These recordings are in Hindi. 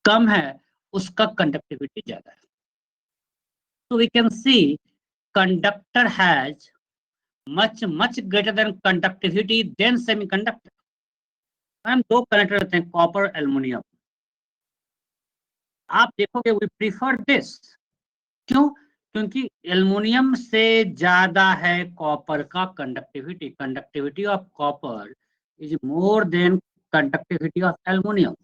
कम है उसका कंडक्टिविटी ज्यादा है। तो we can see conductor has much greater than conductivity than semiconductor। हम दो कनेक्टर रहते हैं, कॉपर और एल्युमिनियम। आप देखोगे वी प्रीफर दिस, क्यों? क्योंकि एल्युमिनियम से ज्यादा है कॉपर का conductivity. Conductivity of copper is more than conductivity of aluminium.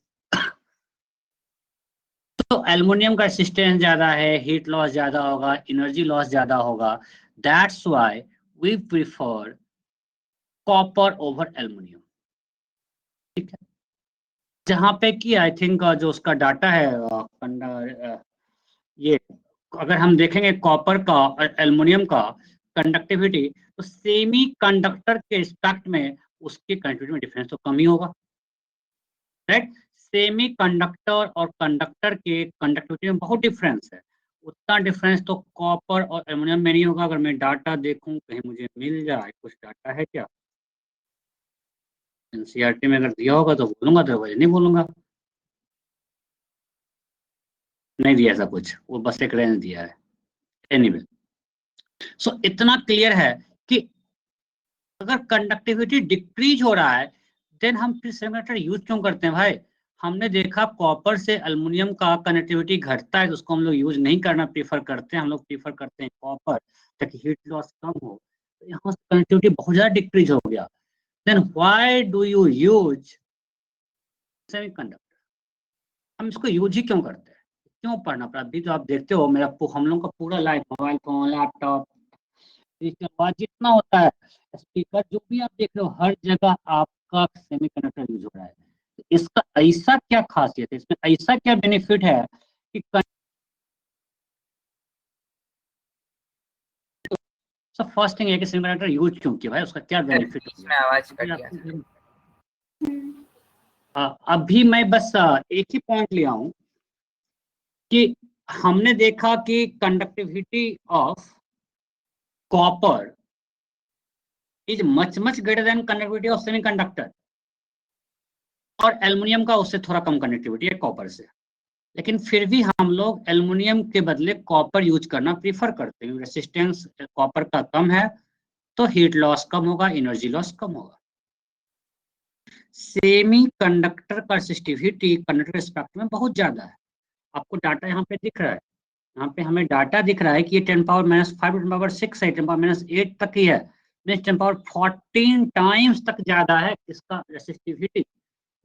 तो एल्युमिनियम का रेजिस्टेंस ज्यादा है, हीट लॉस ज्यादा होगा, एनर्जी लॉस ज्यादा होगा। That's why we prefer copper over aluminium. ठीक है, जहाँ पे कि आई थिंक जो उसका डाटा है ये अगर हम देखेंगे कॉपर का और एल्युमिनियम का कंडक्टिविटी, तो सेमी कंडक्टर के रिस्पेक्ट में उसके कंडक्टिविटी में डिफरेंस तो कम ही होगा, राइट? सेमी कंडक्टर और कंडक्टर के कंडक्टिविटी में बहुत डिफरेंस है। उतना डिफरेंस तो कॉपर और एल्युमिनियम में नहीं होगा। अगर मैं डाटा देखूं, कहीं मुझे मिल जाए, कुछ डाटा है क्या एनसीईआरटी में? अगर दिया होगा तो बोलूंगा, तो नहीं बोलूंगा। नहीं दिया ऐसा कुछ, वो बस एक रेंज दिया है। एनीवे, सो इतना क्लियर है कि अगर कंडक्टिविटी डिक्रीज हो रहा है, देन हम फिर सेमीकंडक्टर यूज क्यों करते हैं भाई? हमने देखा कॉपर से एल्युमिनियम का कनेक्टिविटी घटता है, तो उसको हम लोग यूज नहीं करना प्रीफर करते हैं। हम लोग प्रीफर करते हैं कॉपर, ताकि हीट लॉस कम हो। तो यहाँ से कनेक्टिविटी बहुत ज्यादा डिक्रीज हो गया। Then why do you use semiconductor? हम इसको यूज ही क्यों करते हैं? क्यों पढ़ना पड़ा? अभी तो आप देखते हो मेरा हम लोग का पूरा लाइफ, मोबाइल फोन, लैपटॉप, आवाज जितना होता है, स्पीकर, जो भी आप देख रहे हो, हर जगह आपका सेमीकंडक्टर यूज हो रहा है। तो इसका ऐसा क्या खासियत है, इसमें ऐसा क्या बेनिफिट है कि सब फर्स्ट थिंग है कि सेमीकंडक्टर यूज क्यों किया भाई, उसका क्या बेनिफिट हो बीच में आवाज कट गया था। अभी मैं बस एक ही पॉइंट लिया हूं कि हमने देखा कि conductivity of copper is much greater then conductivity of semiconductor, और एल्युमिनियम का उससे थोड़ा कम कंडक्टिविटी है कॉपर से। लेकिन फिर भी हम लोग एल्युमिनियम के बदले कॉपर यूज करना प्रीफर करते हैं। रेसिस्टेंस कॉपर का कम है, तो हीट लॉस कम होगा, एनर्जी लॉस कम होगा। सेमी कंडक्टर का रेसिस्टिविटी कंडक्टर स्पेक्ट्रम में बहुत ज्यादा है। आपको डाटा यहाँ पे दिख रहा है, यहाँ पे हमें डाटा दिख रहा है कि ये 10⁻⁵ 10⁻⁶ है, 10⁻8 तक ही है। 10⁻14 टाइम्स तक ज्यादा है इसका रेसिस्टिविटी,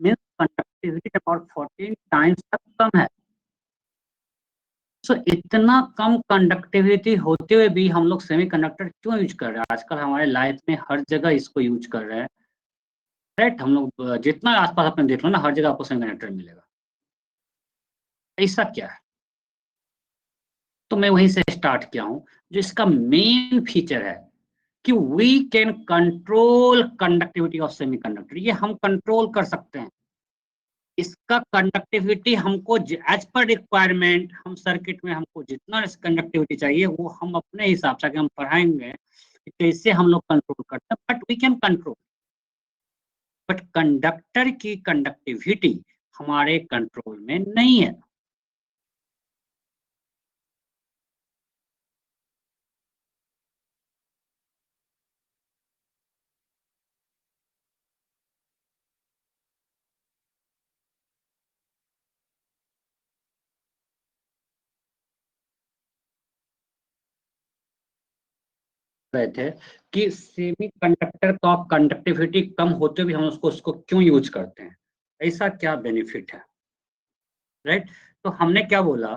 मीन्स कंडक्टिविटी 10⁻14 टाइम्स तक कम है। सो इतना कम कंडक्टिविटी होते हुए भी हम लोग सेमीकंडक्टर क्यों यूज कर रहे हैं? आजकल हमारे लाइफ में हर जगह इसको यूज कर रहे हैं, राइट? हम लोग जितना आसपास अपने देख लो ना, हर जगह आपको सेमीकंडक्टर मिलेगा। ऐसा क्या है? तो मैं वहीं से स्टार्ट किया हूँ। जो इसका मेन फीचर है कि we can control conductivity of semiconductor, ये हम कंट्रोल कर सकते हैं। इसका कंडक्टिविटी हमको एज पर रिक्वायरमेंट, हम सर्किट में हमको जितना कंडक्टिविटी चाहिए वो हम अपने हिसाब से हम पढ़ाएंगे कि कैसे हम लोग कंट्रोल करते हैं। But we can control, but conductor की कंडक्टिविटी हमारे कंट्रोल में नहीं है। रहे थे कि सेमी कंडक्टर का कंडक्टिविटी कम होते भी हम उसको क्यों यूज करते हैं, ऐसा क्या बेनिफिट है, राइट? तो हमने क्या बोला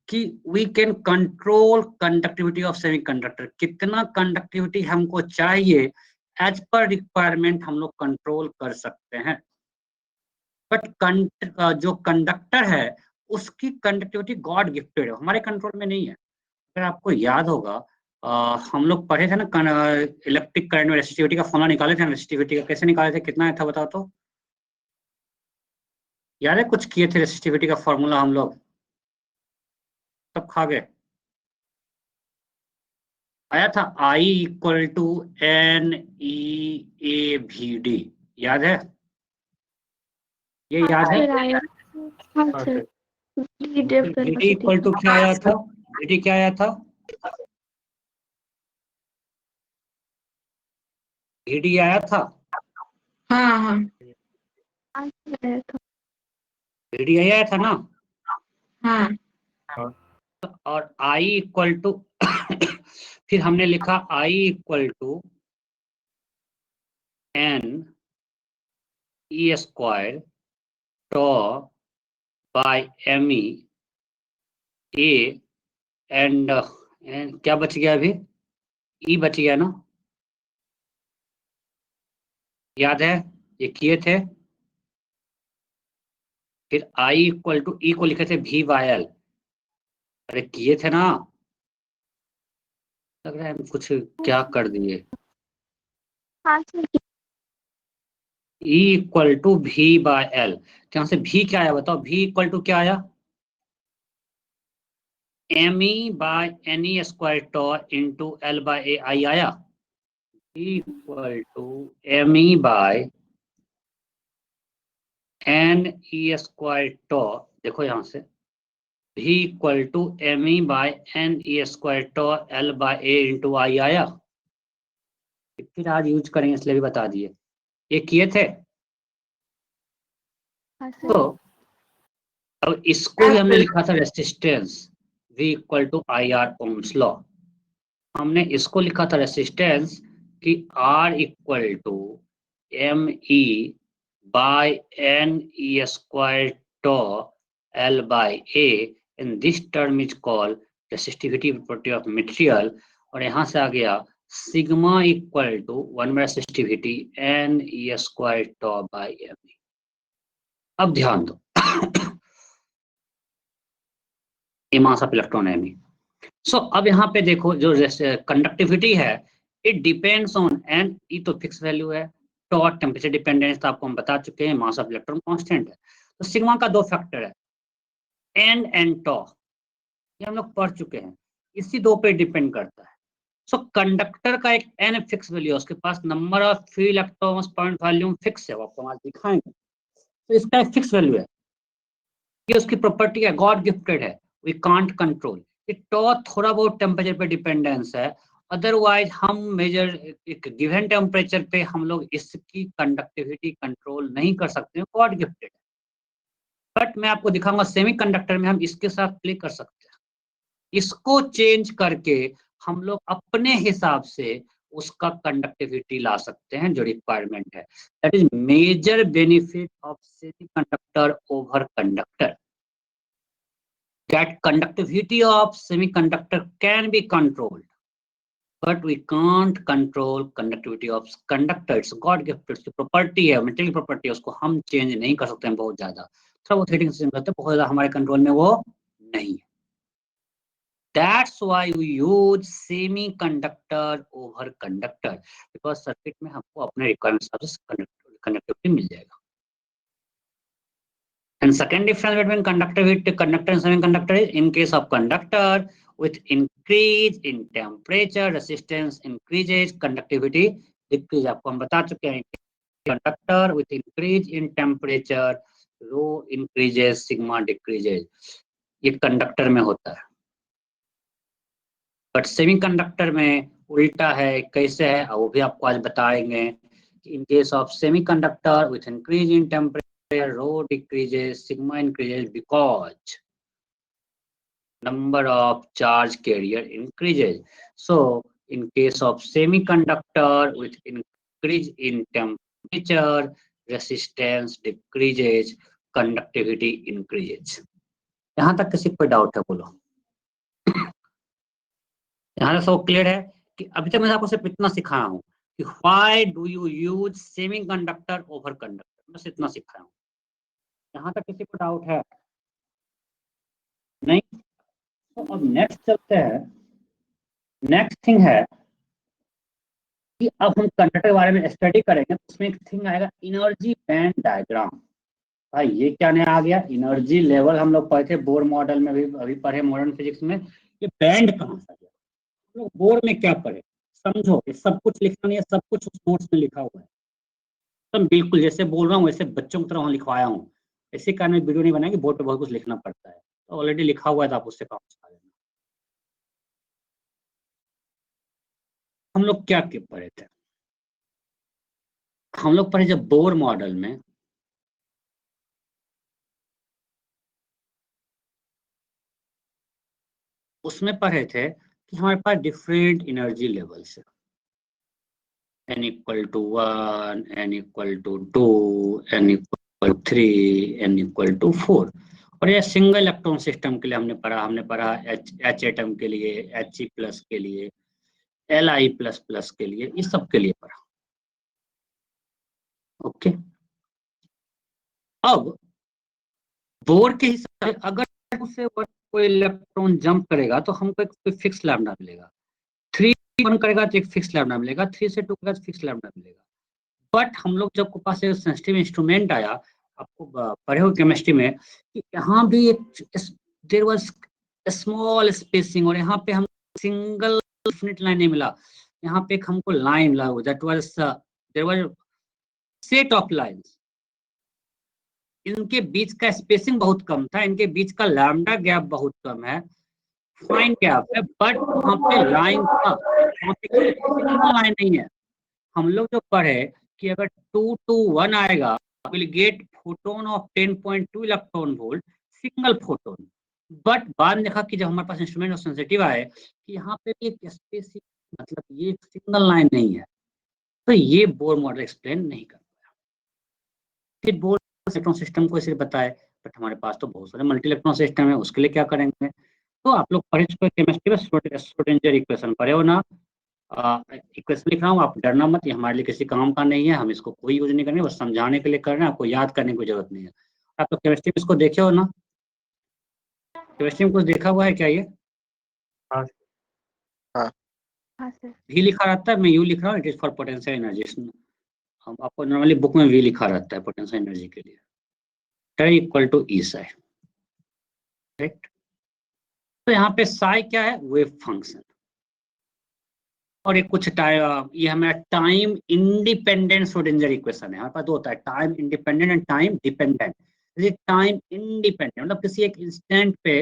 कि we can control conductivity of semiconductor, कितना कंडक्टिविटी हमको चाहिए एज पर रिक्वायरमेंट हम लोग कंट्रोल कर सकते हैं। बट जो कंडक्टर है उसकी कंडक्टिविटी गॉड गिफ्टेड है, हमारे कंट्रोल में नहीं है। अगर आपको याद होगा, हम लोग पढ़े थे ना इलेक्ट्रिक करंट में रेसिस्टिविटी का फॉर्मूला निकाले थे ना, रेसिस्टिविटी का कैसे निकाले थे, कितना था बताओ तो? याद है कुछ किए थे रेसिस्टिविटी का फॉर्मूला हम लोग? सब खा गए। आया था I = NE/A/V/D, याद है? ये याद है? हाँ sir. Perfect. VD equal to क्या आया था? VD क्या आया था? VD आया था? हाँ हाँ VD आया था ना? हाँ और I इक्वल टू फिर हमने लिखा I equal to N E square tau by ME A and क्या बच गया अभी? E बच गया ना? याद है ये किए थे? फिर I इक्वल टू E को लिखे थे V बाय L। अरे किए थे ना? लग रहा है हम कुछ क्या कर दिए। E equal to V by L। यहाँ से V क्या आया बताओ? V इक्वल टू क्या आया? ME by NE square tau into L by A I आया। E equal to ME by NE square tau, देखो यहाँ से V equal to ME by NE square tau L by A into I आया। फिर आज यूज करेंगे इसलिए भी बता दिए। ये किए थे तो अब इसको ही हमने लिखा था resistance V equal to IR ohm's law. हमने इसको लिखा था रेसिस्टेंस कि R equal to ME by NE square tau L by A in this term is called resistivity property of material. और यहाँ से आ गया sigma equal to 1 by resistivity NE square tau by ME। अब ध्यान दो ये मास ऑफ इलेक्ट्रॉन है ME। सो अब यहाँ पे देखो जो कंडक्टिविटी है it depends on N. E तो फिक्स वैल्यू है। टॉ टेम्परेचर डिपेंडेंस तो आपको हम बता चुके हैं। मास ऑफ इलेक्ट्रॉन कांस्टेंट है। तो सिग्मा का दो फैक्टर है एन एंड टॉ, ये हम लोग पढ़ चुके हैं। इसी दो पे डिपेंड करता है। सो कंडक्टर का एक एन फिक्स वैल्यू है, उसके पास number of free electrons point volume fix है, वो आपको आज दिखाएंगे। तो इसका एक फिक्स वैल्यू है, ये उसकी प्रॉपर्टी है, गॉड गिफ्टेड है, वी कांट कंट्रोल। टॉ थोड़ा बहुत टेम्परेचर पे डिपेंडेंस है, अदरवाइज हम मेजर एक गिवन टेम्परेचर पे हम लोग इसकी कंडक्टिविटी कंट्रोल नहीं कर सकते हैं, गॉड गिफ्टेड है। बट मैं आपको दिखाऊंगा सेमीकंडक्टर में हम इसके साथ प्ले कर सकते हैं। इसको चेंज करके हम लोग अपने हिसाब से उसका कंडक्टिविटी ला सकते हैं जो रिक्वायरमेंट है। That is major benefit of semiconductor over conductor. That conductivity of semiconductor can be controlled, but we can't control conductivity of conductor. It's God gifted property है, मेटेरियल प्रॉपर्टी है, उसको हम चेंज नहीं कर सकते हैं बहुत ज्यादा। थोड़ा बहुत हीटिंग सिस्टम करते हैं, बहुत ज्यादा हमारे कंट्रोल में वो नहीं है। That's why we use semiconductor over conductor, because circuit में हमको अपने रिक्वायरमेंट हिसाब से कंडक्टिविटी मिल जाएगा। And second difference between conductor and semiconductor is in case of conductor with increase in temperature resistance increases, conductivity decrease। आपको हम बता चुके हैं conductor with increase in temperature rho increases sigma decreases, ये कंडक्टर में होता है। बट सेमीकंडक्टर में उल्टा है, कैसे है वो भी आपको आज बताएंगे। in case of semiconductor with increase in temperature rho decreases, sigma increases because number of charge carrier increases. So in case of semiconductor with increase in temperature, resistance decreases, conductivity increases। यहाँ तक किसी कोई डाउट है बोलो? यहाँ तक सब क्लियर है कि अभी तक मैं आपको सिर्फ इतना सिखाया हूँ कि why do you use semiconductor over conductor, बस इतना सिखाया हूँ। यहाँ तक किसी को डाउट है? नहीं? तो अब नेक्स्ट चलते हैं। नेक्स्ट थिंग है कि अब हम कंडक्टर के बारे में स्टडी करेंगे, तो उसमें एक थिंग आएगा एनर्जी बैंड डायग्राम। भाई ये क्या नया आ गया? एनर्जी लेवल हम लोग पढ़े थे बोर मॉडल में, भी अभी पढ़े मॉडर्न फिजिक्स में। ये बैंड कहाँ से गया? हम लोग बोर में क्या पढ़े? समझो, ये सब कुछ लिखा नहीं है, सब कुछ उस नोट्स में लिखा हुआ है। तो बिल्कुल जैसे बोल रहा हूँ वैसे बच्चों की तरह लिखवाया हूँ। इसी कारण वीडियो नहीं बनाया कि बोर्ड पे बहुत कुछ लिखना पड़ता है, तो ऑलरेडी लिखा हुआ है तो आप उससे काम चला लेना। हम लोग क्या पढ़े थे, हम लोग पढ़े जब बोर मॉडल में उसमें पढ़े थे कि हमारे पास डिफरेंट एनर्जी लेवल्स है, n equal to 1, n equal to 2, n equal 3, n equal to 4। और ये सिंगल इलेक्ट्रॉन सिस्टम के लिए हमने पढ़ा H एटम के लिए, He प्लस के लिए, Li प्लस प्लस के लिए, इस सब के लिए पढ़ा। ओके, अब बोर के हिसाब से अगर उससे कोई इलेक्ट्रॉन जंप करेगा तो हमको एक फिक्स लैम्डा मिलेगा, 3 1 करेगा तो एक फिक्स लैम्डा मिलेगा, 3 से 2 करेगा तो फिक्स लैम्डा मिलेगा। बट हम लोग जब पास एक सेंसिटिव इंस्ट्रूमेंट आया, आपको पढ़े हो केमिस्ट्री में कि यहाँ भी एक देयर वाज स्मॉल स्पेसिंग, और यहाँ पे हम सिंगल डेफिनेट लाइन नहीं मिला, यहाँ पे एक हमको लाइन मिला, that was there was set of lines. इनके बीच का स्पेसिंग बहुत कम था, इनके बीच का लैम्डा गैप बहुत कम है, फाइन गैप है, बट वहाँ पे लाइन था, वहाँ पे लाइन नहीं है। हम लोग जो पढ़े कि अगर 2 to 1 आएगा will get photon of 10.2 electron volt, single photon. But बाद में देखा कि जब हमारे पास इंस्ट्रूमेंट सेंसिटिव आए कि यहाँ पे भी एक स्पेसिफिक, मतलब ये सिंगल लाइन नहीं है, तो ये बोर मॉडल एक्सप्लेन नहीं कर पाया। फिर बोर इलेक्ट्रॉन सिस्टम को इसे बताए, बट हमारे पास तो बहुत सारे मल्टी इलेक्ट्रॉन सिस्टम है, उसके लिए क्या करेंगे? तो आप लोग पढ़े केमिस्ट्री में श्रोडिंगर इक्वेशन पढ़े हो ना? इक्वेशन लिख रहा हूँ, आप डरना मत, ये हमारे लिए किसी काम का नहीं है, हम इसको कोई यूज नहीं करेंगे, बस समझाने के लिए कर रहे हैं, आपको याद करने की जरूरत नहीं है। आप तो केमिस्ट्री में इसको देखे हो ना? केमिस्ट्री में कुछ देखा हुआ है क्या ये? हाँ हाँ सर। वी लिखा रहता है, मैं यू लिख रहा हूँ, it is for potential energy. हम आपको नॉर्मली बुक में वी लिखा रहता है पोटेंशियल एनर्जी के लिए, T equal to E psi, right? तो यहाँ पे साई क्या है? Wave function. और एक कुछ ये हमारा टाइम इंडिपेंडेंट श्रोडिंगर इक्वेशन है, हमारे पास दो होता है, time independent and time dependent. Time independent मतलब किसी एक इंस्टेंट पे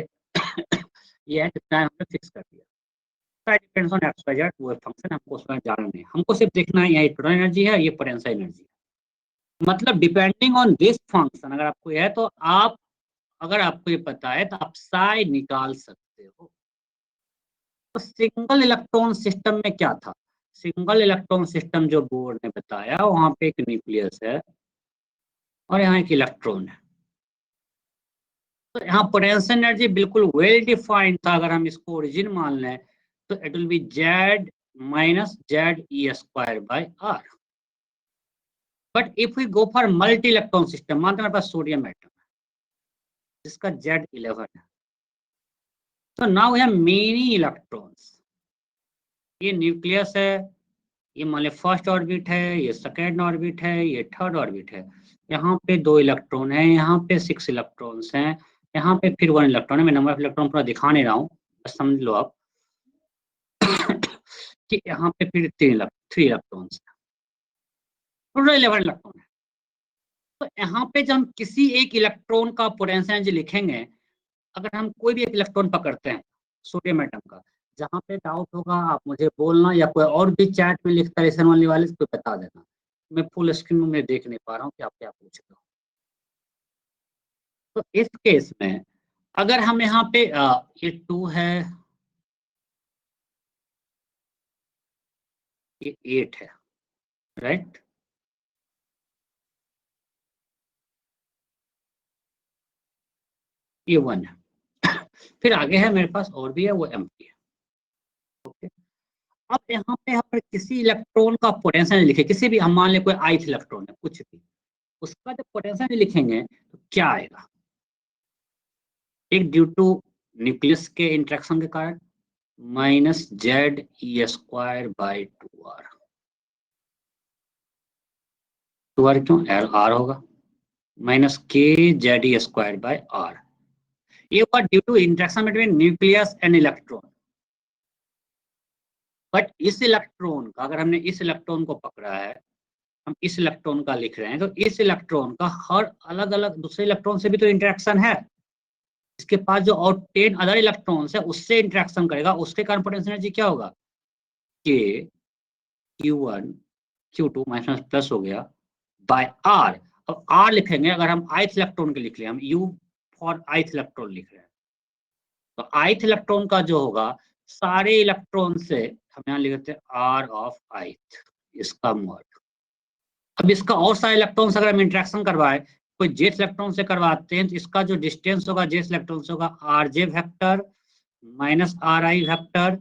ये है कि टाइम हमने फिक्स कर दिया, depends on X Y Z वो फंक्शन, हमको उसमें जाना नहीं, हमको सिर्फ देखना है यहाँ टोटल एनर्जी है, ये पोटेंशियल एनर्जी है। मतलब डिपेंडिंग ऑन दिस फंक्शन अगर आपको यह है तो आप, अगर आपको ये पता है तो आप साई निकाल सकते हो। तो सिंगल इलेक्ट्रॉन सिस्टम में क्या था? सिंगल इलेक्ट्रॉन सिस्टम जो बोर ने बताया, वहां पे एक न्यूक्लियस है और यहाँ एक इलेक्ट्रॉन है। तो यहाँ पोटेंशियल एनर्जी बिल्कुल वेल डिफाइंड था, अगर हम इसको ओरिजिन मान लें तो it will be Z minus Z E square by R. But if we go for multi electron system, मानते हैं हमारे पास सोडियम एटम है जिसका Z11 है, तो now we have many electrons. ये न्यूक्लियस है, ये मान ली फर्स्ट ऑर्बिट है, ये सेकेंड ऑर्बिट है, ये थर्ड ऑर्बिट है, यहाँ पे 2 इलेक्ट्रॉन है, यहाँ पे 6 इलेक्ट्रॉन्स हैं, यहाँ पे फिर 1 इलेक्ट्रॉन है। मैं नंबर ऑफ इलेक्ट्रॉन पूरा दिखा नहीं रहा हूँ, बस समझ लो आप कि यहाँ पे फिर 3 इलेक्ट्रॉन्स है, टोटल 11 इलेक्ट्रॉन है। तो यहाँ पे जब हम किसी एक इलेक्ट्रॉन का पोटेंशियल एनर्जी लिखेंगे, अगर हम कोई भी एक इलेक्ट्रॉन पकड़ते हैं सोडियम एटम का, जहाँ पे डाउट होगा आप मुझे बोलना, या कोई और भी चैट में लिखता है वाले वाले को बता देना, मैं फुल स्क्रीन में देख नहीं पा रहा हूँ कि आप क्या पूछ रहे हो। तो इस केस में अगर हम यहाँ पे ये 2 है, ये 8 है, राइट? ये 1 है फिर आगे है मेरे पास और भी है, वो एम्प्टी है। ओके, अब यहाँ पे हम किसी इलेक्ट्रॉन का पोटेंशियल लिखे, किसी भी, हम मान ले कोई ith इलेक्ट्रॉन है, कुछ भी, उसका जब पोटेंशियल लिखेंगे तो क्या आएगा? एक ड्यू टू न्यूक्लियस के इंट्रैक्शन के कारण minus Z E square by 2r। 2r क्यों? आर होगा, minus K Z E square by R. ये हुआ due to interaction between nucleus and electron. But इस इलेक्ट्रॉन का, अगर हमने इस इलेक्ट्रॉन को पकड़ा है हम इस इलेक्ट्रॉन का लिख रहे हैं, तो इस इलेक्ट्रॉन का हर अलग अलग दूसरे इलेक्ट्रॉन से भी तो इंटरेक्शन है। इसके पास जो और 10 अदर इलेक्ट्रॉन्स है उससे इंटरेक्शन करेगा, उसके कारण पोटेंशियल एनर्जी क्या होगा, K Q1 Q2 minus plus हो गया बाय R। अब R लिखेंगे, अगर हम ith इलेक्ट्रॉन के लिख लें, हम U फॉर ith इलेक्ट्रॉन लिख रहे हैं, तो ith इलेक्ट्रॉन का जो होगा सारे इलेक्ट्रॉन से हम यहाँ लिख देते हैं R ऑफ ith, इसका मोल। अब इसका और सारे इलेक्ट्रॉन्स अगर हम इंटरेक्शन करवाए, कोई जेथ इलेक्ट्रॉन से करवाते हैं, तो इसका जो डिस्टेंस होगा जेथ इलेक्ट्रॉन से होगा RJ vector minus RI vector,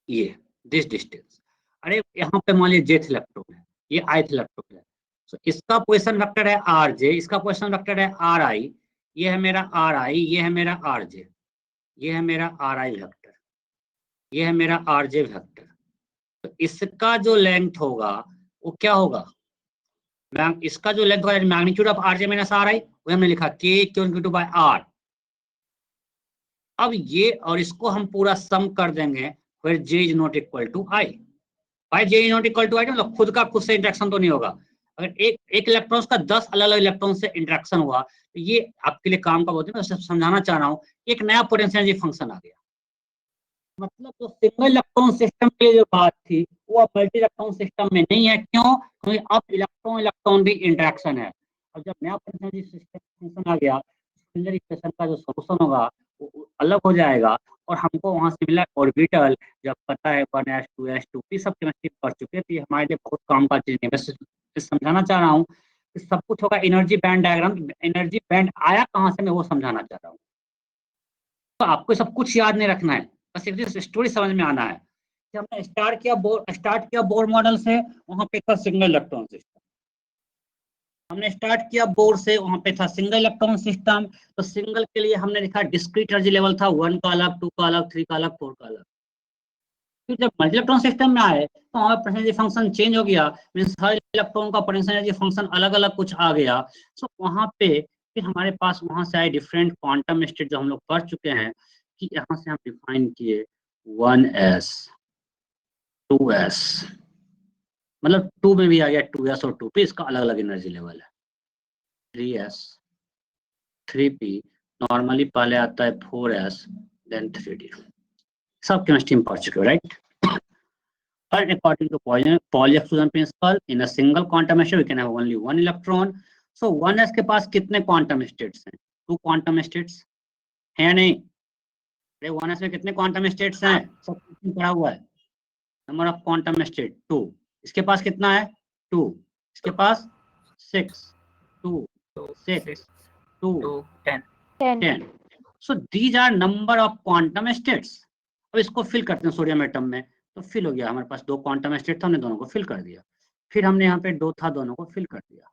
ये दिस डिस्टेंस। अरे यहाँ पे मान लीजिए जेथ इलेक्ट्रॉन है, ये ith इलेक्ट्रॉन है, तो इसका पोजीशन वेक्टर है RJ, इसका पोजीशन वेक्टर है RI, ये है मेरा RI, ये है मेरा RJ, ये है मेरा RI वेक्टर, ये है मेरा RJ वेक्टर। तो इसका जो लेंथ होगा वो क्या होगा, इसका जो लेंथ होगा magnitude of RJ minus RI, वो हमने लिखा K Q2 बाय R। अब ये और इसको हम पूरा सम कर देंगे, फिर J is not equal to I। भाई J is not equal to I मतलब खुद का खुद से इंटरेक्शन तो नहीं होगा। अगर एक इलेक्ट्रॉन का 10 अलग अलग इलेक्ट्रॉन से इंटरेक्शन हुआ, तो ये आपके लिए काम का बहुत है, मैं समझाना चाह रहा हूँ, एक नया पोटेंशियल एनर्जी फंक्शन आ गया। मतलब जो सिंगल इलेक्ट्रॉन सिस्टम के लिए जो बात थी वो अब मल्टी इलेक्ट्रॉन सिस्टम में नहीं है। क्यों? क्योंकि अब इलेक्ट्रॉन इलेक्ट्रॉन भी इंटरेक्शन है। अब जब नया पोटेंशियल एनर्जी सिस्टम फंक्शन आ गया, सिंगल इक्वेशन का जो सॉल्यूशन होगा वो अलग हो जाएगा, और हमको वहाँ सिमिलर ऑर्बिटल जब पता है 1s 2s 2p सब केमिस्ट्री पढ़ चुके हैं, तो ये हमारे लिए बहुत काम का चीज है। मैं समझाना चाह रहा हूँ कि सब कुछ होगा energy band diagram. Energy band आया कहाँ से, मैं वो समझाना चाह रहा हूँ। तो आपको सब कुछ याद नहीं रखना है, बस एक स्टोरी समझ में आना है कि हमने स्टार्ट किया बोर मॉडल से, वहां पे था सिंगल इलेक्ट्रॉन सिस्टम। हमने स्टार्ट किया बोर से, वहां पे था सिंगल इलेक्ट्रॉन सिस्टम। तो सिंगल के लिए हमने लिखा डिस्क्रीट एनर्जी लेवल था 1 का अलग, 2 का अलग, 3 का अलग, 4 का अलग। फिर जब मल्टी इलेक्ट्रॉन सिस्टम में आए तो हमारा पोटेंशियल एनर्जी फंक्शन चेंज हो गया, मींस हर इलेक्ट्रॉन का पोटेंशियल एनर्जी फंक्शन अलग अलग कुछ आ गया। सो वहां पे फिर हमारे पास वहां से आए डिफरेंट क्वांटम स्टेट जो हम लोग पढ़ चुके हैं, कि यहाँ से हम डिफाइन किए 1s 2s, मतलब 2 में भी आ गया 2s और 2p, इसका अलग अलग एनर्जी लेवल है। 3s 3p, नॉर्मली पहले आता है 4s देन 3d। सब केमिस्ट्री में पढ़ चुके हो, right? But according to Pauli exclusion principle, in a single quantum state we can have only one electron. So 1s के पास कितने quantum states हैं? 2 quantum states हैं या नहीं? अरे 1s में कितने quantum states हैं? सब कुछ पढ़ा हुआ है। Number of quantum state 2। इसके पास कितना है? 2। इसके पास 6 2 6 2 10। So these are number of quantum states. अब इसको फिल करते हैं सोडियम एटम में, तो फिल हो गया। हमारे पास 2 क्वांटम स्टेट था, हमने दोनों को फिल कर दिया। फिर हमने यहाँ पे 2 था, दोनों को फिल कर दिया।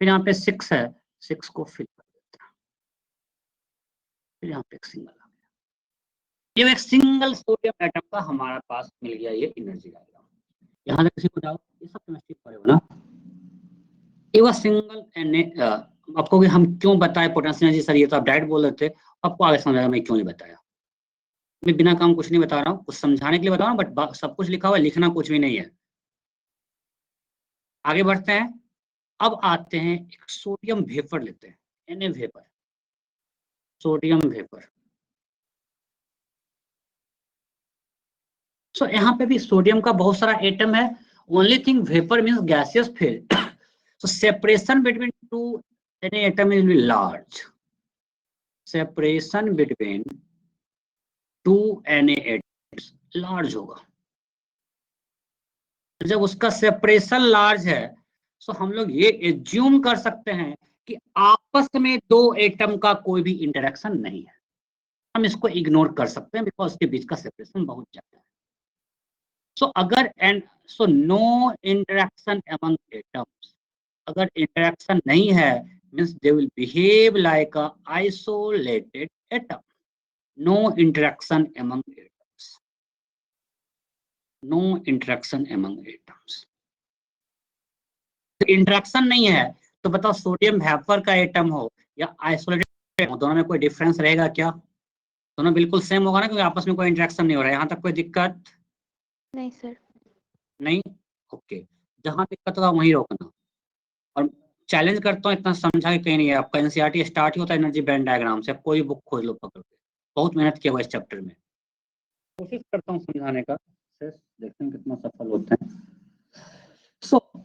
फिर यहाँ पे 6 है, 6 को फिल कर देते हैं। फिर यहाँ पे एक सिंगल आ गया। ये एक सिंगल सोडियम एटम का हमारे पास मिल गया ये एनर्जी डायग्राम। यहाँ से किसी को डाउट? ये सब केमिस्ट्री पढ़े हो ना? ये वो सिंगल आपको कि हम क्यों बताए पोटेंशियल एनर्जी सर, ये तो आप डायरेक्ट बोल रहे थे, आपको आगे समझाएगा मैं क्यों नहीं बताया। मैं बिना काम कुछ नहीं बता रहा हूँ, कुछ समझाने के लिए बता रहा हूँ, बट सब कुछ लिखा हुआ है, लिखना कुछ भी नहीं है। आगे बढ़ते हैं। अब आते हैं एक सोडियम वेपर लेते हैं, Na वेपर, सोडियम वेपर। सो यहाँ पे भी सोडियम का बहुत सारा एटम है। Only thing vapour means gaseous field, so separation between two Na atom will be large. Separation between two Na atoms large होगा। जब उसका सेपरेशन लार्ज है, तो हम लोग ये एज्यूम कर सकते हैं कि आपस में 2 एटम का कोई भी इंटरेक्शन नहीं है। हम इसको इग्नोर कर सकते हैं बिकॉज उसके बीच का सेपरेशन बहुत ज्यादा है। सो अगर so no interaction among atoms, अगर इंटरेक्शन नहीं है means they will behave like a isolated atom. No interaction among atoms. No interaction among atoms. Interaction नहीं है तो बताओ सोडियम वेपर का एटम हो या आइसोलेटेड हो, दोनों में कोई डिफरेंस रहेगा क्या? दोनों बिल्कुल सेम होगा ना, क्योंकि आपस में कोई इंटरेक्शन नहीं हो रहा है। यहाँ तक कोई दिक्कत नहीं सर। नहीं, ओके, जहां दिक्कत होगा वहीं रोकना। और चैलेंज करता हूँ, इतना समझा कि कहीं नहीं है, आपका एनसीईआरटी स्टार्ट ही होता है एनर्जी बैंड डायग्राम से, कोई बुक खोज लो पकड़ के, बहुत मेहनत किया हुआ इस चैप्टर में, कोशिश करता हूँ समझाने का, देखते हैं कितना सफल होते हैं।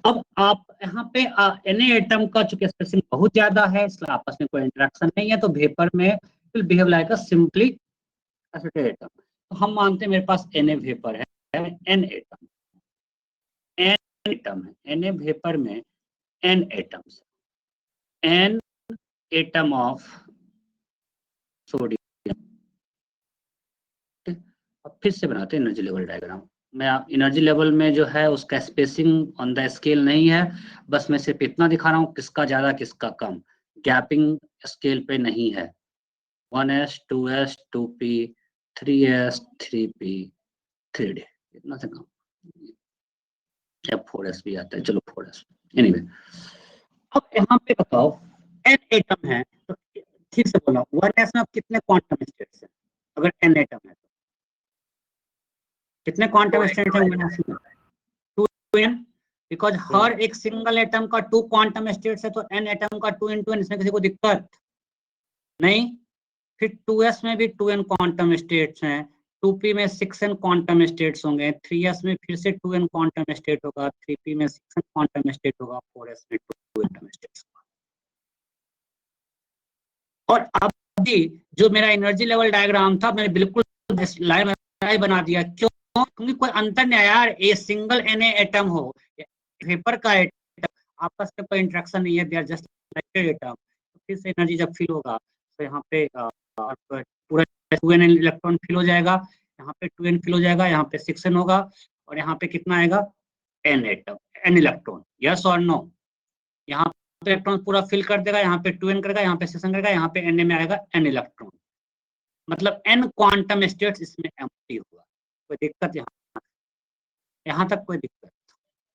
अब आप यहाँ पे Na एटम का चूंकि स्पेसिंग बहुत ज्यादा है, इसलिए आपस में कोई इंटरेक्शन नहीं है, तो वेपर में will behave like a simply acetate atom. तो हम मानते हैं मेरे पास Na वेपर है, N एटम, N एटम है, Na वेपर में N atoms, N atom of sodium. अब फिर से बनाते हैं एनर्जी लेवल डायग्राम। मैं आप एनर्जी लेवल में जो है उसका स्पेसिंग ऑन द स्केल नहीं है, बस मैं सिर्फ इतना दिखा रहा हूँ किसका ज्यादा किसका कम, गैपिंग स्केल पे नहीं है। 1s 2s 2p 3s 3p 3d, इतना से कम, या 4s भी आता है, चलो 4s। एनीवे, अब यहाँ पे बताओ n एटम है तो ठीक से बोला, 1s में अब कितने क्वांटम स्टेट्स हैं? अगर n एटम है तो कितने क्वांटम स्टेट है 1s में? 2n, बिकॉज हर एक सिंगल एटम का 2 क्वांटम स्टेट्स है, तो n एटम का 2 × n, इसमें किसी को दिक्कत नहीं। फिर 2s में भी 2n क्वांटम स्टेट्स हैं, 2p में 6n क्वांटम स्टेट्स होंगे, 3s में फिर से 2n क्वांटम स्टेट होगा, 3p में 6n क्वांटम स्टेट होगा, 4s में 2 क्वांटम स्टेट्स होगा। और अभी जो मेरा एनर्जी लेवल डायग्राम था, मैंने बिल्कुल लाइन बना दिया, क्यों? क्योंकि कोई अंतर नहीं आया यार, ये सिंगल Na एटम हो, वेपर का एटम, आपस में कोई इंटरेक्शन नहीं है, दे आर जस्ट एटम। फिर से एनर्जी जब फील होगा तो यहाँ पे पूरा 2n इलेक्ट्रॉन फिल हो जाएगा, यहाँ पे 2n फिल हो जाएगा, यहाँ पे 6n होगा, और यहाँ पे कितना आएगा? n atom, n electron, yes और नो? यहाँ पे इलेक्ट्रॉन पूरा फिल कर देगा, यहाँ पे 2n करेगा, यहाँ पे 6n करेगा, यहाँ पे Na में आएगा n इलेक्ट्रॉन, मतलब n क्वांटम स्टेट्स इसमें एम्प्टी हुआ। कोई दिक्कत यहाँ तक कोई दिक्कत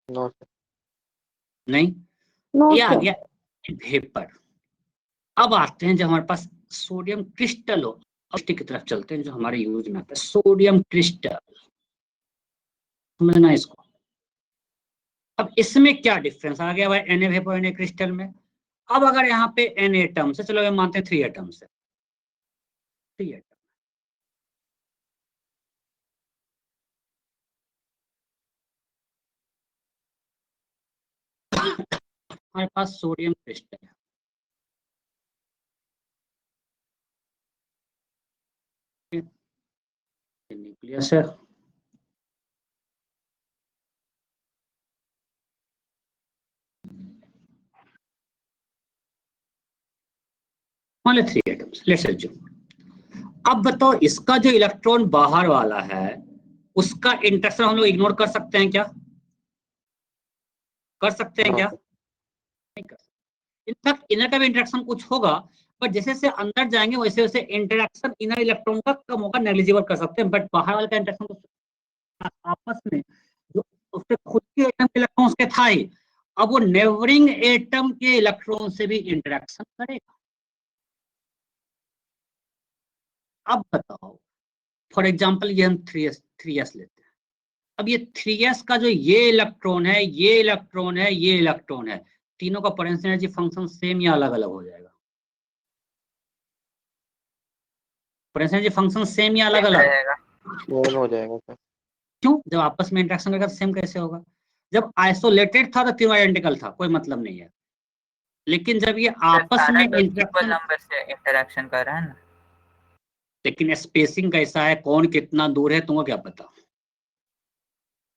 नो नहीं? नो ये आ सर। गया वेपर। अब आते हैं जब हमारे पास सोडियम क्रिस्टल हो, की तरफ चलते हैं जो हमारे यूज में आता है, सोडियम क्रिस्टल, समझना इसको। अब इसमें क्या डिफरेंस आ गया भाई Na वेपर Na क्रिस्टल में? अब अगर यहाँ पे n एटम से, चलो मानते हैं 3 एटम से, 3 एटम, हमारे पास सोडियम क्रिस्टल है, न्यूक्लियस है, मान लो 3 एटम्स, लेट्स अज्यूम। अब बताओ इसका जो इलेक्ट्रॉन बाहर वाला है उसका इंटरेक्शन हम लोग इग्नोर कर सकते हैं क्या? कर सकते हैं क्या? नहीं कर सकते। इनफैक्ट इनर का भी इंटरेक्शन कुछ होगा, बट जैसे जैसे अंदर जाएंगे वैसे वैसे इंटरेक्शन इनर इलेक्ट्रॉन का कम होगा, नेग्लिजिबल कर सकते हैं, बट बाहर वाले का इंटरेक्शन तो आपस में जो उसके खुद के एटम के इलेक्ट्रॉन उसके था ही, अब वो नेबरिंग एटम के इलेक्ट्रॉन से भी इंटरेक्शन करेगा। अब बताओ, फॉर एग्जाम्पल ये हम 3s लेते हैं। अब ये 3s का जो ये इलेक्ट्रॉन है, ये इलेक्ट्रॉन है, ये इलेक्ट्रॉन है, तीनों का पोटेंशियल एनर्जी फंक्शन सेम या अलग अलग हो जाएगा? पोटेंशियल एनर्जी फंक्शन सेम या अलग अलग? सेम हो जाएगा सर। क्यों? जब आपस में इंटरेक्शन करेगा तो सेम कैसे होगा? जब आइसोलेटेड था तो तीनों आइडेंटिकल था, कोई मतलब नहीं है, लेकिन जब ये आपस में इक्वल इंटरेक्शन, नंबर से इंटरेक्शन कर रहा है ना, लेकिन स्पेसिंग कैसा है, कौन कितना दूर है, तुमको क्या पता?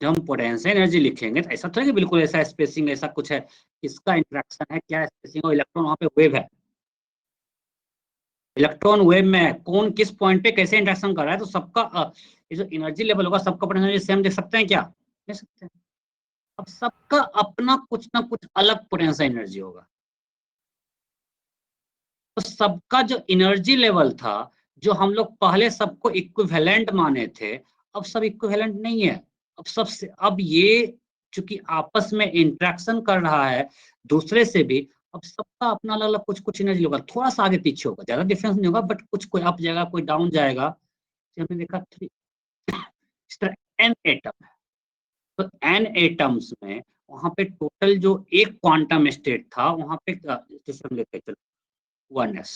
जब हम पोटेंशियल एनर्जी लिखेंगे तो ऐसा थोड़ा कि बिल्कुल ऐसा स्पेसिंग ऐसा कुछ है, इसका इंटरेक्शन है, क्या स्पेसिंग, और इलेक्ट्रॉन वहां पे वेव है, इलेक्ट्रॉन वेव में कौन किस पॉइंट पे कैसे इंटरेक्शन कर रहा है, तो सबका ये जो एनर्जी लेवल होगा सबका पोटेंशियल सेम देख सकते हैं क्या? देख सकते हैं। अब सबका अपना कुछ ना कुछ अलग पोटेंशियल एनर्जी होगा, तो सबका जो एनर्जी लेवल था, जो हम लोग पहले सबको इक्विवेलेंट माने थे, अब सब इक्विवेलेंट नहीं है। अब सबसे, अब ये चूंकि आपस में इंटरेक्शन कर रहा है दूसरे से भी, अब सबका अपना अलग अलग कुछ कुछ एनर्जी होगा, थोड़ा सा आगे पीछे होगा, ज्यादा डिफरेंस नहीं होगा, बट कुछ कोई अप जाएगा कोई डाउन जाएगा। हमने देखा 3, इस तरह n एटम है, तो n एटम्स में वहां पे टोटल जो एक क्वांटम स्टेट था वहां पे जैसे हम लेते चलो 1s,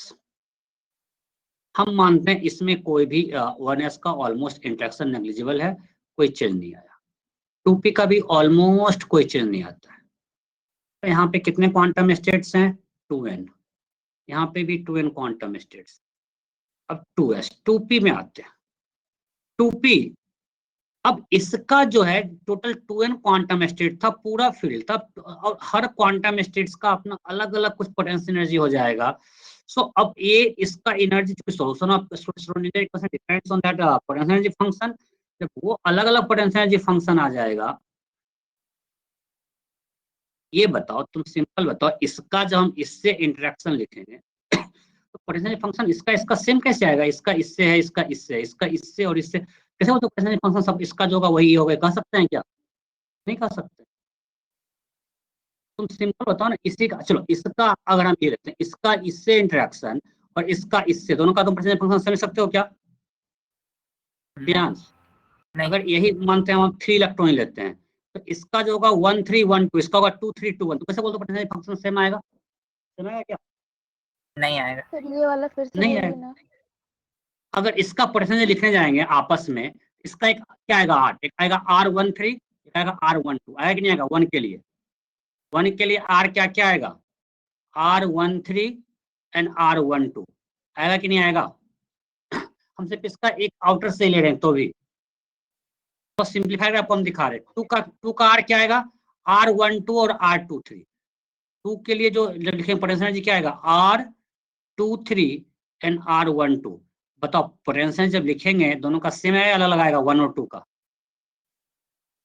हम मानते हैं इसमें कोई भी 1s का ऑलमोस्ट इंटरेक्शन नेग्लिजिबल है, कोई चेंज नहीं आया। 2p का भी ऑलमोस्ट कोई चेंज नहीं आता है। तो यहाँ पे कितने क्वांटम स्टेट्स हैं? 2n, यहाँ पे भी 2n क्वांटम स्टेट्स। अब 2s 2p में आते हैं। 2p अब इसका जो है टोटल 2n क्वांटम स्टेट था, पूरा फील्ड था, और हर क्वांटम स्टेट्स का अपना अलग अलग कुछ पोटेंशियल एनर्जी हो जाएगा। सो अब ये इसका energy solution of Schrodinger equation depends on that potential energy function. जब वो अलग अलग पोटेंशियल एनर्जी फंक्शन आ जाएगा, ये बताओ तुम सिंपल बताओ, इसका जब हम इससे इंटरेक्शन लिखेंगे तो पोटेंशियल एनर्जी फंक्शन इसका इसका सेम कैसे आएगा? इसका इससे है, इसका इससे है, इसका इससे और इससे कैसे हो? तो पोटेंशियल एनर्जी फंक्शन सब इसका जो होगा वही होगा, कह सकते हैं क्या? नहीं कह सकते। तुम सिंपल बताओ ना, इसी का चलो इसका अगर हम ये लेते हैं, इसका इससे इंटरेक्शन और इसका इससे, दोनों का तुम पोटेंशियल फंक्शन समझ सकते हो क्या? प्रियांश, नहीं। अगर यही मानते हैं हम 3 इलेक्ट्रॉन लेते हैं तो इसका जो होगा 1 3 1 2, इसका होगा 2 3 2 1, तो कैसे बोलते पोटेंशियल फंक्शन सेम आएगा? सेम आएगा क्या? नहीं आएगा। सर ये वाला फिर से नहीं बोलिए आएगा। ना। अगर इसका पोटेंशियल लिखने जाएंगे आपस में, इसका एक क्या आएगा? R, एक आएगा R13, एक आएगा R12, आएगा कि नहीं आएगा? 1 के लिए, 1 के लिए R क्या क्या आएगा? R13 एंड R12 आएगा कि नहीं आएगा? हम सिर्फ इसका एक आउटर से ले रहे हैं तो भी तो सिंप्लीफाई आपको हम दिखा रहे हैं। 2 का R क्या आएगा? R12 और R23। 2 के लिए जो लिखेंगे पोटेंशियल एनर्जी क्या आएगा? R23 and R12। बताओ पोटेंशियल जब लिखेंगे दोनों का सेम है, अलग अलग आएगा? 1 और 2 का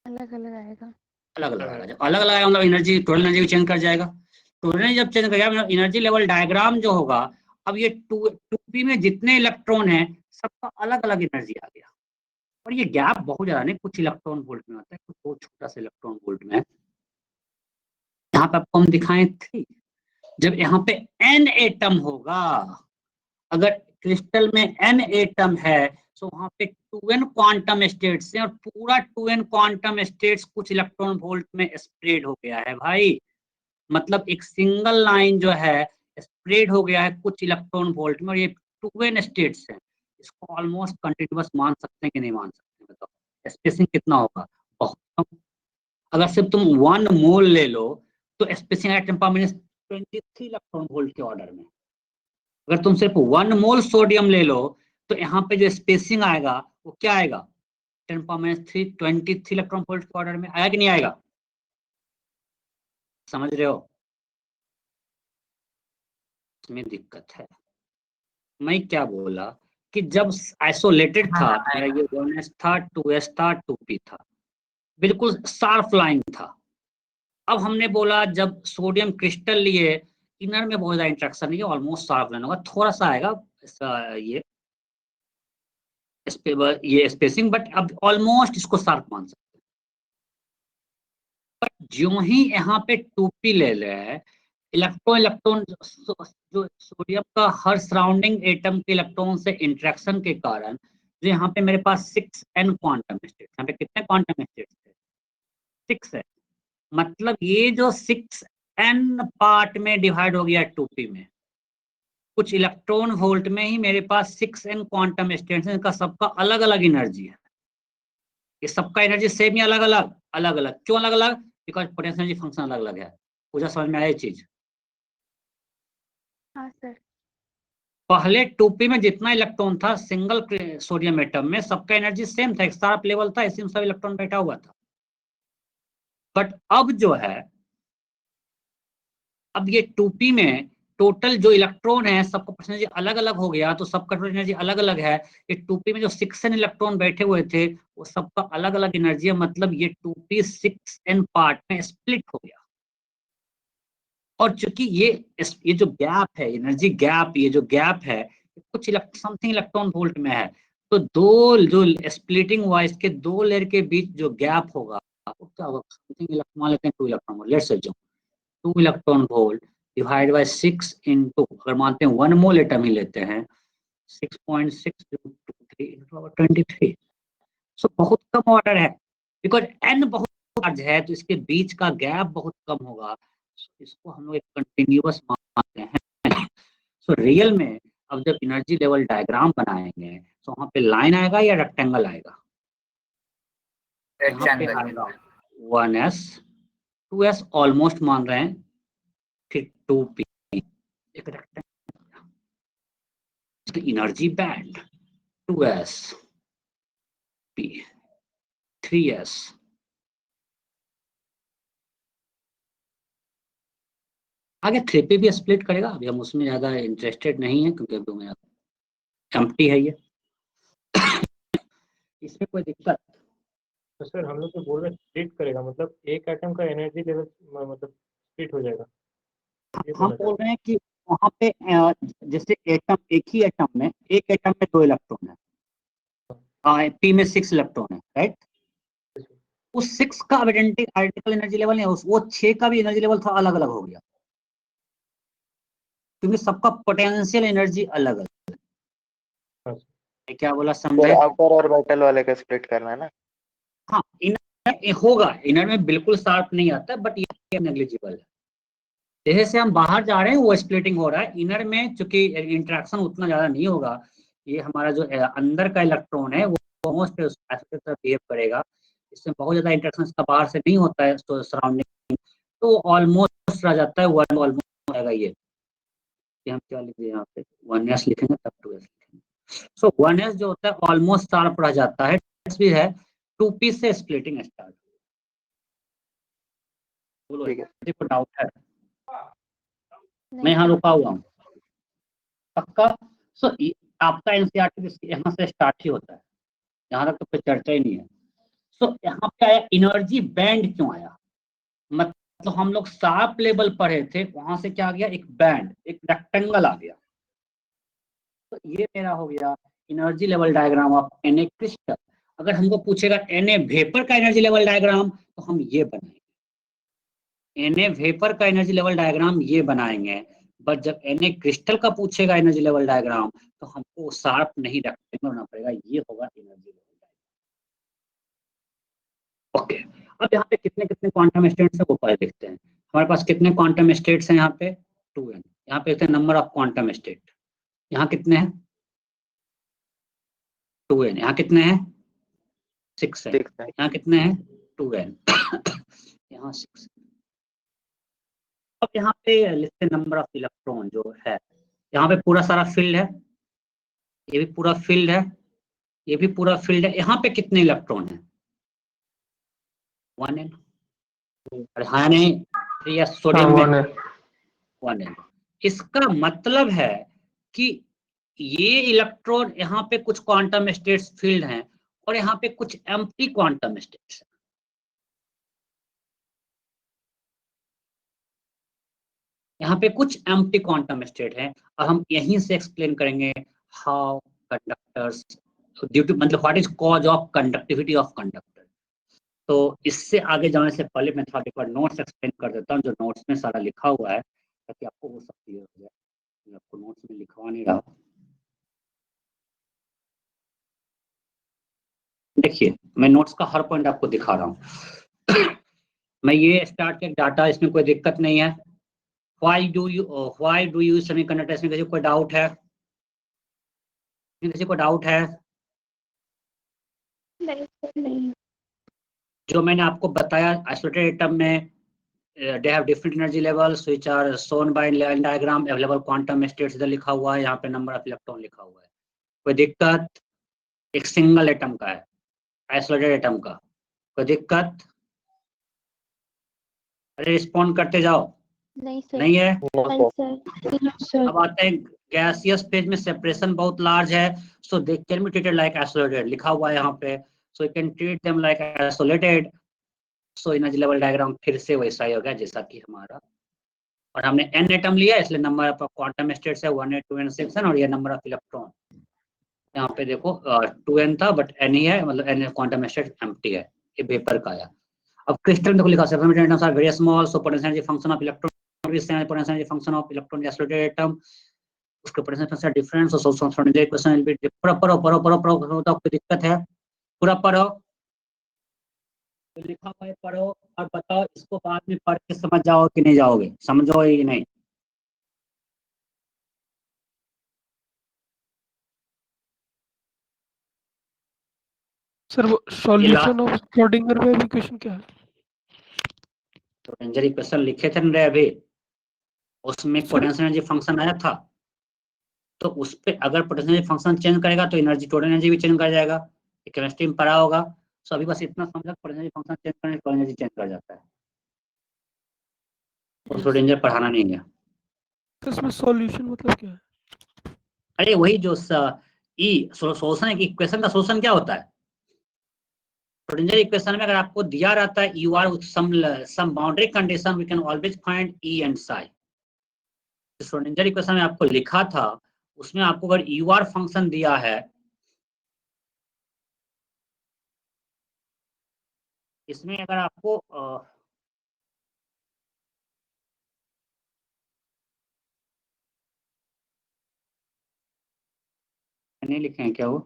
अलग अलग आएगा। अलग अलग आएगा। जब अलग अलग आएगा मतलब एनर्जी, टोटल एनर्जी चेंज कर जाएगा। टोटल एनर्जी जब चेंज कर जाएगा एनर्जी लेवल डायग्राम जो होगा, अब ये 2p में जितने इलेक्ट्रॉन हैं सबका अलग अलग एनर्जी आ गया। और ये गैप बहुत ज्यादा नहीं, कुछ इलेक्ट्रॉन वोल्ट में आता है, कुछ बहुत छोटा सा इलेक्ट्रॉन वोल्ट में है। यहाँ पे आपको हम दिखाएं 3, जब यहाँ पे n एटम होगा, अगर क्रिस्टल में n एटम है तो वहां पे 2n क्वांटम स्टेट्स हैं और पूरा 2n क्वांटम स्टेट्स कुछ इलेक्ट्रॉन वोल्ट में स्प्रेड हो गया है भाई। मतलब एक सिंगल लाइन जो है स्प्रेड हो गया है कुछ इलेक्ट्रॉन वोल्ट में, और ये 2n स्टेट्स हैं। इसको ऑलमोस्ट कंटिन्यूअस मान सकते हैं कि नहीं मान सकते? बताओ स्पेसिंग कितना होगा? बहुत कम। अगर सिर्फ तुम 1 मोल ले लो तो स्पेसिंग है 10⁻23 इलेक्ट्रॉन वोल्ट के ऑर्डर में। अगर तुम सिर्फ 1 मोल सोडियम ले लो तो यहाँ पे जो स्पेसिंग आएगा वो क्या आएगा? 10⁻23 इलेक्ट्रॉन वोल्ट के ऑर्डर में। आया कि नहीं आएगा? समझ रहे हो? इसमें दिक्कत है। मैं क्या बोला कि जब आइसोलेटेड था हाँ, मेरा ये 1s था, 2s था, 2p था, बिल्कुल शार्प लाइन था। अब हमने बोला जब सोडियम क्रिस्टल लिए, इनर में बहुत ज्यादा इंट्रैक्शन नहीं है, ऑलमोस्ट शार्प लाइन होगा, थोड़ा सा आएगा ये स्पेसिंग, बट अब ऑलमोस्ट इसको शार्प मान सकते हैं। बट जो ही यहाँ पे 2p ले ले, इलेक्ट्रॉन जो सोडियम का हर सराउंडिंग एटम के इलेक्ट्रॉन से इंटरेक्शन के कारण जो यहाँ पे मेरे पास 6n क्वांटम स्टेट, यहाँ पे कितने क्वांटम स्टेट थे? 6 है। मतलब ये जो 6n पार्ट में डिवाइड हो गया 2p में, कुछ इलेक्ट्रॉन वोल्ट में ही मेरे पास 6n क्वांटम स्टेट्स हैं, इनका सबका अलग अलग एनर्जी है। ये सबका एनर्जी सेम या अलग अलग? अलग अलग। क्यों अलग अलग? बिकॉज पोटेंशियल एनर्जी फंक्शन अलग अलग है। पूजा समझ में आया ये चीज? हाँ सर। पहले 2p में जितना इलेक्ट्रॉन था सिंगल सोडियम एटम में, सबका एनर्जी सेम था, एक शार्प लेवल था, इसी में सब इलेक्ट्रॉन बैठा हुआ था। बट अब जो है, अब ये 2p में टोटल जो इलेक्ट्रॉन है सबका परसेंटेज अलग अलग हो गया, तो सबका टोटल एनर्जी अलग अलग है। ये 2p में जो 6n इलेक्ट्रॉन बैठे हुए थे वो सबका अलग अलग एनर्जी है, मतलब ये 2p 6n पार्ट में स्प्लिट हो गया। और चूंकि ये जो गैप है, एनर्जी गैप, ये जो गैप है कुछ समथिंग इलेक्ट्रॉन वोल्ट में है, तो दो जो स्प्लिटिंग हुआ इसके दो लेयर के बीच जो गैप होगा वो क्या होगा? समथिंग मान लेते हैं 2 electron volt, let's assume 2 electron volt divide by 6 into, अगर मानते हैं 1 मोल एटम ही लेते हैं, 6.623 × 10⁻23। सो बहुत कम ऑर्डर है, बिकॉज n बहुत चार्ज है तो इसके बीच का गैप बहुत कम होगा, इसको हम लोग एक कंटिन्यूअस मानते हैं। सो रियल में अब जब एनर्जी लेवल डायग्राम बनाएंगे तो वहाँ पे लाइन आएगा या रेक्टेंगल आएगा? यहाँ पे आएगा 1s 2s ऑलमोस्ट मान रहे हैं, फिर 2p एक rectangle, energy band 2s p 3s आगे 3p भी स्प्लिट करेगा। अभी हम उसमें ज्यादा इंटरेस्टेड नहीं है क्योंकि अभी मेरा एम्प्टी है ये, इसमें कोई दिक्कत? तो सर हम लोग तो बोल रहे स्प्लिट करेगा, मतलब एक एटम का एनर्जी लेवल मतलब स्प्लिट हो जाएगा, ये हम बोला बोल रहे हैं कि वहाँ पे जैसे एटम, एक ही एटम में, एक एटम में 2 इलेक्ट्रॉन है, p में 6 इलेक्ट्रॉन है, राइट? उस 6 का आइडेंटिकल एनर्जी लेवल नहीं है, वो 6 का भी एनर्जी लेवल थोड़ा अलग अलग हो गया क्योंकि सबका पोटेंशियल एनर्जी अलग अलग है। क्या बोला सर समझे? अपर और मेटल वाले का स्प्लिट करना है ना? हाँ, इनर होगा, इनर में बिल्कुल शार्प नहीं आता बट ये नेग्लिजिबल है। जैसे से हम बाहर जा रहे हैं वो स्प्लिटिंग हो रहा है। इनर में चूंकि इंटरेक्शन उतना ज्यादा नहीं होगा, ये हमारा जो अंदर का इलेक्ट्रॉन है वो मोस्ट बिहेव करेगा, इसमें बहुत ज्यादा इंटरेक्शन इसका बाहर से नहीं होता है तो सराउंडिंग, तो ऑलमोस्ट रह जाता है, वन ऑलमोस्ट आएगा ये हम क्या लिखे यहाँ पे 1s लिखेंगे तब 2s लिखेंगे। सो 1s जो होता है ऑलमोस्ट शार्प रह जाता है, भी है 2p से स्प्लिटिंग स्टार्ट। बोलो ठीक है। किसी को डाउट है? नहीं मैं यहाँ सर। रुका हुआ हूँ पक्का? सो आपका एनसीईआरटी यहाँ से स्टार्ट ही होता है, यहाँ तक तो कोई चर्चा ही नहीं है। सो यहाँ पे आया एनर्जी बैंड, क्यों आया? मतलब हम लोग शार्प लेवल पढ़े थे, वहां से क्या आ गया, एक बैंड, एक रेक्टेंगल आ गया। तो ये मेरा हो गया energy level diagram of Na crystal. अगर हमको पूछेगा Na वेपर का एनर्जी लेवल डायग्राम तो हम ये बनाएंगे, Na वेपर का एनर्जी लेवल डायग्राम ये बनाएंगे। बट जब Na क्रिस्टल का पूछेगा एनर्जी लेवल डायग्राम तो हमको शार्प नहीं रेक्टेंगल बनाना पड़ेगा, ये होगा एनर्जी लेवल डायग्राम। ओके, अब यहाँ पे कितने कितने क्वांटम स्टेट्स है वो पहले देखते हैं। हमारे पास कितने क्वांटम स्टेट्स हैं यहाँ पे? 2n। यहाँ पे देखते हैं नंबर ऑफ क्वांटम स्टेट, यहाँ कितने हैं? 2n। यहाँ कितने हैं? 6 है। यहाँ कितने हैं? 2n। यहाँ 6। अब यहाँ पे लिखते हैं नंबर ऑफ इलेक्ट्रॉन जो है, यहाँ पे पूरा सारा फील्ड है, ये भी पूरा फील्ड है, ये भी पूरा फील्ड है। यहाँ पे कितने इलेक्ट्रॉन है? 1n। और हाँ नहीं, ये सोडियम में 1n। इसका मतलब है कि ये इलेक्ट्रॉन, यहाँ पे कुछ क्वांटम स्टेट्स फील्ड हैं और यहाँ पे कुछ एम्प्टी क्वांटम स्टेट्स हैं। यहाँ पे कुछ एम्प्टी क्वांटम स्टेट है और हम यहीं से एक्सप्लेन करेंगे हाउ कंडक्टर्स ड्यू टू, मतलब what is cause of conductivity of conductor. तो इससे आगे जाने से पहले मैं थोड़ा एक बार नोट्स एक्सप्लेन कर देता हूँ, जो नोट्स में सारा लिखा हुआ है, ताकि आपको वो सब क्लियर हो जाए। मैं आपको नोट्स में लिखवा नहीं रहा। देखिए मैं नोट्स का हर पॉइंट आपको दिखा रहा हूँ। मैं ये स्टार्ट किया डाटा, इसमें कोई दिक्कत नहीं है। व्हाई डू यू सेमीकंडक्टर, इसमें किसी को कोई डाउट है? किसी को डाउट है? नहीं सर, नहीं। जो मैंने आपको बताया आइसोलेटेड एटम में they have different energy levels which are shown by line diagram, available quantum states इधर लिखा हुआ है, यहाँ पे नंबर ऑफ इलेक्ट्रॉन लिखा हुआ है। कोई दिक्कत? एक सिंगल एटम का है, आइसोलेटेड एटम का, कोई दिक्कत? अरे रिस्पॉन्ड करते जाओ। नहीं सर। नहीं है? नहीं सर। अब आते हैं गैसियस फेज में सेपरेशन बहुत लार्ज है, so they can be treated like isolated, लिखा हुआ है यहाँ पे। So you can treat them like isolated. So energy level diagram फिर से वैसा ही हो गया जैसा कि हमारा, और हमने n एटम लिया इसलिए नंबर ऑफ क्वांटम स्टेट्स है 1n 2n 6n, और ये नंबर ऑफ इलेक्ट्रॉन यहाँ पे देखो 2n था बट n ही है, मतलब n क्वांटम स्टेट एम्प्टी है, ये वेपर का आया। अब क्रिस्टल देखो लिखा है atoms are very small, so potential energy function of electron potential energy function of electron isolated atom, उसके potential function difference, so from the equation will be पूरा पढ़ो, कोई दिक्कत है? पूरा पढ़ो। तो लिखा हुआ है पढ़ो और बताओ, इसको बाद में पढ़ के समझ जाओ कि नहीं जाओगे, समझोगे कि नहीं? सर वो solution of Schrodinger wave equation क्या है? श्रोडिंगर इक्वेशन लिखे थे ना अभी, उसमें पोटेंशियल एनर्जी फंक्शन आया था, तो उस पे अगर पोटेंशियल एनर्जी फंक्शन चेंज करेगा तो एनर्जी, टोटल एनर्जी भी चेंज कर जाएगा। केमिस्ट्री में पढ़ा होगा। सो अभी बस इतना समझा, पोटेंशियल एनर्जी फंक्शन चेंज करने से टोटल एनर्जी चेंज कर जाता है। तो श्रोडिंगर पढ़ाना नहीं है। तो इसमें सॉल्यूशन मतलब क्या है? अरे वही जो सोल्यूशन इक्वेशन का सोल्यूशन क्या होता है? श्रोडिंगर इक्वेशन में अगर आपको दिया रहता है you are with some boundary condition we can always find E and psi. Schrodinger equation में आपको लिखा था, उसमें आपको अगर यू आर फंक्शन दिया है, इसमें अगर आपको नहीं लिखे हैं क्या वो?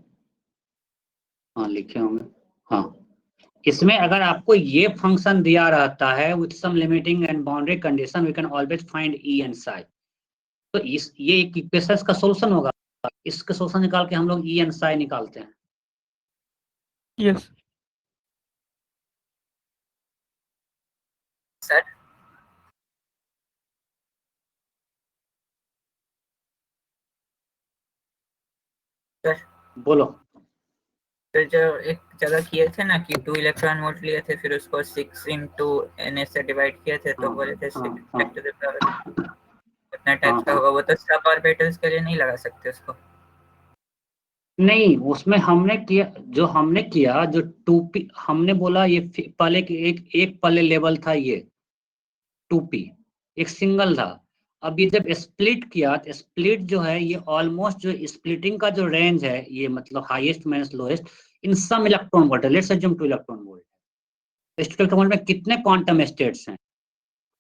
हाँ लिखे होंगे। हाँ, इसमें अगर आपको ये फंक्शन दिया रहता है with some limiting and boundary condition we can always find E and psi, तो ये एक इक्वेशन का सॉल्यूशन होगा। इसका सॉल्यूशन निकाल के हम लोग ई एंड साई निकालते हैं। यस सर सर बोलो। तो जो एक जगह किए थे ना कि 2 इलेक्ट्रॉन वोल्ट लिए थे, फिर उसको 6 into NS से डिवाइड किए थे, तो बोले थे 6 हाँ, to the power उतना टाइप्स का होगा। वो तो सब ऑर्बिटल्स के लिए नहीं लगा सकते उसको? नहीं, उसमें हमने किया जो 2p हमने बोला, ये पहले एक पहले लेवल था, ये 2p एक सिंगल था। अब ये जब स्प्लिट किया तो स्प्लिट जो है ये ऑलमोस्ट, जो स्प्लिटिंग का जो रेंज है ये मतलब highest minus lowest in some electron volt, let's assume 2 electron volt. इस इलेक्ट्रॉन वोल्ट में कितने क्वांटम स्टेट्स हैं?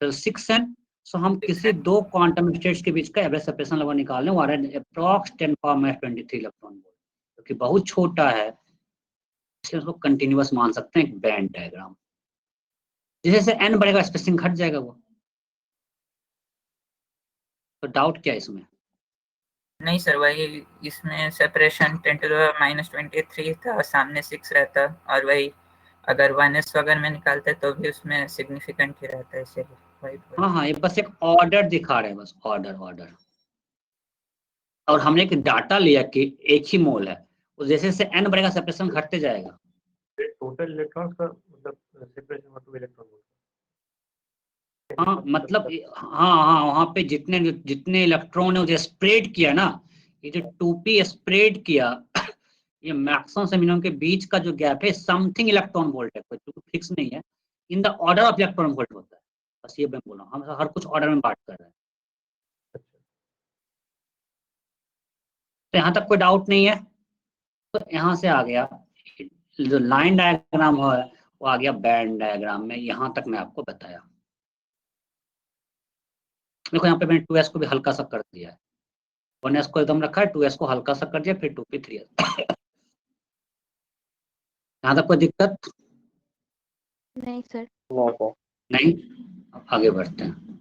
तो 6 हैं। सो हम किसी दो क्वांटम स्टेट्स के बीच का एवरेज सेपरेशन लेवल निकाल लें, अप्रॉक्स 10⁻23 इलेक्ट्रॉन वोल्ट, क्योंकि बहुत छोटा है इसलिए उसको कंटिन्यूअस मान सकते हैं, एक बैंड डायग्राम। जैसे जैसे n बढ़ेगा स्पेसिंग घट जाएगा वो। तो डाउट क्या है इसमें? नहीं सर, वही इसमें सेपरेशन 10⁻23 था, सामने 6 रहता, और वही अगर 1s वगैरह में निकालते तो भी उसमें सिग्निफिकेंट ही रहता है, इसीलिए वही हाँ हाँ, ये बस एक ऑर्डर दिखा रहे हैं, बस ऑर्डर। और हमने एक डाटा लिया कि एक ही मोल है, तो जैसे जैसे n बढ़ेगा सेपरेशन घटते जाएगा। टोटल इलेक्ट्रॉन्स का मतलब सेपरेशन मतलब इलेक्ट्रॉन वोल्ट। हाँ मतलब हाँ, वहाँ पे जितने जितने इलेक्ट्रॉन है उसे स्प्रेड किया ना, ये जो 2p स्प्रेड किया ये मैक्सिमम से मिनिमम के बीच का जो गैप है समथिंग इलेक्ट्रॉन वोल्ट है, कोई फिक्स नहीं है, in the order of electron volt होता है। बस ये मैं बोल रहा हूँ, हम हर कुछ ऑर्डर में बात कर रहे हैं। तो यहाँ तक कोई डाउट नहीं है। तो यहाँ से आ गया जो लाइन डायग्राम है वो आ गया बैंड डायग्राम में। यहाँ तक मैं आपको बताया। देखो यहाँ पे मैंने 2s को भी हल्का सा कर दिया है, 1s को एकदम रखा है, 2s को हल्का सा कर दिया, फिर 2p 3s। यहाँ तक कोई दिक्कत नहीं सर। No sir. नहीं? अब आगे बढ़ते हैं।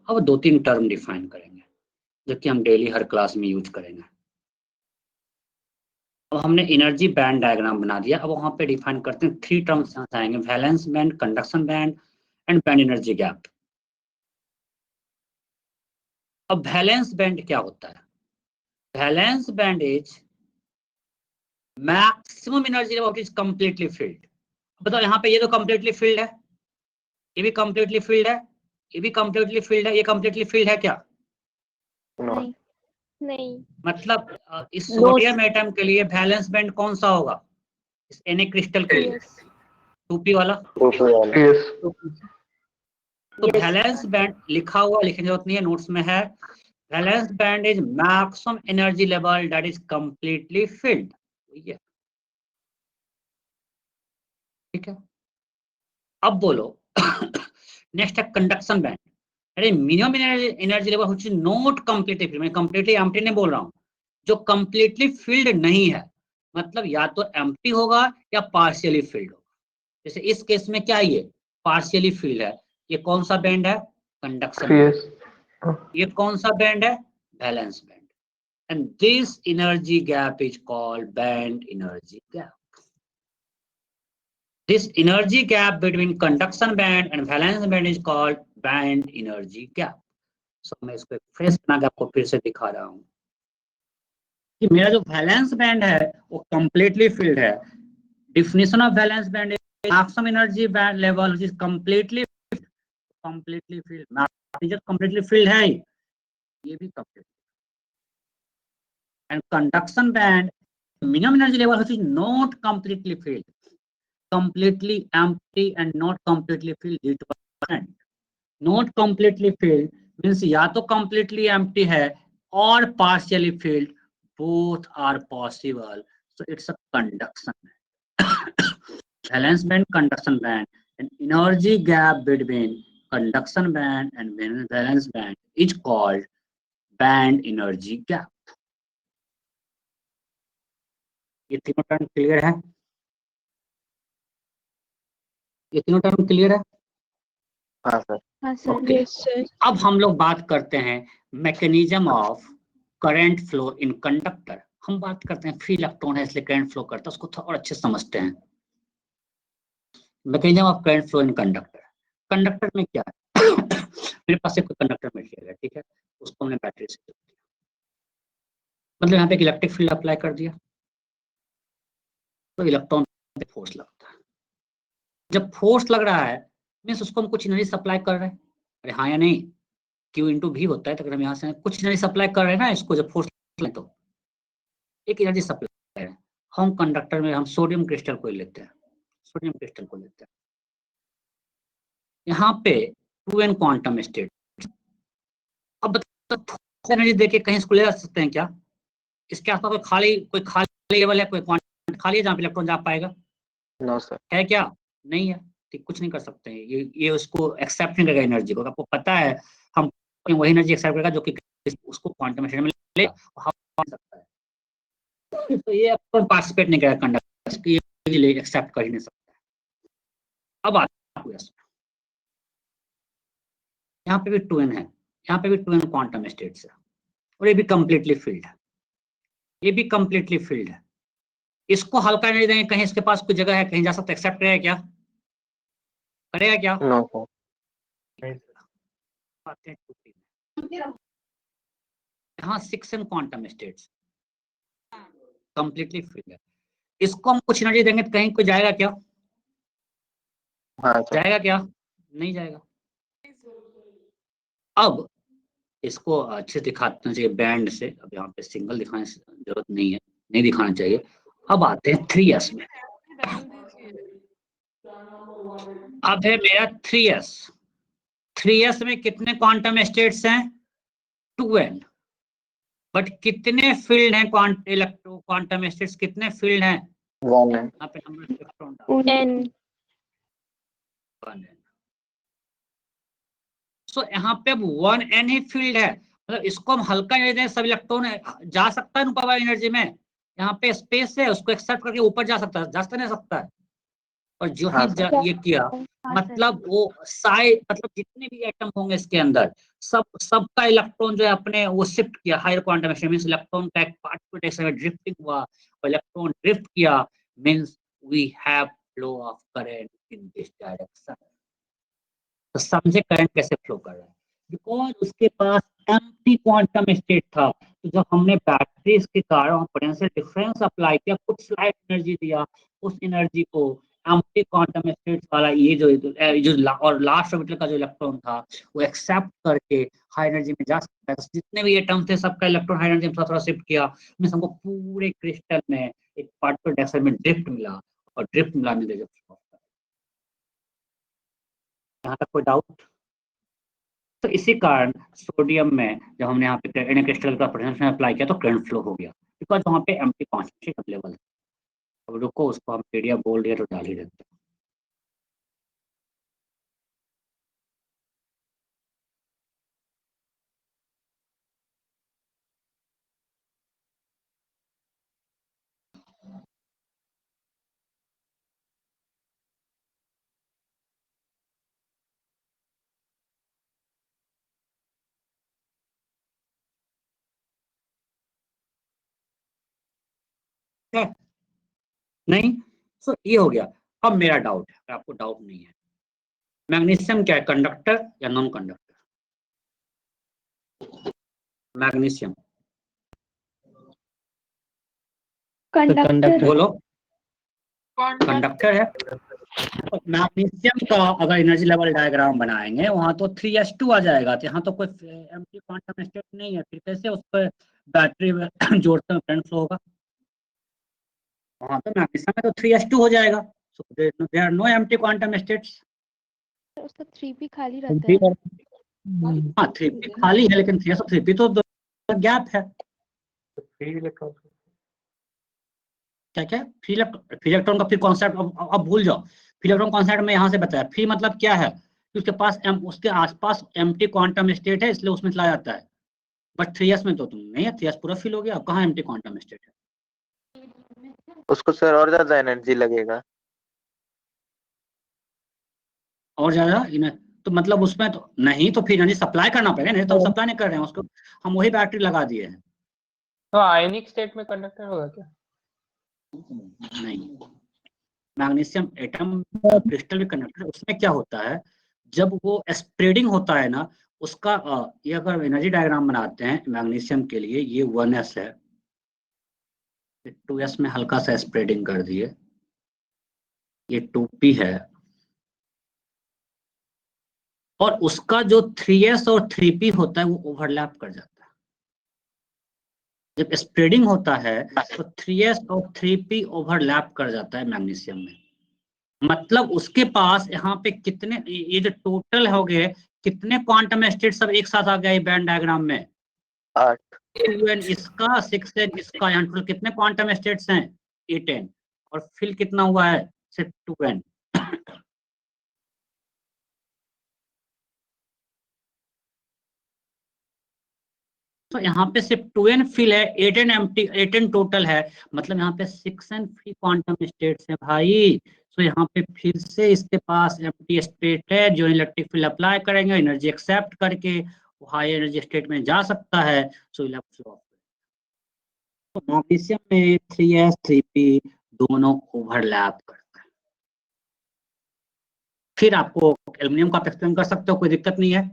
अब 2-3 टर्म डिफाइन करेंगे जो कि हम डेली हर क्लास में यूज करेंगे। अब हमने एनर्जी बैंड डायग्राम बना दिया, अब वहां पे डिफाइन करते हैं 3 टर्म्स यहाँ से आएंगे, valence band, conduction band and band energy gap. अब वैलेंस बैंड क्या होता है? Valence band is maximum energy level is completely field. बताओ यहाँ पे ये तो कंप्लीटली फील्ड है, ये भी कंप्लीटली फील्ड है, ये भी कंप्लीटली फील्ड है, ये कंप्लीटली फील्ड है क्या? नो। नहीं नहीं। मतलब इस सोडियम एटम के लिए वैलेंस बैंड कौन सा होगा इस Na क्रिस्टल के लिए? यस 2p वाला। यस। तो वैलेंस बैंड लिखा हुआ, लिखने की जरूरत नहीं है, नोट्स में है। Valence band is maximum energy level that is completely filled. ठीक है, अब बोलो नेक्स्ट है कंडक्शन बैंड। अरे minimum energy level which is not completely filled, मैं कंप्लीटली एम्प्टी नहीं बोल रहा हूँ, जो कंप्लीटली फिल्ड नहीं है, मतलब या तो एम्प्टी होगा या पार्शियली फिल्ड होगा। जैसे इस केस में क्या है, ये पार्शियली फिल्ड है। ये कौन सा बैंड है, कंडक्शन बैंड। 3s ये कौन सा बैंड है, valence band. And this energy gap is called band energy gap. This energy gap between conduction band and valence band is called band energy gap. So मैं इसको फ्रेश बना के आपको फिर से दिखा रहा हूँ कि मेरा जो वैलेंस बैंड है वो कंप्लीटली फिल्ड है। Definition of valence band is maximum energy band level which is completely filled. Maximum completely filled है, ये भी complete. And conduction band minimum energy level which is not completely filled, completely empty and not completely filled due to current. Not completely filled means या तो completely empty है और partially filled, both are possible. So it's a conduction band. Valence band, conduction band, and energy gap between conduction band and valence band is called band energy gap. ये तीनों टर्म क्लियर है? ये तीनों टर्म क्लियर है? हाँ सर। हाँ सर। Okay. Yes sir. अब हम लोग बात करते हैं mechanism of current flow in conductor. हम बात करते हैं फ्री इलेक्ट्रॉन है इसलिए करंट फ्लो करता है, उसको थोड़ा और अच्छे समझते हैं। Mechanism of current flow in conductor. Conductor में क्या है मेरे पास एक कंडक्टर मटेरियल है, ठीक है, उसको हमने बैटरी से जोड़ दिया, मतलब यहाँ पे एक इलेक्ट्रिक फील्ड अप्लाई कर दिया तो इलेक्ट्रॉन पे फोर्स लगता है। जब फोर्स लग रहा है मीन्स उसको हम कुछ एनर्जी सप्लाई कर रहे हैं, अरे हाँ या नहीं, Q इंटू भी होता है, तो अगर हम यहाँ से कुछ एनर्जी सप्लाई कर रहे हैं ना इसको, जब फोर्स लगे तो एक एनर्जी सप्लाई कर रहे हैं। हम कंडक्टर में हम सोडियम क्रिस्टल को लेते हैं, सोडियम क्रिस्टल को लेते हैं, यहाँ पे 2n क्वांटम स्टेट। अब एनर्जी देके कहीं इसको ले जा सकते हैं क्या? इसके आसपास कोई खाली लेवल है, कोई क्वांटम खाली है जहाँ पे इलेक्ट्रॉन जा पाएगा? No sir. है क्या? नहीं है, ठीक, कुछ नहीं कर सकते हैं। ये उसको एक्सेप्ट नहीं करेगा एनर्जी को। आपको पता है हम वही एनर्जी एक्सेप्ट करेगा जो कि उसको क्वांटम स्टेट में ले सकता है। तो ये अपन पार्टिसिपेट नहीं करेगा कंडक्टर, ये एक्सेप्ट कर ही नहीं सकता है। अब आता है यहाँ पे भी 2n है, यहाँ पे भी 2n क्वांटम स्टेट्स है और ये भी कंप्लीटली फील्ड है, ये भी कंप्लीटली फील्ड है। इसको हल्का नहीं देंगे, कहीं इसके पास कोई जगह है कहीं जा सकता है, एक्सेप्ट करेगा क्या? करेगा क्या? No sir. यहाँ 6n quantum states completely field है। इसको हम कुछ एनर्जी देंगे तो कहीं कोई जाएगा क्या? हाँ सर। जाएगा क्या? नहीं जाएगा। अब इसको अच्छे दिखाते हैं बैंड से। अब यहाँ पे सिंगल दिखाने की जरूरत नहीं है, नहीं दिखाना चाहिए। अब आते हैं 3s में। अब है मेरा 3s। 3s में कितने क्वांटम स्टेट्स हैं? 2n। बट कितने फील्ड हैं? क्वांटम स्टेट्स कितने फील्ड हैं? 1n। यहाँ पे नंबर इलेक्ट्रॉन डालो। एन। 1n। सो यहाँ पे अब 1n ही फील्ड है, मतलब इसको हम हल्का नहीं दें, सब इलेक्ट्रॉन जा सकता है ऊपर एनर्जी में। यहाँ पे स्पेस है, उसको एक्सेप्ट करके ऊपर जा सकता है, जा नहीं सकता है। और जो ही हाँ सर। ये किया मतलब वो मतलब जितने भी एटम होंगे इसके अंदर सबका इलेक्ट्रॉन जो है अपने वो शिफ्ट किया higher quantum state. Means electron का एक पार्ट को ड्रिफ्टिंग हुआ और इलेक्ट्रॉन ड्रिफ्ट किया, means we have flow of current in this direction. तो समझे करंट कैसे फ्लो कर रहा है, बिकॉज उसके पास एम्प्टी क्वांटम स्टेट था। तो जब हमने बैटरीज के कारण पोटेंशियल डिफरेंस अप्लाई किया, कुछ स्लाइट एनर्जी दिया, उस एनर्जी को एम्प्टी क्वांटम स्टेट वाला ये जो और लास्ट ऑर्बिटल का जो इलेक्ट्रॉन था वो एक्सेप्ट करके हाई एनर्जी में जा सकता है। जितने भी एटम थे सबका इलेक्ट्रॉन हाई एनर्जी में थोड़ा थोड़ा शिफ्ट किया, मींस हमको पूरे क्रिस्टल में एक पार्टिकल डायरेक्शन में ड्रिफ्ट मिला और ड्रिफ्ट मिलाने के यहाँ तक कोई डाउट? तो इसी कारण सोडियम में जब हमने यहाँ पे एन क्रिस्टल का पोटेंशियल अप्लाई किया तो करंट फ्लो हो गया, बिकॉज वहाँ पे एम्प्टी कॉन्सेंट्रेशन अवेलेबल है। अब रुको, उसको हम एरिया बोल दिया तो डाल ही देते हैं। है नहीं। सो ये हो गया। अब मेरा डाउट है, आपको डाउट नहीं है, मैग्नीशियम क्या है, कंडक्टर या नॉन कंडक्टर? मैग्नीशियम कंडक्टर बोलो, कंडक्टर है। तो मैग्नीशियम का अगर एनर्जी लेवल डायग्राम बनाएंगे वहां तो 3s2 आ जाएगा, तो यहाँ तो कोई एम्प्टी क्वांटम स्टेट नहीं है, फिर कैसे उस पर बैटरी में जोड़ते हैं करंट फ्लो होगा? वहां तो मैग्नीशियम में तो 3s2 हो जाएगा, so there are no empty quantum states. उसका 3p खाली रहता है। हाँ 3p खाली है, लेकिन 3s और 3p तो गैप है। तो फ्री इलेक्ट्रॉन क्या क्या फ्री इलेक्ट्रॉन का फिर कॉन्सेप्ट अब भूल जाओ। फ्री इलेक्ट्रॉन कॉन्सेप्ट में यहाँ से बताया, फ्री मतलब क्या है कि उसके पास उसके आसपास एम्प्टी क्वांटम स्टेट है, इसलिए उसमें चला जाता है। बट 3s में तो तुम नहीं है, 3s पूरा फिल हो गया, अब कहाँ एम्प्टी क्वांटम स्टेट है? उसको सर और ज्यादा एनर्जी लगेगा। और ज्यादा इन्हें तो मतलब उसमें तो नहीं, तो फिर एनर्जी सप्लाई करना पड़ेगा, नहीं तो हम सप्लाई नहीं कर रहे हैं उसको, हम वही बैटरी लगा दिए हैं। तो आयनिक स्टेट में कंडक्टर होगा क्या? नहीं, मैग्नीशियम एटम क्रिस्टल में कंडक्टर, उसमें क्या होता है जब वो स्प्रेडिंग होता है ना उसका ये अगर एनर्जी डायग्राम बनाते हैं मैग्नीशियम के लिए, ये 1s है, 2s में हल्का सा स्प्रेडिंग कर दिए, ये 2p है, और उसका जो 3s और 3p होता है वो ओवरलैप कर जाता है। जब स्प्रेडिंग होता है तो 3s और 3p ओवरलैप कर जाता है मैग्नीशियम में। मतलब उसके पास यहाँ पे कितने, ये जो टोटल हो गए कितने क्वांटम स्टेट सब एक साथ आ गए बैंड डायग्राम में? 8। 2n इसका, 6n इसका, यहाँ टोटल कितने क्वांटम स्टेट्स हैं? 8n। और फिल कितना हुआ है? सिर्फ 2n। तो यहाँ पे सिर्फ 2n फिल है, 8n एम्प्टी, 8n टोटल है, मतलब यहाँ पे 6n फ्री क्वांटम स्टेट्स है भाई। तो यहाँ पे फिर से इसके पास एम्प्टी स्टेट है, जो इलेक्ट्रिक फील्ड अप्लाई करेंगे एनर्जी एक्सेप्ट करके वो हाई एनर्जी स्टेट में जा सकता है। सो इलेक्ट्रिक फ्लो, तो मैग्नीशियम में 3s 3p दोनों ओवरलैप करते हैं। फिर आपको एल्यूमिनियम का एक्सप्लेन कर सकते हो, कोई दिक्कत नहीं है,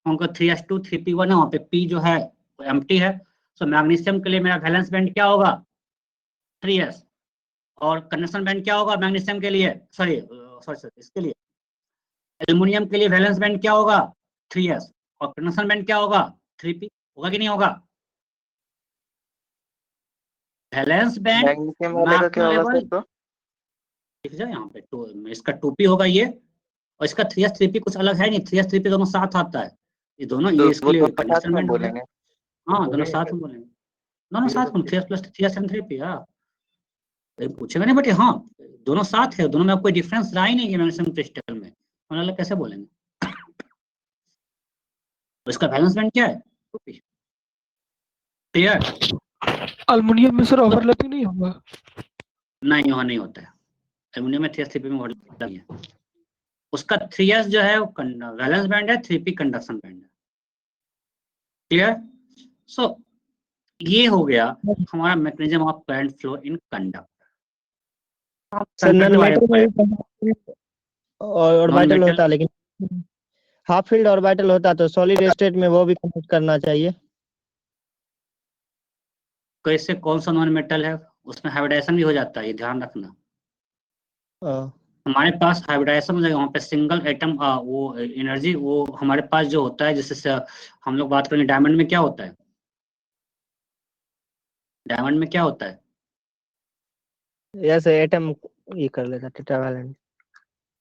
क्योंकि 3s2 3p1 है, वहाँ पे p जो है वो एम्प्टी है। सो मैग्नीशियम के लिए मेरा वैलेंस बैंड क्या होगा? 3s। और कंडक्शन बैंड क्या होगा मैग्नीशियम के लिए, सॉरी सॉरी इसके लिए एल्यूमिनियम के लिए वैलेंस बैंड क्या होगा? 3s। और कंडक्शन बैंड क्या होगा? 3p। होगा कि नहीं होगा? वैलेंस बैंड मैग्नीशियम वाले का क्या मैक्सिमम होगा लेवल, सर तो? दिख जाए यहाँ पे तो इसका 2p होगा ये, और इसका 3s 3p कुछ अलग है नहीं, 3s 3p दोनों साथ आता है, ये दोनों, तो ये इसके वो लिए दोनों साथ कंडक्शन में बैंड हो गया। तो बोलेंगे? हाँ दोनों बोलेंगे साथ क्या? में बोलेंगे, दोनों ये साथ में, तो 3s plus 3s and 3p। हाँ कहीं पूछेगा नहीं, बट हाँ दोनों साथ है, दोनों में कोई डिफरेंस रहा ही नहीं है मैग्नीशियम क्रिस्टल में, अलग अलग कैसे बोलेंगे? तो इसका बैलेंस बैंड क्या है? 2p। क्लियर? अल्मुनियम में सर ओवरलैपिंग नहीं होगा? नहीं वहाँ नहीं होता है, एल्यूमिनियम में 3s 3p में ओवरलैप नहीं है। उसका 3s जो है वो वैलेंस बैंड है, 3p कंडक्शन बैंड है। क्लियर? सो ये हो गया हमारा mechanism of current flow in conductor. Sir conductor non के बारे में मेटल में नॉन ऑर्बिटल मेटल, होता है, लेकिन हाफ फील्ड ऑर्बिटल होता है, तो सॉलिड स्टेट में वो भी कंडक्ट करना चाहिए। कैसे, कौन सा नॉन मेटल है उसमें हाइब्रिडाइजेशन भी हो जाता है, ये ध्यान रखना। हाँ। हमारे पास हाइब्रिडाइजेशन हो जाएगा, वहाँ पे सिंगल एटम वो एनर्जी वो हमारे पास जो होता है, जैसे हम लोग बात करेंगे डायमंड में क्या होता है, डायमंड में क्या होता है? ऐसे एटम ये कर लेता टेट्रावैलेंट।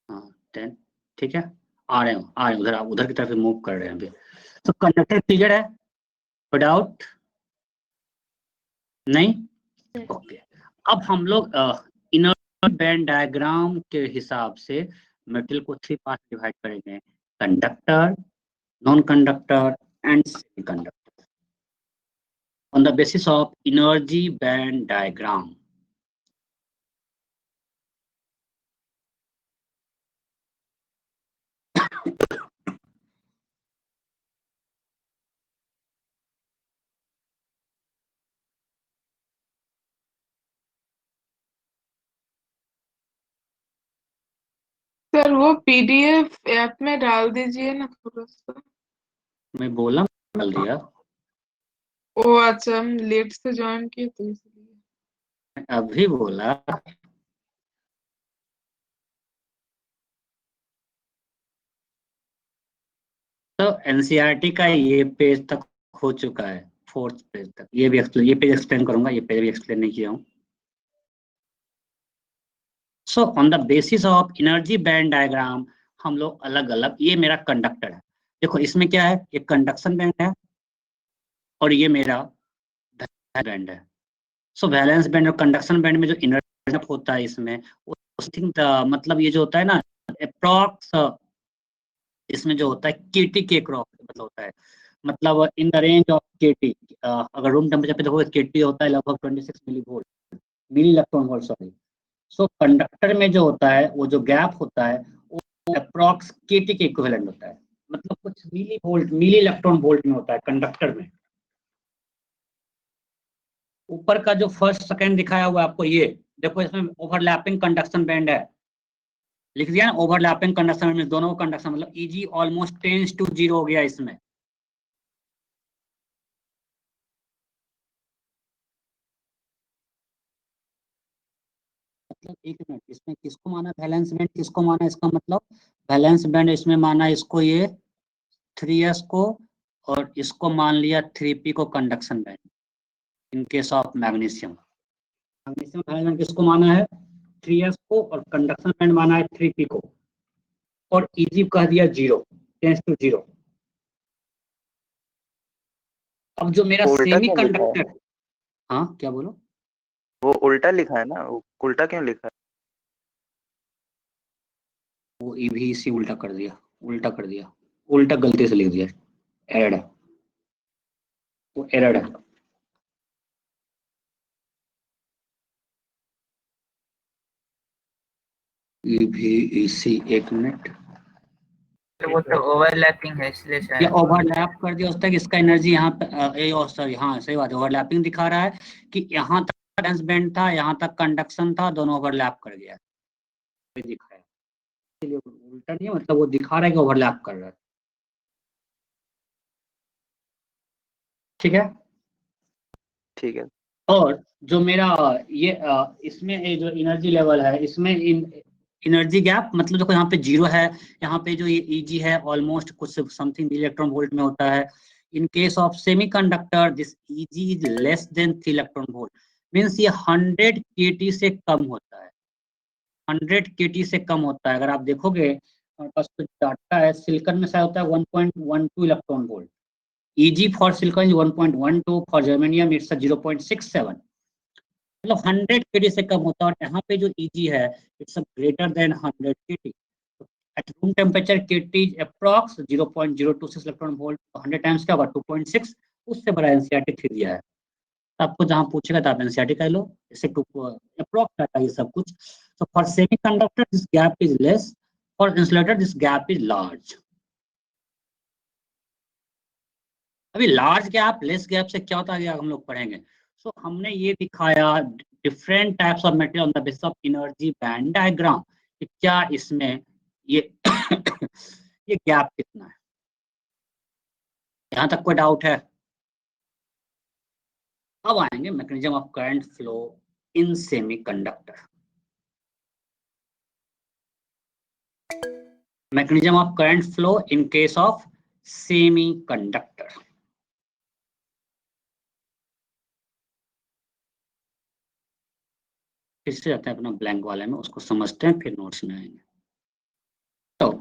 हाँ 10, ठीक है, आ रहे हो आ रहे हैं उधर, आप उधर की तरफ मूव कर रहे हैं अभी। तो कंडक्टर क्लियर है, कोई डाउट नहीं? ओके। अब हम लोग इनर बैंड डायग्राम के हिसाब से मेटल को 3 पार्ट डिवाइड करेंगे, conductor, non conductor and semi conductor, on the basis of energy band diagram. वो पीडीएफ ऐप में डाल दीजिए ना थोड़ा सा। मैं बोला डाल दिया। ओ अच्छा, हम लेट से ज्वाइन किए तो इसलिए। अभी बोला। तो एनसीईआरटी का ये पेज तक हो चुका है, 4th पेज तक। ये पेज एक्सप्लेन करूंगा, ये पेज भी एक्सप्लेन नहीं किया हूँ। So on the basis of energy band diagram हम लोग अलग अलग, ये मेरा कंडक्टर है, देखो इसमें क्या है, ये कंडक्शन बैंड है और ये मेरा बैंड है। सो वैलेंस बैंड और कंडक्शन बैंड में जो एनर्जी होता है इसमें, मतलब ये जो होता है ना अप्रॉक्स, इसमें जो होता है केटी के क्रॉस मतलब होता है, मतलब इन द रेंज ऑफ केटी। अगर रूम टेम्परेचर पे देखोगे केटी होता है लगभग 26 मिली इलेक्ट्रॉन वोल्ट, सॉरी। सो कंडक्टर में जो होता है वो जो गैप होता है वो अप्रॉक्स केटी के इक्विवेलेंट होता है, मतलब कुछ मिली इलेक्ट्रॉन वोल्ट में होता है कंडक्टर में। ऊपर का जो फर्स्ट सेकंड दिखाया हुआ आपको, ये देखो इसमें ओवरलैपिंग कंडक्शन बैंड है, लिख दिया ना ओवरलैपिंग कंडक्शन में, दोनों कंडक्शन मतलब Eg ऑलमोस्ट टेंड्स टू 0 हो गया इसमें। मतलब एक मिनट, इसमें किसको माना वैलेंस बैंड, किसको माना, इसका मतलब वैलेंस बैंड इसमें माना इसको ये 3s को, और इसको मान लिया 3p को conduction band. In case of magnesium valence band किसको माना है 3s को, और कंडक्शन बैंड माना है 3p को, और Eg कह दिया 0, टेंड्स टू 0। अब जो मेरा उल्टा सेमी क्यों लिखा है? कंडक्टर, हाँ क्या बोलो, वो उल्टा लिखा है ना, वो उल्टा क्यों लिखा है? वो भी इसी उल्टा कर दिया, उल्टा गलती से लिख दिया, एरर है, वो एरर है। ये भी इसी, एक मिनट, तो वो तो ओवरलैपिंग है इसलिए ये शायद। ओवरलैप कर दिया उस तक, इसका एनर्जी यहाँ पे सॉरी हाँ सही बात है, ओवरलैपिंग दिखा रहा है कि यहाँ तक वैलेंस बैंड था, यहाँ तक कंडक्शन था, दोनों ओवरलैप कर गया, दिखाया, इसलिए उल्टा नहीं, मतलब वो दिखा रहा है कि ओवरलैप कर रहा है। ठीक है। ठीक है। और जो मेरा ये इसमें ये जो एनर्जी लेवल है, इसमें एनर्जी गैप मतलब देखो यहाँ पे 0 है, यहाँ पे जो ये Eg है ऑलमोस्ट कुछ समथिंग इलेक्ट्रॉन वोल्ट में होता है। In case of semiconductor this Eg is less than 3 electron volt, means ये 100 kT से कम होता है, 100 kT से कम होता है। अगर आप देखोगे हमारे पास कुछ डाटा है, सिलिकॉन में शायद होता है 1.12 electron volt, Eg for silicon is 1.12, for germanium it's a 0.67, मतलब 100 kT से कम होता है। और यहाँ पे जो Eg है it's greater than 100 kT, at room temperature kT is approx 0.026 electron volt, 100 times क्या होगा 2.6, उससे बड़ा एनसीईआरटी थ्री दिया है। तो आपको जहाँ पूछेगा तो आप एनसीईआरटी कर लो, इससे अप्रॉक्स डाटा ये सब कुछ। So for semiconductor this gap is less, for insulator this gap is large। अभी लार्ज गैप लेस गैप से क्या होता है हम लोग पढ़ेंगे। सो हमने ये दिखाया different types of material on the basis of energy band diagram, कि क्या इसमें ये ये गैप कितना है। यहाँ तक कोई डाउट है? अब आएंगे mechanism of current flow in semiconductor. Mechanism of current flow in case of semiconductor. फिर से जाते हैं अपना ब्लैंक वाले में, उसको समझते हैं फिर नोट्स में आएंगे। तो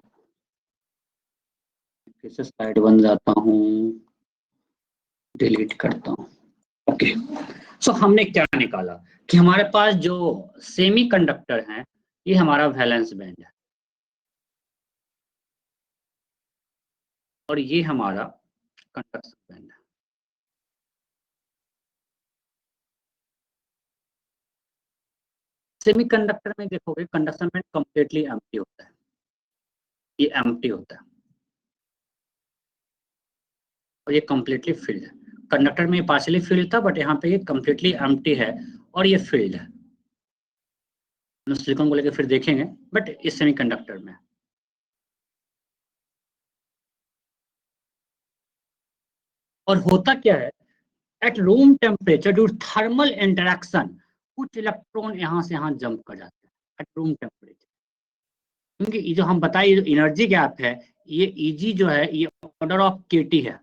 फिर से स्लाइड बन जाता हूँ, डिलीट करता हूँ। ओके, सो हमने क्या निकाला कि हमारे पास जो सेमीकंडक्टर हैं ये हमारा वैलेंस बैंड है, और ये हमारा कंडक्शन बैंड है। सेमीकंडक्टर में देखोगे कंडक्शन बैंड कंप्लीटली एम्प्टी होता है, ये एम्प्टी होता है, और ये कंप्लीटली फिल्ड है। कंडक्टर में पार्शियली फिल्ड था, बट यहाँ पे ये कंप्लीटली एम्प्टी है और ये फिल्ड है। सिलिकॉन को लेकर फिर देखेंगे, बट इस सेमीकंडक्टर में और होता क्या है, at room temperature due thermal interaction कुछ इलेक्ट्रॉन यहाँ से यहाँ जंप कर जाते हैं एट रूम टेम्परेचर, क्योंकि ये जो हम बताइए जो एनर्जी गैप है, ये Eg जो है ये ऑर्डर ऑफ kT है।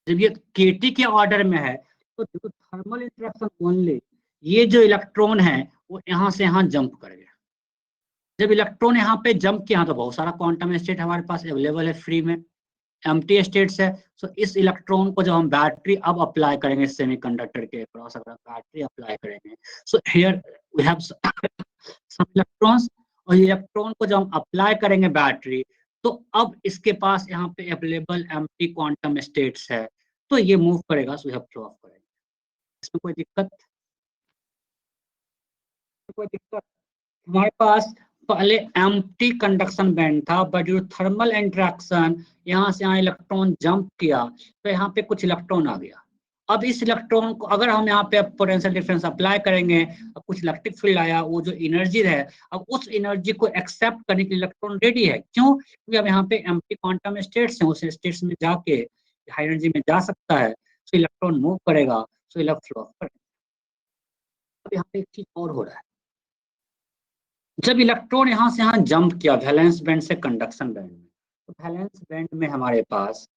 जब ये kT के ऑर्डर में है तो थर्मल इंटरेक्शन ओनली ये जो इलेक्ट्रॉन है वो यहाँ से यहाँ जंप कर गया। जब इलेक्ट्रॉन यहाँ पे जंप किया तो बहुत सारा क्वांटम स्टेट हमारे पास अवेलेबल है फ्री में, एम्प्टी स्टेट्स है। सो इस इलेक्ट्रॉन को जब हम बैटरी अब अप्लाई करेंगे सेमीकंडक्टर के अक्रॉस, अगर बैटरी अप्लाई करेंगे, so here we have some electrons, और इलेक्ट्रॉन को जब हम अप्लाई करेंगे बैटरी तो अब इसके पास यहाँ पे अवेलेबल एम्प्टी क्वांटम स्टेट्स है, तो ये मूव करेगा, सो यह फ्लो ऑफ करेगा। इसमें कोई दिक्कत हमारे पास पहले एम्प्टी कंडक्शन बैंड था, बट जो थर्मल इंटरेक्शन यहाँ से यहाँ इलेक्ट्रॉन जंप किया तो यहाँ पे कुछ इलेक्ट्रॉन आ गया। अब इस इलेक्ट्रॉन को अगर हम यहाँ पे पोटेंशियल डिफरेंस अप्लाई करेंगे, अब कुछ इलेक्ट्रिक फील्ड आया, वो जो एनर्जी है अब उस एनर्जी को एक्सेप्ट करने के लिए इलेक्ट्रॉन रेडी है। क्यों? क्योंकि अब यहाँ पे एम्प्टी क्वांटम स्टेट्स हैं, उस स्टेट्स में जाके हाई एनर्जी में जा सकता है, तो इलेक्ट्रॉन मूव करेगा, तो इलेक्ट्रॉन फ्लो करेगा। अब यहाँ पे एक चीज और हो रहा है, जब इलेक्ट्रॉन यहाँ से यहाँ जंप किया वैलेंस बैंड से कंडक्शन बैंड में, तो वैलेंस बैंड में हमारे पास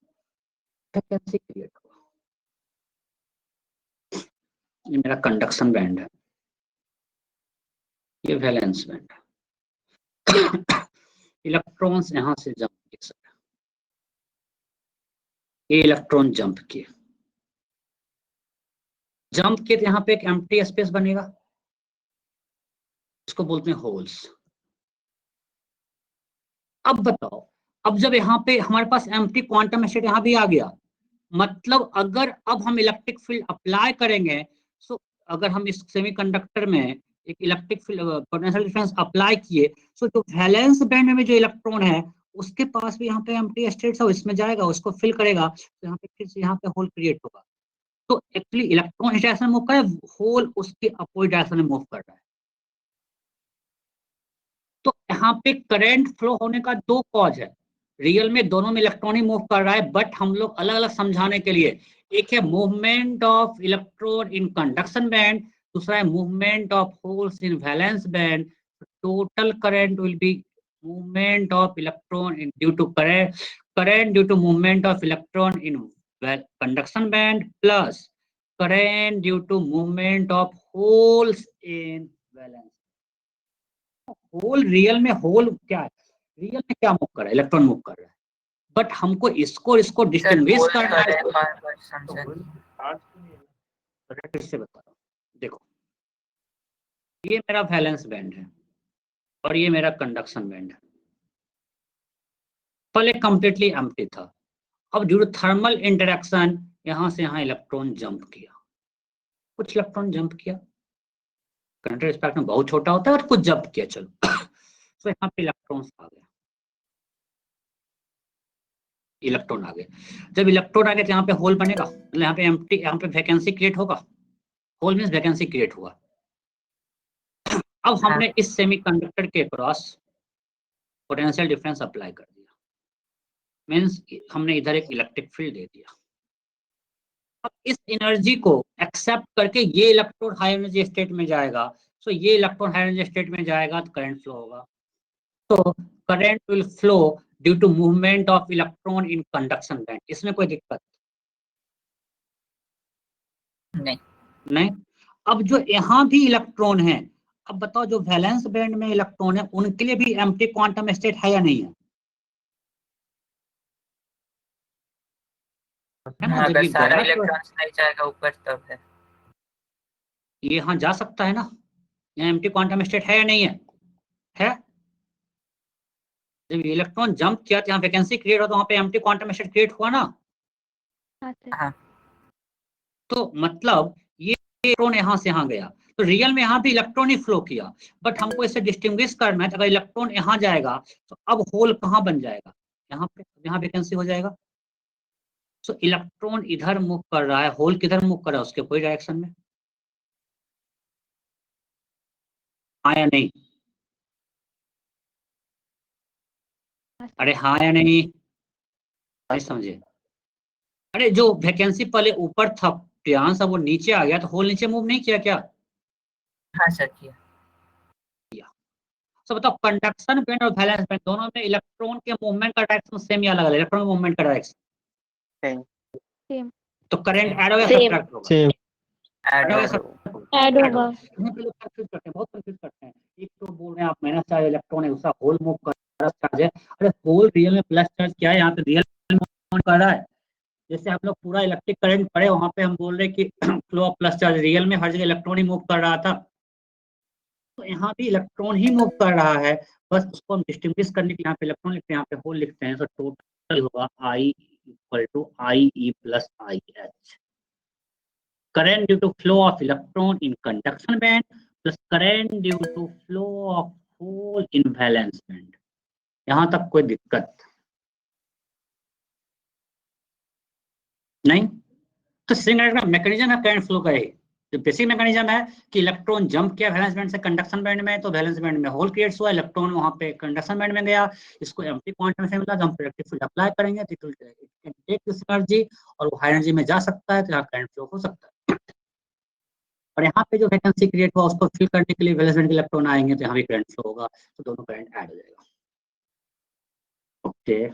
वैकेंसी क्रिएट हुआ। ये मेरा कंडक्शन बैंड है, ये वैलेंस बैंड है। इलेक्ट्रॉन्स यहाँ से जंप किए, ये इलेक्ट्रॉन जंप किए, तो यहाँ पे एक एम्प्टी स्पेस बनेगा, इसको बोलते हैं होल्स। अब बताओ, अब जब यहाँ पे हमारे पास एम्प्टी क्वांटम स्टेट यहाँ भी आ गया, मतलब अगर अब हम इलेक्ट्रिक फील्ड अप्लाई करेंगे, सो अगर हम इस सेमीकंडक्टर में एक electric field potential difference apply किए, सो जो वैलेंस बैंड में जो इलेक्ट्रॉन है उसके पास भी यहाँ पे एम्प्टी स्टेट है, इसमें जाएगा, उसको फिल करेगा, तो यहाँ पे फिर से यहाँ पे होल क्रिएट होगा। तो एक्चुअली इलेक्ट्रॉन इस डायरेक्शन में मूव कर रहा है, होल उसके अपोजिट डायरेक्शन में मूव कर रहा है। तो यहाँ पे करंट फ्लो होने का दो कॉज है, रियल में दोनों में इलेक्ट्रॉन ही मूव कर रहा है, बट हम लोग अलग अलग समझाने के लिए, एक है movement of electron in conduction band, दूसरा है movement of holes in valence band. Total current will be movement of electron in due to current due to movement of electron in conduction band plus current due to movement of holes in valence. Hole real में होल क्या है, रियल में क्या मूव कर रहा है, इलेक्ट्रॉन मूव कर रहा है, बट हमको इसको डिस्टिंग्विश करना है। इससे बता रहा हूँ, देखो ये मेरा वैलेंस बैंड है और ये मेरा कंडक्शन बैंड है। पहले कंप्लीटली एम्प्टी था, अब ड्यू टू थर्मल इंटरेक्शन यहाँ से यहाँ इलेक्ट्रॉन जंप किया, कुछ इलेक्ट्रॉन जंप किया, करंट रिस्पेक्ट में बहुत छोटा होता है और कुछ जंप किया, चलो तो यहाँ पे इलेक्ट्रॉन्स आ गए, इलेक्ट्रॉन आ गए। जब इलेक्ट्रॉन आ गए तो यहाँ पे होल बनेगा, मतलब यहाँ पे एम्प्टी, यहाँ पे वैकेंसी क्रिएट होगा, होल मींस वैकेंसी क्रिएट हुआ। अब हमने इस सेमीकंडक्टर के क्रॉस पोटेंशियल डिफरेंस अप्लाई कर दिया, मींस हमने इधर एक इलेक्ट्रिक फील्ड दे दिया। अब इस एनर्जी को एक्सेप्ट करके ये इलेक्ट्रॉन हाई एनर्जी स्टेट में जाएगा, सो ये इलेक्ट्रॉन हाई एनर्जी स्टेट में जाएगा तो करंट फ्लो होगा। तो current will flow due to movement of electron in conduction band. इसमें कोई दिक्कत नहीं। अब जो यहाँ भी इलेक्ट्रॉन है, अब बताओ जो वैलेंस बैंड में इलेक्ट्रॉन है उनके लिए भी एम्प्टी क्वांटम स्टेट है या नहीं है? अगर सारा इलेक्ट्रॉन्स नहीं जाएगा ऊपर तब है, ये यहाँ जा सकता है ना, यहाँ एम्प्टी क्वांटम स्टेट है या नहीं है? है। जब इलेक्ट्रॉन जंप किया तो यहाँ वैकेंसी क्रिएट हो, तो वहाँ पे एम्प्टी क्वांटम स्टेट क्रिएट हुआ ना। हाँ। तो मतलब ये इलेक्ट्रॉन यहाँ से यहाँ गया, तो रियल में यहाँ भी इलेक्ट्रॉन ही फ्लो किया, बट हमको इससे डिस्टिंग्विश करना है। अगर इलेक्ट्रॉन यहाँ जाएगा तो अब होल कहाँ बन जाएगा, यहाँ पे, यहाँ वैकेंसी हो जाएगा। सो इलेक्ट्रॉन इधर मूव कर रहा है, होल किधर मूव कर रहा है, उसके कोई डायरेक्शन में, हाँ या नहीं? अरे हाँ या नहीं समझे? अरे जो वैकेंसी पहले ऊपर था प्रियांश, अब वो नीचे आ गया, तो होल नीचे मूव नहीं किया क्या? हाँ सर किया। तो बताओ कंडक्शन बैंड और वैलेंस बैंड दोनों में इलेक्ट्रॉन के मूवमेंट का डायरेक्शन सेम या अलग अलग? इलेक्ट्रॉन के मूवमेंट का डायरेक्शन सेम तो करंट Same. ऐड होगा Same. सब्ट्रैक्ट होगा? सेम ऐड ऐड होगा। होगा ऐड होगा। यहाँ पे लोग कंफ्यूज करते हैं, बहुत कंफ्यूज करते हैं। एक तो बोल रहे हैं आप माइनस चार्ज इलेक्ट्रॉन है, दूसरा होल मूव कर रहा चार्ज है। अरे होल रियल में प्लस चार्ज क्या है? यहाँ पे रियल मूव कर रहा है। जैसे हम लोग पूरा इलेक्ट्रिक करंट पढ़े, वहां पे हम बोल रहे हैं कि flow of plus charge, real में हर जगह इलेक्ट्रॉन ही मूव कर रहा था, तो यहाँ भी इलेक्ट्रॉन ही मूव कर रहा है। बस उसको हम डिस्टिंग्विश करने के लिए यहाँ पे इलेक्ट्रॉन लिखते हैं, यहाँ पे होल लिखते हैं। तो टोटल होगा I equal to IE plus IH, current due to flow of electron in conduction band plus current due to flow of hole in valence band। यहां तक कोई दिक्कत नहीं? तो सिग्नल का मैकेनिज्म है करंट फ्लो का, ही जो बेसिक मैकेनिज्म है कि इलेक्ट्रॉन जंप किया वैलेंस बैंड से कंडक्शन बैंड में, तो वैलेंस बैंड में होल क्रिएट हुआ, इलेक्ट्रॉन वहां पे कंडक्शन बैंड में गया, इसको एम्प्टी क्वांटम से मिला, तो हम प्रोडक्टिव फील्ड अप्लाई करेंगे तो it can take this energy और वो हाई एनर्जी में जा सकता है, तो यहाँ करंट फ्लो हो सकता है। और यहाँ पे जो वैकेंसी क्रिएट हुआ उसको फिल करने के लिए वैलेंस बैंड के इलेक्ट्रॉन आएंगे, तो यहाँ भी करंट फ्लो होगा, तो दोनों करंट ऐड हो जाएगा। ओके,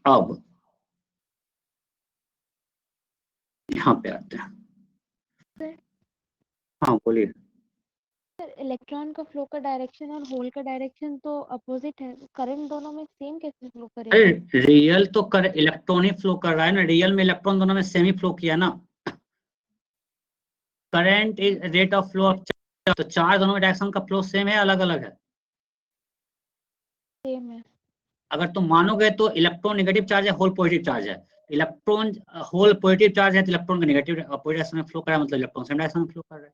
अब यहाँ पे आते हैं। हाँ बोलिए। सर इलेक्ट्रॉन का फ्लो का डायरेक्शन और होल का डायरेक्शन तो अपोजिट है, करंट दोनों में सेम कैसे फ्लो करेगा? अरे रियल तो कर इलेक्ट्रॉन ही फ्लो कर रहा है ना, रियल में इलेक्ट्रॉन दोनों में सेम ही फ्लो किया ना। Current is rate of flow of charge, तो चार्ज दोनों में डायरेक्शन का फ्लो सेम है अलग अलग है? सेम है। अगर तुम मानोगे तो इलेक्ट्रॉन नेगेटिव चार्ज है, होल पॉजिटिव चार्ज है। इलेक्ट्रॉन होल पॉजिटिव चार्ज है तो इलेक्ट्रॉन का नेगेटिव पॉजिटिव डायरेक्शन में फ्लो कर रहा है, मतलब इलेक्ट्रॉन सेम डायरेक्शन में फ्लो कर रहा है।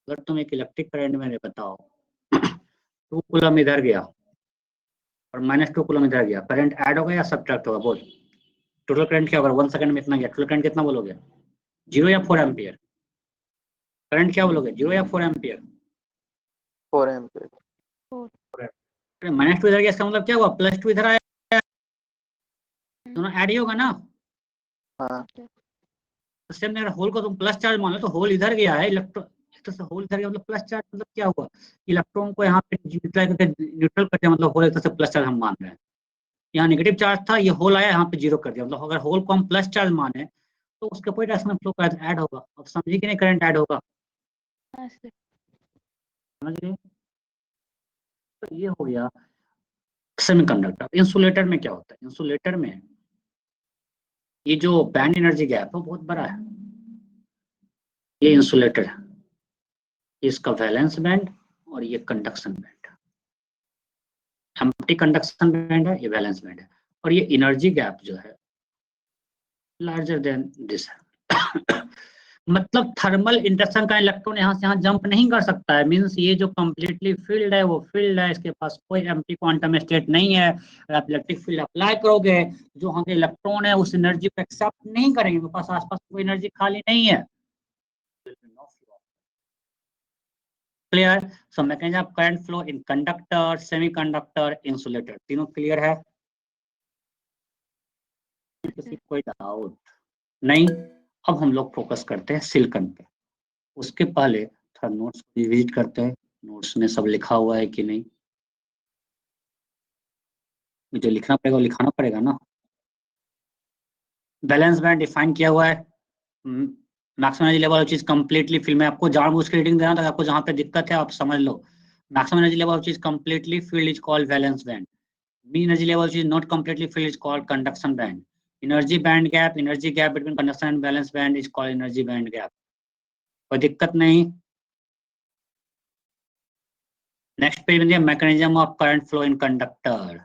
अगर तुम एक इलेक्ट्रिक करंट में बताओ 2 कूलम इधर गया और -2 कूलम इधर गया, करंट ऐड होगा या सब्ट्रैक्ट होगा? बोल, टोटल करंट क्या होगा? 1 सेकंड में इतना गया, टोटल करंट कितना बोलोगे? 0 या 4 एम्पियर? करंट क्या बोलोगे, 0 या 4 एम्पियर? 4 एम्पीयर। -2 इधर गया, इसका मतलब क्या हुआ? +2 इधर आया, दोनों ऐड ही होगा ना। हाँ तो सेम अगर होल को तुम प्लस चार्ज मान लो, तो होल इधर गया है, इलेक्ट्रॉन तो से होल इधर गया, मतलब प्लस चार्ज, मतलब क्या हुआ? इलेक्ट्रॉन को यहाँ पे न्यूट्रल कर दिया, मतलब होल एक तरह से प्लस चार्ज हम मान रहे हैं। यहाँ नेगेटिव चार्ज था, ये होल आया यहाँ पे 0 कर दिया, मतलब अगर होल को हम प्लस चार्ज माने तो उसके कोई डायरेक्शन में फ्लो कर ऐड होगा। अब समझिए कि नहीं, करंट ऐड होगा, हाँ सर। समझ रहे? तो ये हो गया सेमीकंडक्टर। इंसुलेटर में क्या होता है? इंसुलेटर में ये जो बैंड एनर्जी गैप है बहुत बड़ा है। ये इंसुलेटर है, इसका वैलेंस बैंड और ये conduction band, empty conduction band है, ये वैलेंस बैंड है। और ये एनर्जी गैप जो है लार्जर देन दिस है। मतलब थर्मल इंडक्शन का इलेक्ट्रॉन यहाँ से यहाँ जंप नहीं कर सकता है। मींस ये जो कंप्लीटली फील्ड है वो फील्ड है, इसके पास कोई एम्प्टी क्वांटम स्टेट नहीं है। अगर आप इलेक्ट्रिक फील्ड अप्लाई करोगे, जो यहाँ के इलेक्ट्रॉन है उस एनर्जी को एक्सेप्ट नहीं करेंगे, उनके पास आसपास कोई एनर्जी खाली नहीं है। Clear? So mechanism of current flow in conductor, semiconductor, insulator, तीनों क्लियर है? किसी कोई डाउट नहीं? अब हम लोग फोकस करते हैं सिलिकॉन पे। उसके पहले थोड़ा नोट्स रिविजिट करते हैं, नोट्स में सब लिखा हुआ है कि नहीं। जो लिखना पड़ेगा वो लिखाना पड़ेगा ना। बैलेंस बैंड डिफाइन किया हुआ है, मैक्सिमम एनर्जी लेवल चीज कंप्लीटली फील्ड में। आपको जानबूझ के रीडिंग देना था, आपको जहाँ पे दिक्कत है आप समझ लो। मैक्सिमम एनर्जी लेवल चीज completely filled is called valence band. Mean energy level चीज not completely filled is called conduction band. Energy band gap, energy gap between conduction and balance band is called energy band gap. कोई दिक्कत नहीं? नेक्स्ट पेज में दिया mechanism of current flow in conductor,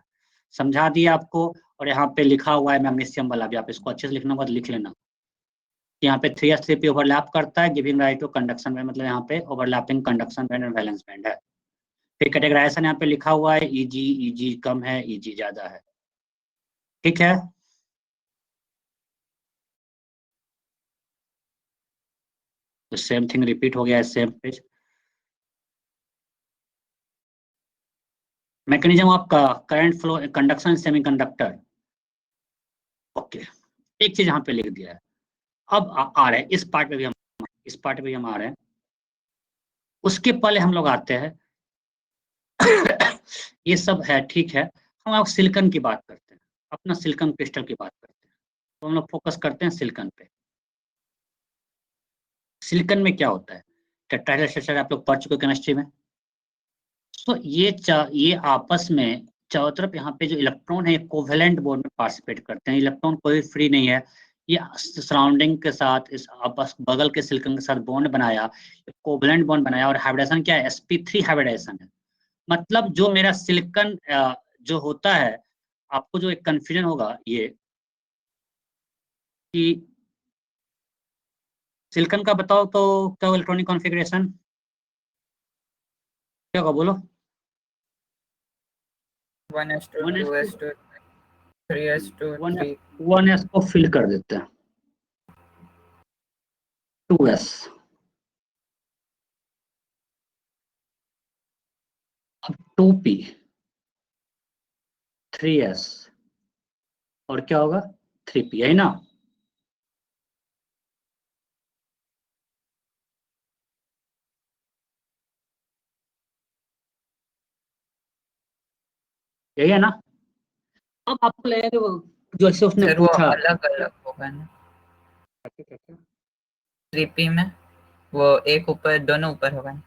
समझा दिया आपको। और यहाँ पे लिखा हुआ है मैग्नीशियम वाला भी, आप इसको अच्छे से लिखना, बाद लिख लेना। यहाँ पे 3s3p ओवरलैप करता है, giving rise to conduction band, मतलब यहाँ पे ओवरलैपिंग कंडक्शन बैंड और वैलेंस बैंड है। फिर कैटेगराइजेशन यहाँ पे लिखा हुआ है, ईजी कम है, ईजी ज्यादा है। ठीक है? तो सेम थिंग रिपीट हो गया है, same page. Mechanism of current flow conduction semiconductor. Okay, एक चीज यहाँ पे लिख दिया है। अब आ रहे हैं इस पार्ट पे भी हम आ रहे हैं। उसके पहले हम लोग आते हैं ये सब है ठीक है, हम आप सिलिकॉन की बात करते हैं, अपना सिलिकॉन क्रिस्टल की बात करते हैं। तो हम लोग फोकस करते हैं सिलिकॉन पे। सिलिकॉन में क्या होता है, टेट्राहेड्रल स्ट्रक्चर आप लोग पढ़ चुके केमिस्ट्री में। तो ये आपस में चारों तरफ यहाँ पे जो इलेक्ट्रॉन है कोवेलेंट बॉन्ड में पार्टिसिपेट करते हैं। इलेक्ट्रॉन कोई फ्री नहीं है, ये सराउंडिंग के साथ इस आपस बगल के सिलिकॉन के साथ बॉन्ड बनाया, कोवेलेंट बॉन्ड बनाया, और हाइब्रिडाइजेशन क्या है, sp3 हाइब्रिडाइजेशन है। मतलब जो मेरा सिलिकॉन जो होता है, आपको जो एक कंफ्यूजन होगा ये कि सिलिकॉन का बताओ तो क्या इलेक्ट्रॉनिक कॉन्फ़िगरेशन क्या होगा, बोलो। 1s2 2s2 3s2 3 1s को फिल कर देते हैं 2s, अब 2p 3s और क्या होगा 3p, यही ना। यही है ना। अब आपको लगेगा कि जो ऐसे उसने सर वो पूछा अलग अलग होगा ना 3p में, वो एक ऊपर दोनों ऊपर होगा ना।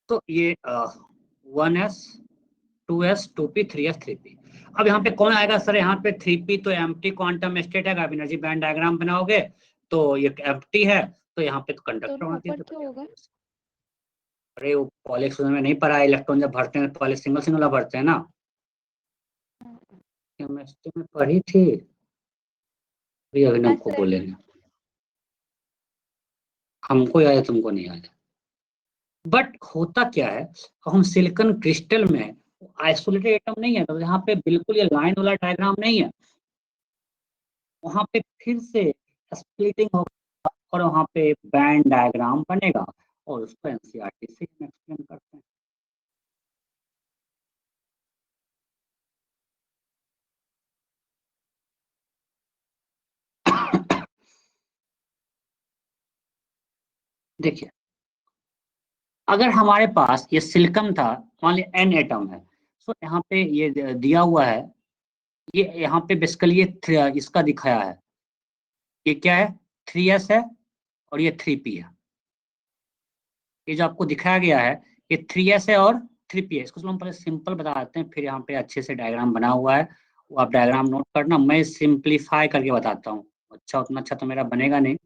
तो ये 1s 2s 2p 3s 3p। अब यहाँ पे कौन आएगा सर, यहाँ पे 3p तो एम्प्टी क्वांटम स्टेट है, आप एनर्जी बैंड डायग्राम बनाओगे तो ये एम्प्टी है, तो यहाँ पे तो कंडक्टर दोनों होती है। ऊपर क्यों होगा? अरे वो पॉलिक्स में नहीं पढ़ा है, इलेक्ट्रॉन जब भरते हैं पहले सिंगल सिंगल भरते हैं ना, केमिस्ट्री में पढ़ी थी। अभी अभिनव को बोलेंगे, हमको याद है तुमको नहीं याद। बट होता क्या है, हम सिलिकॉन क्रिस्टल में आइसोलेटेड एटम नहीं है, तो यहाँ पे बिल्कुल ये लाइन वाला डायग्राम नहीं है, वहां पे फिर से स्प्लिटिंग होगा और वहां पे बैंड डायग्राम बनेगा, और उसको एनसीईआरटी से हम एक्सप्लेन करते हैं। देखिए अगर हमारे पास ये सिलिकॉन था, मान लीजिए एन एटम है, तो यहाँ पे ये दिया हुआ है, ये यहाँ पे बेसिकली ये इसका दिखाया है, ये क्या है 3s है और ये 3p है। ये जो आपको दिखाया गया है ये 3s है और 3p है। इसको हम पहले सिंपल बता देते हैं, फिर यहाँ पे अच्छे से डायग्राम बना हुआ है, वो आप डायग्राम नोट करना, मैं सिंप्लीफाई करके बताता हूँ। अच्छा उतना अच्छा तो मेरा बनेगा नहीं।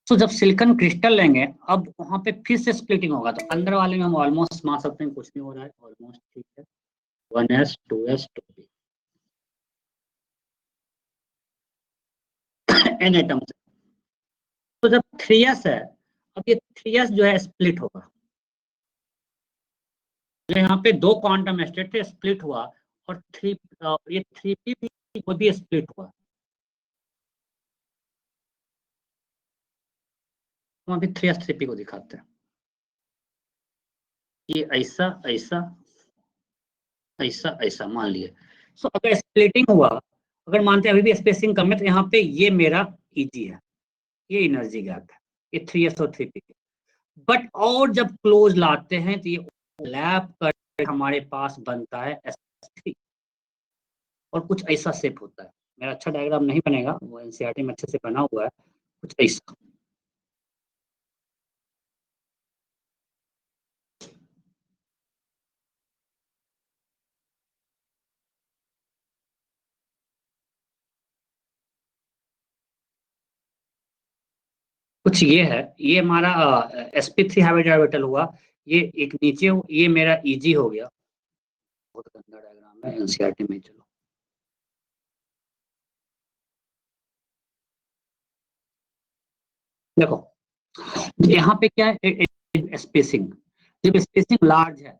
तो जब सिलिकॉन क्रिस्टल लेंगे, अब वहां पे फिर से स्प्लिटिंग होगा, तो अंदर वाले में हम ऑलमोस्ट मान सकते हैं कुछ नहीं हो रहा है, ऑलमोस्ट ठीक है 1s 2s 2p an atom से। तो जब 3s है, अब ये 3s जो है स्प्लिट होगा, जो यहाँ पे दो क्वांटम स्टेट थे स्प्लिट हुआ, और ये 3p भी वो भी स्प्लिट हुआ। हम अभी 3s 3p को दिखाते हैं, ये ऐसा ऐसा ऐसा ऐसा मान लिए। सो अगर स्प्लिटिंग हुआ, अगर मानते हैं अभी भी स्पेसिंग कम है, तो यहाँ पे ये मेरा ईजी है, ये एनर्जी गैप है, ये 3s और 3p। बट और जब क्लोज लाते हैं तो ये ओवरलैप कर हमारे पास बनता है sp3, और कुछ ऐसा शेप होता है। मेरा अच्छा डायग्राम नहीं बनेगा, वो एनसीईआरटी में अच्छे से बना हुआ है, कुछ ऐसा। कुछ ये है, ये हमारा sp3 हाइब्रिड हुआ, ये एक नीचे ये मेरा ईजी हो गया। बहुत गंदा डायग्राम है, एनसीईआरटी में चलो देखो यहाँ पे क्या है स्पेसिंग, जब स्पेसिंग लार्ज है,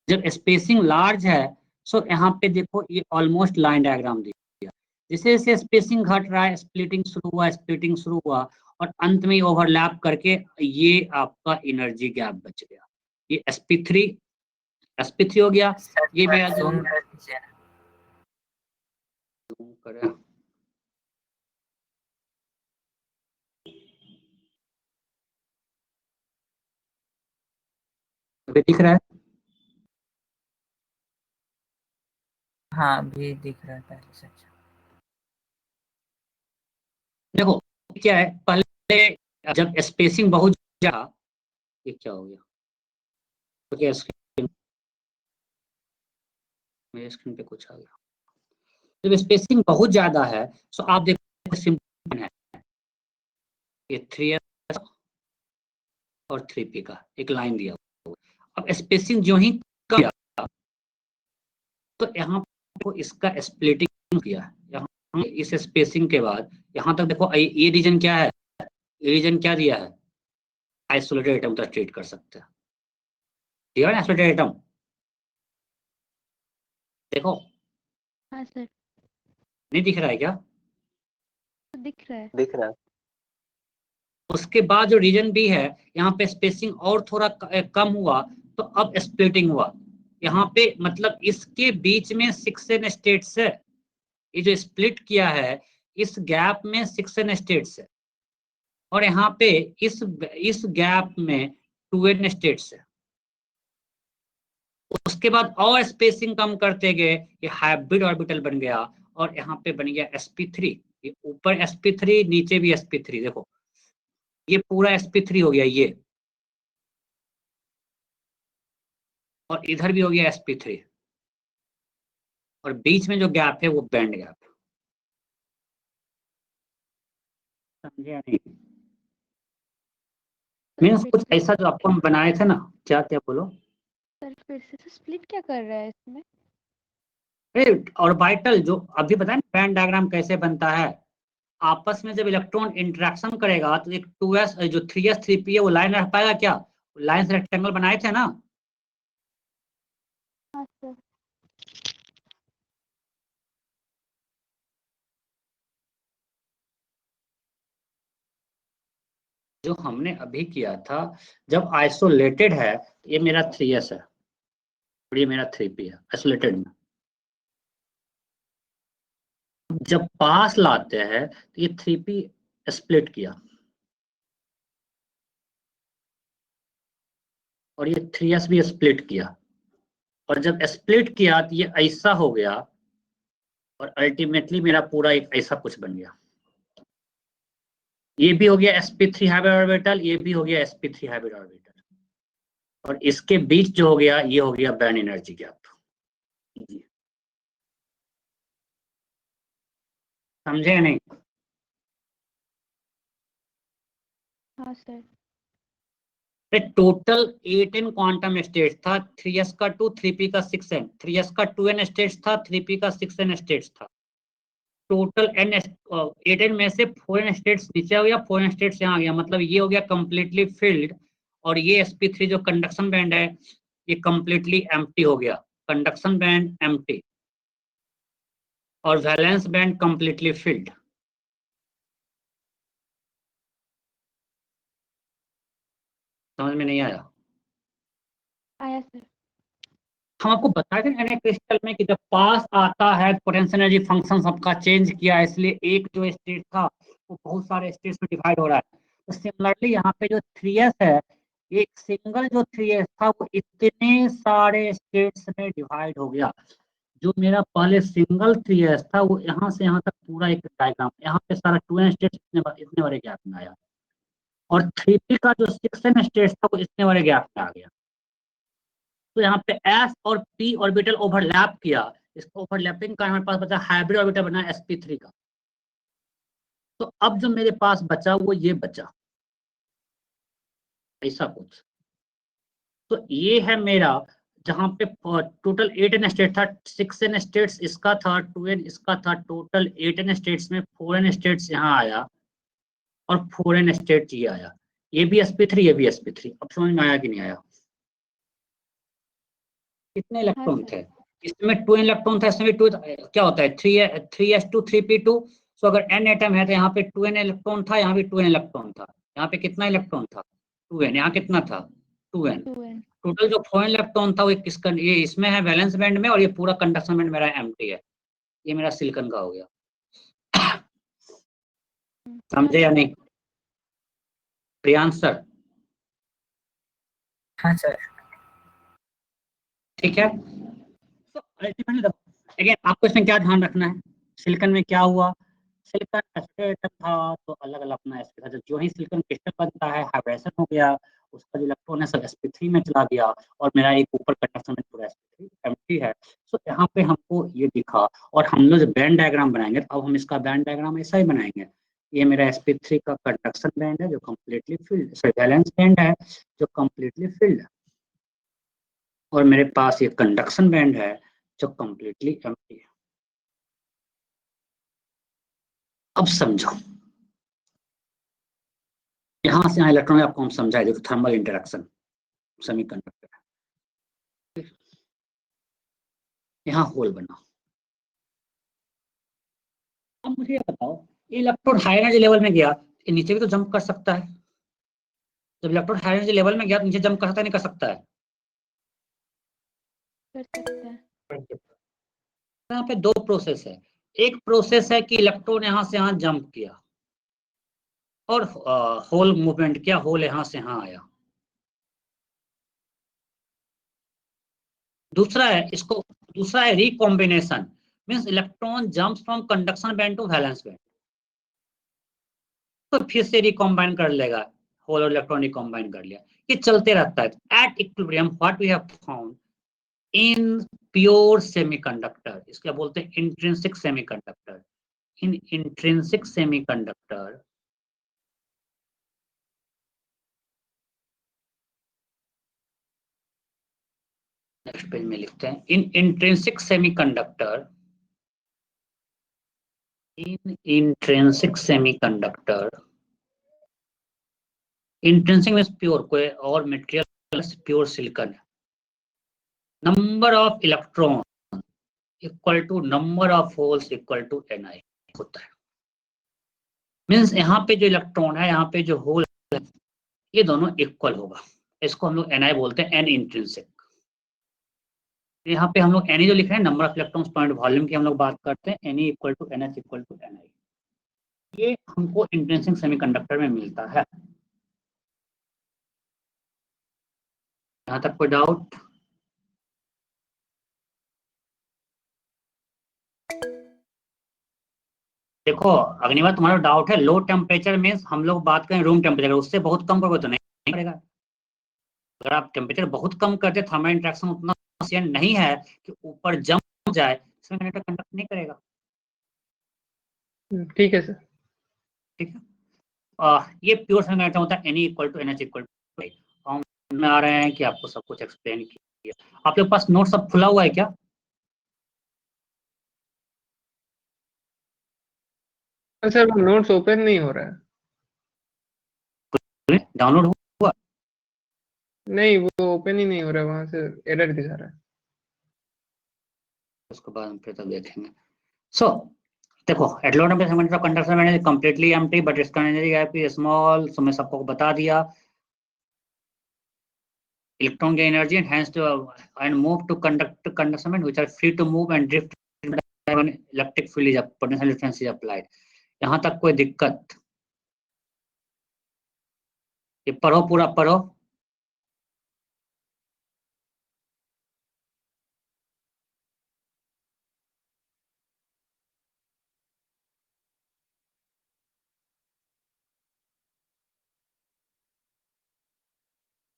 जब स्पेसिंग लार्ज है, सो यहाँ पे देखो ये ऑलमोस्ट लाइन डायग्राम दिया, जैसे जैसे स्पेसिंग घट रहा है स्प्लिटिंग शुरू हुआ, स्प्लिटिंग शुरू हुआ, और अंत में ओवरलैप करके ये आपका एनर्जी गैप बच गया। ये sp3 हो गया। ये मैं जूम कर दीजिए ना। करें अभी दिख रहा है? हाँ अभी दिख रहा है पहले से। देखो क्या है, पहले जब स्पेसिंग बहुत ज्यादा, ये क्या हो गया, क्योंकि मेरे स्क्रीन पे कुछ आ गया। जब स्पेसिंग बहुत ज्यादा है तो आप देखो सिंपल है, ये 3s और 3p का एक लाइन दिया हुआ। अब स्पेसिंग जो ही कम किया तो यहाँ को इसका स्प्लिटिंग किया, यहाँ इस स्पेसिंग के बाद यहाँ तक देखो ये रीजन क्या है, ये रीजन क्या दिया है, आइसोलेटेड एटम तक ट्रीट कर सकते हैं, ठीक है ना, आइसोलेटेड एटम देखो। हाँ सर, नहीं दिख रहा है क्या? दिख रहा है। दिख रहा है। उसके बाद जो रीजन बी है, यहाँ पे स्पेसिंग और थोड़ा कम हुआ तो अब स्प्लिटिंग हुआ। यहाँ पे मतलब इसके बीच में 6n स्टेट्स है, ये जो स्प्लिट किया है इस गैप में 6n स्टेट्स है, और यहाँ पे इस गैप में 2n स्टेट्स है। उसके बाद और स्पेसिंग कम करते गए, ये हाइब्रिड ऑर्बिटल बन गया, और यहाँ पे बन गया sp3। ये ऊपर sp3 नीचे भी sp3, देखो ये पूरा sp3 हो गया ये, और इधर भी हो गया sp3, और बीच में जो गैप है वो बैंड गैप। समझे या नहीं? मीन्स कुछ ऐसा जो आपको हम बनाए थे ना, क्या क्या बोलो सर फिर से स्प्लिट क्या कर रहा है इसमें? ऑर्बिटल जो अभी बताया ना, बैंड डायग्राम कैसे बनता है, आपस में जब इलेक्ट्रॉन इंटरेक्शन करेगा तो एक 2s जो 3s 3p है वो लाइन रह पाएगा क्या? लाइन से रेक्टेंगल बनाए थे ना। हाँ सर। जो हमने अभी किया था, जब आइसोलेटेड है ये मेरा 3s है और ये मेरा 3p है आइसोलेटेड में। जब पास लाते हैं तो ये 3p स्प्लिट किया और ये 3s भी स्प्लिट किया, और जब स्प्लिट किया तो ये ऐसा हो गया, और अल्टीमेटली मेरा पूरा एक ऐसा कुछ बन गया। ये भी हो गया sp3 हाइब्रिड ऑर्बिटल, ये भी हो गया sp3 हाइब्रिड ऑर्बिटल, और इसके बीच जो हो गया ये हो गया बैंड एनर्जी गैप। समझे या नहीं? हाँ sir. Total 8n quantum states था, 3s का 2, 3p का 6n, 3s का 2n स्टेट्स था, 3p का 6n स्टेट्स था। टोटल n 8n में से 4n स्टेट्स नीचे हो गया, 4n स्टेट्स यहाँ आ गया, मतलब ये हो गया कंप्लीटली फिल्ड, और ये sp3 जो कंडक्शन बैंड है ये कंप्लीटली एम्प्टी हो गया, कंडक्शन बैंड एम्प्टी और वैलेंस बैंड कंप्लीटली फिल्ड। समझ में नहीं आया? आया सर। हम आपको बताए थे ना क्रिस्टल में कि जब पास आता है पोटेंशियल एनर्जी फंक्शन सबका चेंज किया, इसलिए एक जो स्टेट था वो बहुत सारे स्टेट्स में डिवाइड हो रहा है। तो सिमिलरली यहाँ पे जो 3s है, एक सिंगल जो 3s था वो इतने सारे स्टेट्स में डिवाइड हो गया। जो मेरा पहले सिंगल 3s था वो यहाँ से यहाँ तक पूरा एक डायग्राम, यहाँ पे सारा 2n स्टेट्स इतने बड़े गैप में आया, और 3p का जो 6n स्टेट्स था वो इतने बड़े गैप में आ गया। तो यहाँ पे s और p ऑर्बिटल ओवरलैप किया, इस ओवरलैपिंग का हमारे पास बचा हाइब्रिड ऑर्बिटल बना sp3 का। तो अब जो मेरे पास बचा वो ये बचा ऐसा कुछ। तो ये है मेरा, जहाँ पे टोटल 8n स्टेट था, 6n स्टेट्स इसका था, 2n इसका था, टोटल 8n स्टेट्स में 4n स्टेट्स यहाँ आया और 4n स्टेट ये आया। ये भी sp3 ये भी sp3। अब समझ में आया कि नहीं आया? कितने इलेक्ट्रॉन थे? इसमें 2 इलेक्ट्रॉन था, इसमें 2, क्या होता है 3s2 3p2, सो अगर n एटम है तो यहाँ पे 2n इलेक्ट्रॉन था, यहाँ भी 2n इलेक्ट्रॉन था। यहाँ पे कितना इलेक्ट्रॉन था? 2n। यहाँ कितना था? 2n। 2n। टोटल जो 4 इलेक्ट्रॉन था वो किसका, ये इसमें है वैलेंस बैंड में, और ये पूरा कंडक्शन बैंड मेरा एम्प्टी है। ये मेरा सिलिकॉन का हो गया। समझे या नहीं प्रियांश सर? हाँ सर। ठीक है। तो अल्टीमेटली अगेन आपको इसमें क्या ध्यान रखना है, सिलिकॉन में क्या हुआ, सिलिकॉन एसिड था तो अलग अलग अपना sp था, जो ही सिलिकॉन क्रिस्टल बनता है हाइब्रिडेशन हो गया, उसका जो इलेक्ट्रॉन है सब sp3 में चला गया, और मेरा एक ऊपर कंडक्शन में पूरा sp3 एम्प्टी है। सो यहाँ पे हमको ये दिखा, और हम लोग जब बैंड डायग्राम बनाएंगे तो अब हम इसका बैंड डायग्राम ऐसा ही बनाएंगे। ये मेरा sp3 का कंडक्शन बैंड है जो कम्प्लीटली फिल्ड, वैलेंस बैंड है जो कम्प्लीटली फिल्ड है, और मेरे पास ये कंडक्शन बैंड है जो कम्प्लीटली एम्प्टी है। अब समझो, यहां से यहाँ इलेक्ट्रॉन आपको हम समझाए, देखो थर्मल इंटरेक्शन सेमीकंडक्टर। यहाँ होल बना। अब मुझे ये बताओ, ये इलेक्ट्रॉन हाई एनर्जी लेवल में गया, ये नीचे भी तो जंप कर सकता है। जब इलेक्ट्रॉन हाई एनर्जी लेवल में गया तो नीचे जंप कर सकता है, नहीं कर सकता है? कर सकता है। यहाँ पे दो प्रोसेस है। एक प्रोसेस है कि इलेक्ट्रॉन यहाँ से यहाँ जंप किया और होल मूवमेंट किया, होल यहाँ से यहाँ आया। दूसरा है recombination, means electron jumps from conduction band to valence band, तो फिर से रिकॉम्बाइन कर लेगा, होल और इलेक्ट्रॉन रिकॉम्बाइन कर लिया, ये चलते रहता है। At equilibrium what we have found in pure semiconductor, इसका बोलते हैं intrinsic semiconductor. In intrinsic semiconductor next page में लिखते हैं, in intrinsic semiconductor, in intrinsic semiconductor, intrinsic means pure, कोई और मटेरियल प्योर सिलिकॉन है, number of electron equal to number of holes equal to Ni होता है। मींस यहाँ पे जो इलेक्ट्रॉन है, यहाँ पे जो होल है, ये दोनों इक्वल होगा, इसको हम लोग Ni बोलते हैं, एन इंट्रिंसिक। यहाँ पे हम लोग Ni जो लिख रहे हैं, number of electrons point volume की हम लोग बात करते हैं, Ne equal to NH equal to Ni, ये हमको इंट्रिंसिक सेमीकंडक्टर में मिलता है। यहाँ तक कोई डाउट? देखो अग्निवा, तुम्हारा डाउट है लो टेम्परेचर में, हम लोग बात करें रूम टेम्परेचर, उससे बहुत कम करोगे तो नहीं करेगा। अगर आप टेम्परेचर बहुत कम करते, थर्मल इंटरेक्शन उतना एफिशिएंट नहीं है कि ऊपर जम जाए, इसमें कंडक्ट नहीं करेगा। ठीक है सर। ठीक है, ये प्योर सेमीकंडक्टर होता है, Ne equal to NH equal to. हम में आ रहे हैं कि आपको सब कुछ एक्सप्लेन किया। आप लोग पास नोट सब खुला हुआ है क्या? सर वो नोट्स ओपन नहीं हो रहा है। डाउनलोड हुआ? नहीं, वो ओपन ही नहीं हो रहा है, वहां से एरर दिखा रहा है। उसके बाद हम फिर तब देखेंगे। सो देखो, at low temperature semiconductor conduction band is completely empty but इसका एनर्जी गैप इज स्मॉल। सो मैं सबको बता दिया, electron gain energy and hence to and move to conduction band which are free to move and drift when electric field is potential difference is applied। यहाँ तक कोई दिक्कत? ये पढ़ो, पूरा पढ़ो।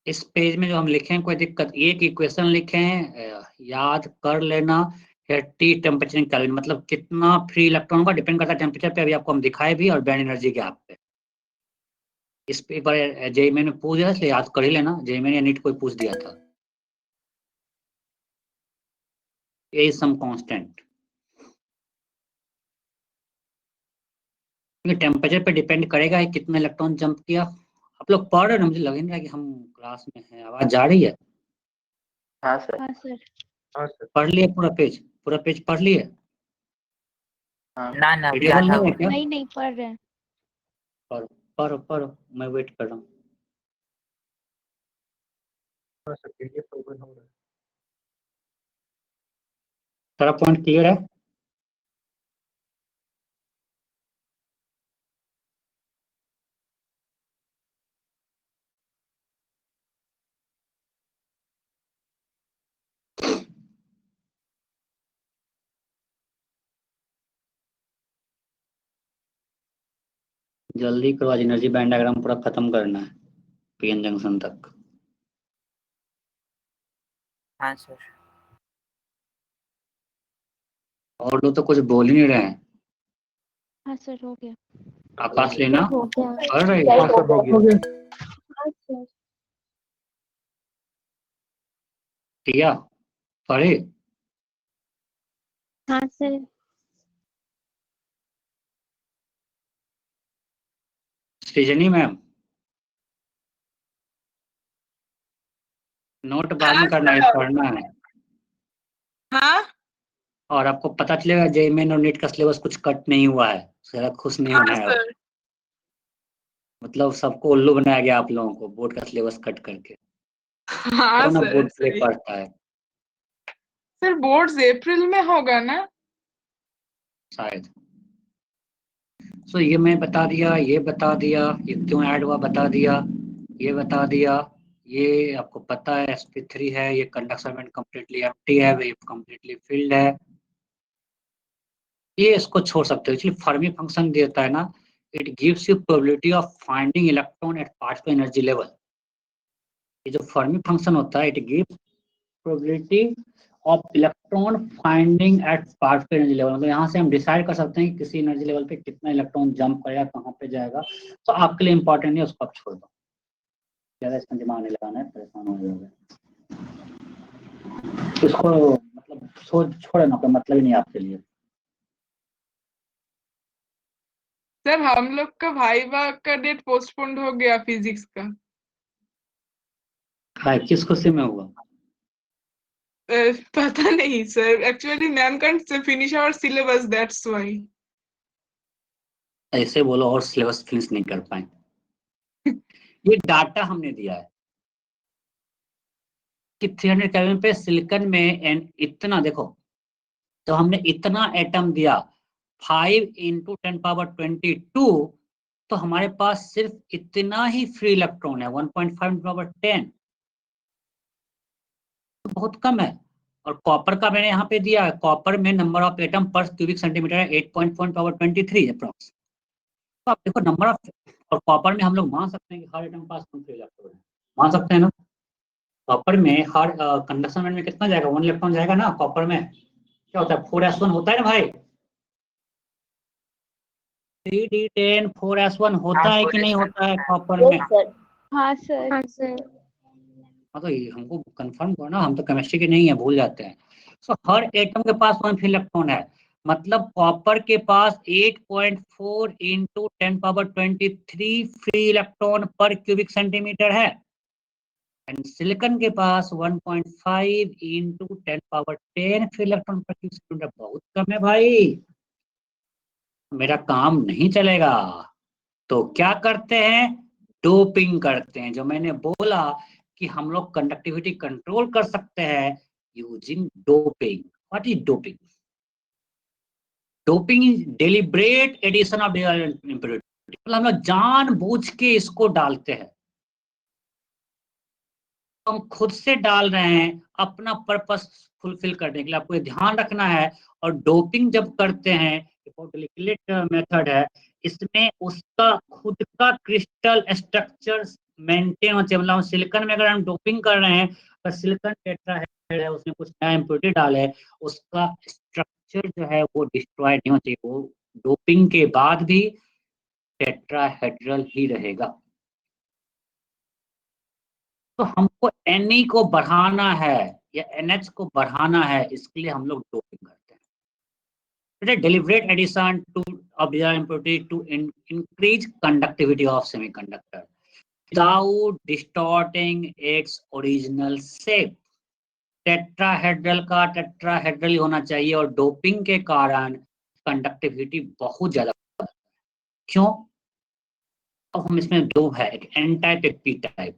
इस पेज में जो हम लिखे हैं कोई दिक्कत? एक इक्वेशन लिखे हैं, याद कर लेना। टी टेम्परेचर केल्विन, मतलब कितना फ्री इलेक्ट्रॉन का डिपेंड करता है टेम्परेचर पे, अभी आपको हम दिखाए भी, और बैंड एनर्जी गैप पे। इस पे एक बार जेईई मैंने पूछ दिया, इसलिए याद कर ही लेना, जेईई मैंने नीट कोई पूछ दिया था। ये सम कांस्टेंट, क्योंकि टेम्परेचर पे डिपेंड करेगा कि कितना इलेक्ट्रॉन जंप किया। आप लोग पढ़ रहे हो ना? मुझे लग नहीं रहा कि हम क्लास में हैं। आवाज जा रही है? हाँ सर। हाँ सर। हाँ सर। पढ़ लिए पूरा पेज? पूरा पेज पढ़ लिए? ना ना रीडेबल ज्यादा नहीं है हुआ। क्या? नहीं पढ़ रहे हैं। पढ़ो मैं वेट कर रहा हूँ। थोड़ा सा PDF ओपन हो रहा है। सारा पॉइंट क्लियर है? जल्दी करो, आज एनर्जी बैंड डायग्राम पूरा खत्म करना है पीएन जंक्शन तक। हाँ सर। और लोग तो कुछ बोल ही नहीं रहे हैं। हाँ सर, हो गया। आकाश लेना हो गया। पढ़ रही है? हाँ सर हो हो गया। गया। हाँ सर। टिया पढ़े? हाँ सर। सृजनी मैम, नोट बाद में करना है, पढ़ना है। हाँ और आपको पता चलेगा जेईमेन और नीट का सिलेबस कुछ कट नहीं हुआ है, जरा खुश नहीं होना हाँ है। सर। मतलब सबको उल्लू बनाया गया आप लोगों को बोर्ड का सिलेबस कट करके। हाँ कौन अब सर बोर्ड के लिए सही। पढ़ता है? सर बोर्ड्स अप्रैल में होगा ना? शायद। सो ये मैं बता दिया, ये बता दिया, ये क्यों ऐड हुआ बता दिया, ये बता दिया। ये आपको पता है sp3 है, ये कंडक्शन में कम्प्लीटली एम्प्टी है, वेव कम्प्लीटली फिल्ड है। ये इसको छोड़ सकते हो, इसलिए फर्मी फंक्शन देता है ना, it gives you probability of finding electron at partial energy level. ये जो फर्मी फंक्शन होता है, it gives probability of electron finding at partial energy level. मतलब यहाँ से हम डिसाइड कर सकते हैं कि किसी एनर्जी लेवल पे कितना इलेक्ट्रॉन जंप करेगा, कहाँ पे जाएगा। तो आपके लिए इंपॉर्टेंट है, उसको आप छोड़ दो, ज्यादा इसमें दिमाग नहीं लगाना है, परेशान हो जाओगे। इसको मतलब छोड़ना कोई मतलब ही नहीं आपके लिए। सर हम लोग का वाइवा का डेट पोस्टपोन्ड हो गया फिजिक्स का। हाँ, किस खुशी में हुआ? पता नहीं sir, actually ma'am can't finish our syllabus, that's why. ऐसे बोलो और सिलेबस फिनिश नहीं कर पाए। ये डाटा हमने दिया है कि 300 केल्विन पे सिलिकॉन में इतना देखो, तो हमने इतना एटम दिया 5 × 10⁻22, तो हमारे पास सिर्फ इतना ही फ्री इलेक्ट्रॉन है 1.5 × 10, तो बहुत कम है। और कॉपर का मैंने यहाँ पे दिया है, कॉपर में नंबर ऑफ एटम पर क्यूबिक सेंटीमीटर है 8.4 × 10⁻23 अप्रॉक्स। तो आप देखो नंबर ऑफ, और कॉपर में हम लोग मान सकते हैं कि हर एटम पास कौन फ्री इलेक्ट्रॉन है, मान सकते हैं ना। कॉपर में हर कंडक्शन में कितना जाएगा, 1 इलेक्ट्रॉन जाएगा ना कॉपर में। क्या होता है 4s1 होता है ना भाई, 3d10 4s1 होता हाँ है कि नहीं होता है कॉपर में? हाँ सर। हाँ सर। हाँ तो ये हमको कंफर्म करो ना, हम तो केमिस्ट्री के नहीं है, भूल जाते हैं। सो हर एटम के पास 1 फ्री इलेक्ट्रॉन है, मतलब कॉपर के पास 8.4 × 10⁻23 फ्री इलेक्ट्रॉन पर क्यूबिक सेंटीमीटर है। एंड सिलिकॉन के पास 1.5 × 10⁻10 फ्री इलेक्ट्रॉन पर क्यूबिक सेंटीमीटर, बहुत कम है भाई। मेरा काम नहीं चलेगा, तो क्या करते हैं, डोपिंग करते हैं। जो मैंने बोला कि हम लोग कंडक्टिविटी कंट्रोल कर सकते हैं using doping. What is doping? Doping is deliberate addition of impurity, मतलब हम लोग जानबूझ के इसको डालते हैं, हम खुद से डाल रहे हैं अपना पर्पस फुलफिल करने के लिए। आपको ये ध्यान रखना है। और डोपिंग जब करते हैं, मेथड है, इसमें उसका खुद का क्रिस्टल स्ट्रक्चर मेंटेन होना चाहिए। मतलब सिलिकॉन में अगर हम डोपिंग कर रहे हैं तो सिलिकॉन टेट्राहेड्रल है, उसमें कुछ नया इम्प्योरिटी डाले, उसका स्ट्रक्चर जो है वो डिस्ट्रॉय नहीं होना चाहिए, वो डोपिंग के बाद भी टेट्राहेड्रल ही रहेगा। तो हमको Na को बढ़ाना है या NH को बढ़ाना है, इसके लिए हम लोग डोपिंग करते हैं। Deliberate addition to of the impurity to increase conductivity of semiconductor without distorting its original shape। Tetrahedral का टेट्राहेड्रल होना चाहिए, और डोपिंग के कारण कंडक्टिविटी बहुत ज्यादा। क्यों? अब हम इसमें दो है, एक एन टाइप एक पी टाइप।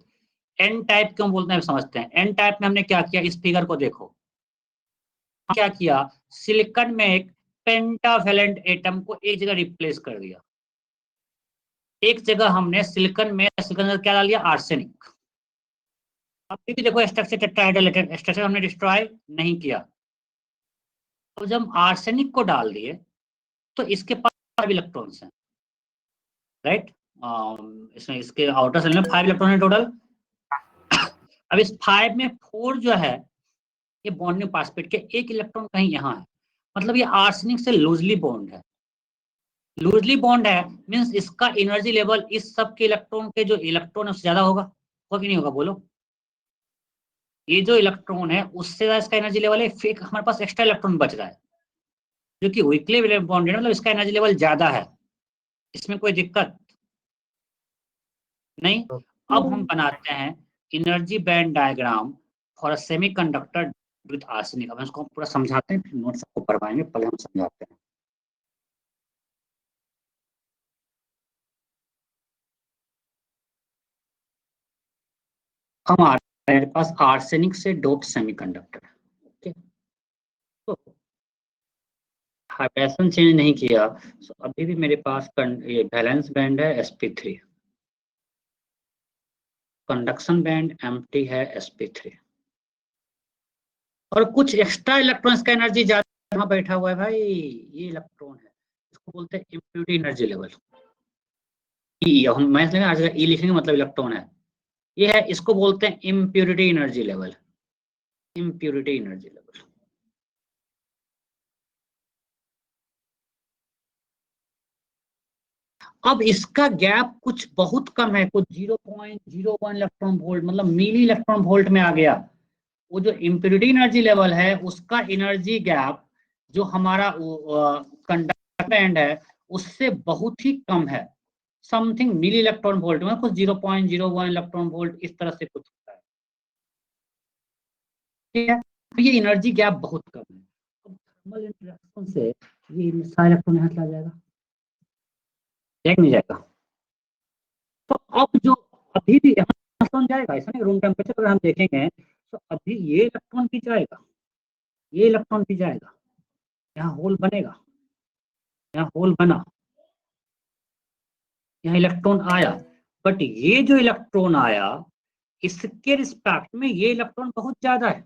एन टाइप क्यों बोलते हैं समझते हैं। एन टाइप में हमने क्या किया, इस फिगर को देखो, क्या किया, सिलिकॉन में एक पेंटावेलेंट एटम को एक जगह रिप्लेस कर दिया। एक जगह हमने सिलिकॉन में क्या डाल दिया, आर्सेनिक। अब भी देखो स्ट्रक्चर टेट्राहेड्रल स्ट्रक्चर हमने डिस्ट्रॉय नहीं किया। अब जब हम आर्सेनिक को डाल दिए तो इसके पास 5 इलेक्ट्रॉन्स हैं, राइट। इसमें इसके आउटर सेल में 5 इलेक्ट्रॉन है टोटल। अब इस 5 में 4 जो है ये बॉन्डिंग पासपेट के, 1 इलेक्ट्रॉन कहीं यहाँ है, मतलब ये आर्सेनिक से लूजली बॉन्ड है। लूजली बॉन्ड है मींस इसका एनर्जी लेवल इस सब के इलेक्ट्रॉन के जो इलेक्ट्रॉन है उससे ज्यादा होगा कि नहीं होगा, बोलो। ये जो इलेक्ट्रॉन है उससे ज्यादा इसका एनर्जी लेवल है, फिर हमारे पास एक्स्ट्रा इलेक्ट्रॉन बच रहा है जो कि वीकली बॉन्डेड, मतलब इसका एनर्जी लेवल ज्यादा है, इसमें कोई दिक्कत नहीं। अब हम बनाते हैं energy band diagram for a semiconductor with arsenic. अब इसको पूरा समझाते हैं, फिर नोट्स आपको पढ़वाएंगे, पहले हम समझाते हैं। हमारे पास आर्सेनिक से डोप्ड सेमीकंडक्टर, ओके। तो हाइड्रेशन चेंज नहीं किया तो अभी भी मेरे पास ये वैलेंस बैंड है sp3, कंडक्शन बैंड एम्प्टी है sp3, और कुछ एक्स्ट्रा इलेक्ट्रॉन्स का एनर्जी ज्यादा यहाँ बैठा हुआ है भाई, ये इलेक्ट्रॉन है, इसको बोलते हैं इम्प्योरिटी एनर्जी लेवल। हम मैं आज ई लिखेंगे मतलब इलेक्ट्रॉन है, ये है, इसको बोलते हैं impurity energy level. Impurity energy level अब इसका गैप कुछ बहुत कम है, कुछ 0.01 इलेक्ट्रॉन वोल्ट, मतलब मिली इलेक्ट्रॉन वोल्ट में आ गया। वो जो इम्प्योरिटी एनर्जी लेवल है उसका एनर्जी गैप जो हमारा कंडक्टर बैंड है उससे बहुत ही कम है, समथिंग मिली इलेक्ट्रॉन वोल्ट में, कुछ 0.01 इलेक्ट्रॉन वोल्ट इस तरह से कुछ होता है, ठीक है। तो ये एनर्जी गैप बहुत कम है। अब थर्मल इंटरेक्शन से ये सारा इलेक्ट्रॉन यहाँ चला जाएगा, नहीं जाएगा। तो अब जो अभी भी यहाँ इलेक्ट्रॉन जाएगा, ऐसा नहीं, रूम टेम्परेचर अगर हम देखेंगे तो अभी ये इलेक्ट्रॉन भी जाएगा, ये इलेक्ट्रॉन भी जाएगा, यहाँ होल बनेगा, यहाँ होल बना, यहाँ इलेक्ट्रॉन आया, बट ये जो इलेक्ट्रॉन आया इसके रिस्पेक्ट में ये इलेक्ट्रॉन बहुत ज्यादा है,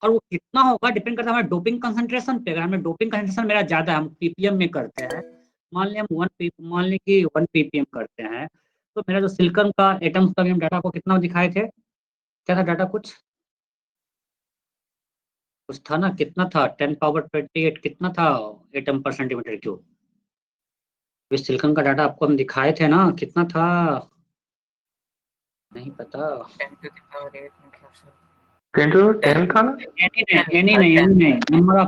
और वो कितना होगा डिपेंड करता है हमारे डोपिंग कंसंट्रेशन पे। अगर हमें डोपिंग कंसंट्रेशन मेरा ज्यादा है, हम पीपीएम में करते हैं, मान लें हम 1 ppm करते हैं, तो मेरा जो सिलिकॉन का एटम्स का भी हम डाटा को कितना दिखाए थे, क्या था डाटा, कुछ था ना, कितना था, 10⁻28 कितना था एटम पर सेंटीमीटर क्यूब। इस सिलिकॉन का डाटा आपको हम दिखाए थे ना, कितना था, नहीं पता, 10 to the power 8 मतलब सर 10 to 10 था ना? एनी नहीं, नंबर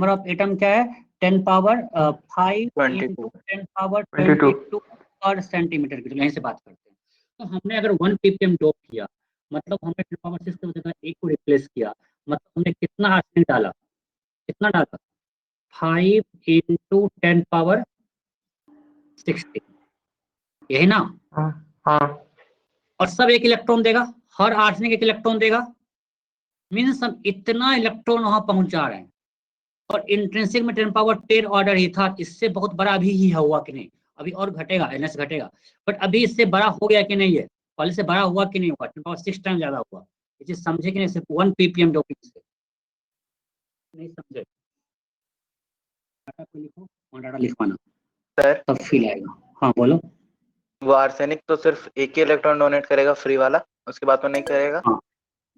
ऑफ एटम क्या है, 10⁻5 into 10⁻22 पर सेंटीमीटर क्यूब, यहीं से बात करते हैं। तो हमने अगर 1 ppm डोप किया, मतलब हमने 10⁻6 की जगह 1 को रिप्लेस किया, मतलब हमने कितना आर्सेनिक डाला, कितना डाला, 5 into 10⁻60, यही ना। हाँ और सब एक इलेक्ट्रॉन देगा, हर आर्सेनिक एक इलेक्ट्रॉन देगा, मीन्स हम इतना इलेक्ट्रॉन वहां पहुंचा रहे हैं, और इंट्रिंसिक में 10⁻10 ऑर्डर ही था, इससे बहुत बड़ा अभी ही हुआ कि नहीं, अभी और घटेगा, एनएस घटेगा, बट अभी इससे बड़ा हो गया कि नहीं है, पहले से बड़ा हुआ कि नहीं हुआ, 10⁻6 टाइम ज्यादा हुआ, ये चीज समझे कि नहीं, सिर्फ 1 ppm डोपिंग से नहीं समझे। डाटा को लिखो और डाटा लिखवाना सर, तब फील आएगा। हाँ बोलो। वो आर्सेनिक तो सिर्फ एक ही इलेक्ट्रॉन डोनेट करेगा फ्री वाला, उसके बाद तो नहीं करेगा? हाँ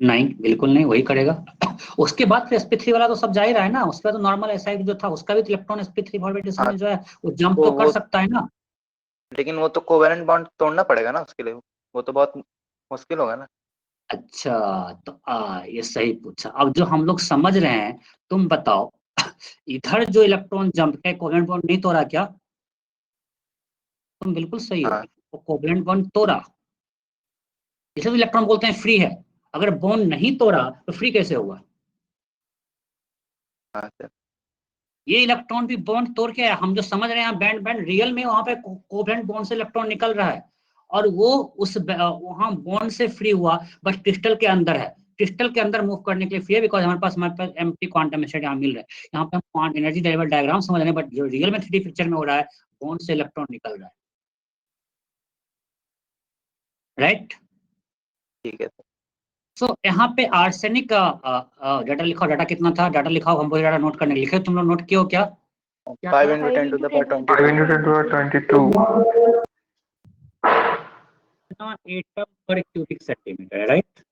नहीं, बिल्कुल नहीं, वही करेगा। उसके बाद फिर sp3 वाला तो सब जा ही रहा है ना, उसके बाद तो नॉर्मल एसाइड जो था उसका भी तो इलेक्ट्रॉन sp3 फॉर्मेशन में जो है वो जंप तो कर सकता है ना। लेकिन वो तो कोवेलेंट बॉन्ड तोड़ना पड़ेगा ना उसके लिए, वो तो बहुत मुश्किल होगा ना। अच्छा तो ये सही पूछा। अब जो हम लोग समझ रहे हैं, तुम बताओ, इधर जो इलेक्ट्रॉन जंप के कोवेलेंट बॉन्ड नहीं तोड़ा क्या, तुम बिल्कुल सही हो, हाँ। वो कोवेलेंट बॉन्ड तोड़ा, इसे तो इलेक्ट्रॉन बोलते हैं फ्री है। अगर बॉन्ड नहीं तोड़ा तो फ्री कैसे हुआ, हाँ सर। ये इलेक्ट्रॉन भी बॉन्ड तोड़ के आया। हम जो समझ रहे हैं बैंड बैंड, रियल में वहां पे कोवेलेंट बॉन्ड से इलेक्ट्रॉन निकल रहा है और वो उस वहां बॉन्ड से फ्री हुआ, बट क्रिस्टल के अंदर है। क्रिस्टल के अंदर मूव करने के लिए फ्री है, बिकॉज हमारे पास एम्प्टी क्वांटम स्टेट यहाँ मिल रहा है। यहाँ पे हम एनर्जी लेवल डायग्राम समझ रहे हैं, बट जो रियल में 3D पिक्चर में हो रहा है, बॉन्ड से इलेक्ट्रॉन निकल रहा है। राइट। ठीक है सर। सो यहाँ पे आर्सेनिक का डाटा लिखाओ। डाटा कितना था? डाटा लिखाओ, हमको डाटा नोट करने लिखे। तुम लोग नोट किए हो क्या? 5 into 10 to the power 22. 5 into 10 to the 22. Atom पर क्यूबिक सेंटीमीटर है, राइट।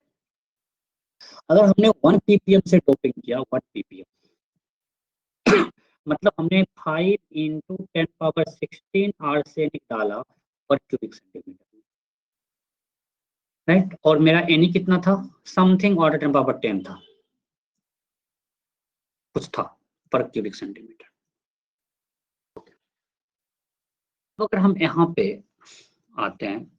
अगर हमने 1 ppm से डोपिंग किया, 1 ppm मतलब हमने 5 into 10 power 16 आर्सेनिक डाला पर क्यूबिक सेंटीमीटर, राइट। और मेरा एनी कितना था? समथिंग ऑर्डर 10 पावर 10 था, कुछ था पर क्यूबिक सेंटीमीटर। तो अगर हम यहाँ पे आते हैं,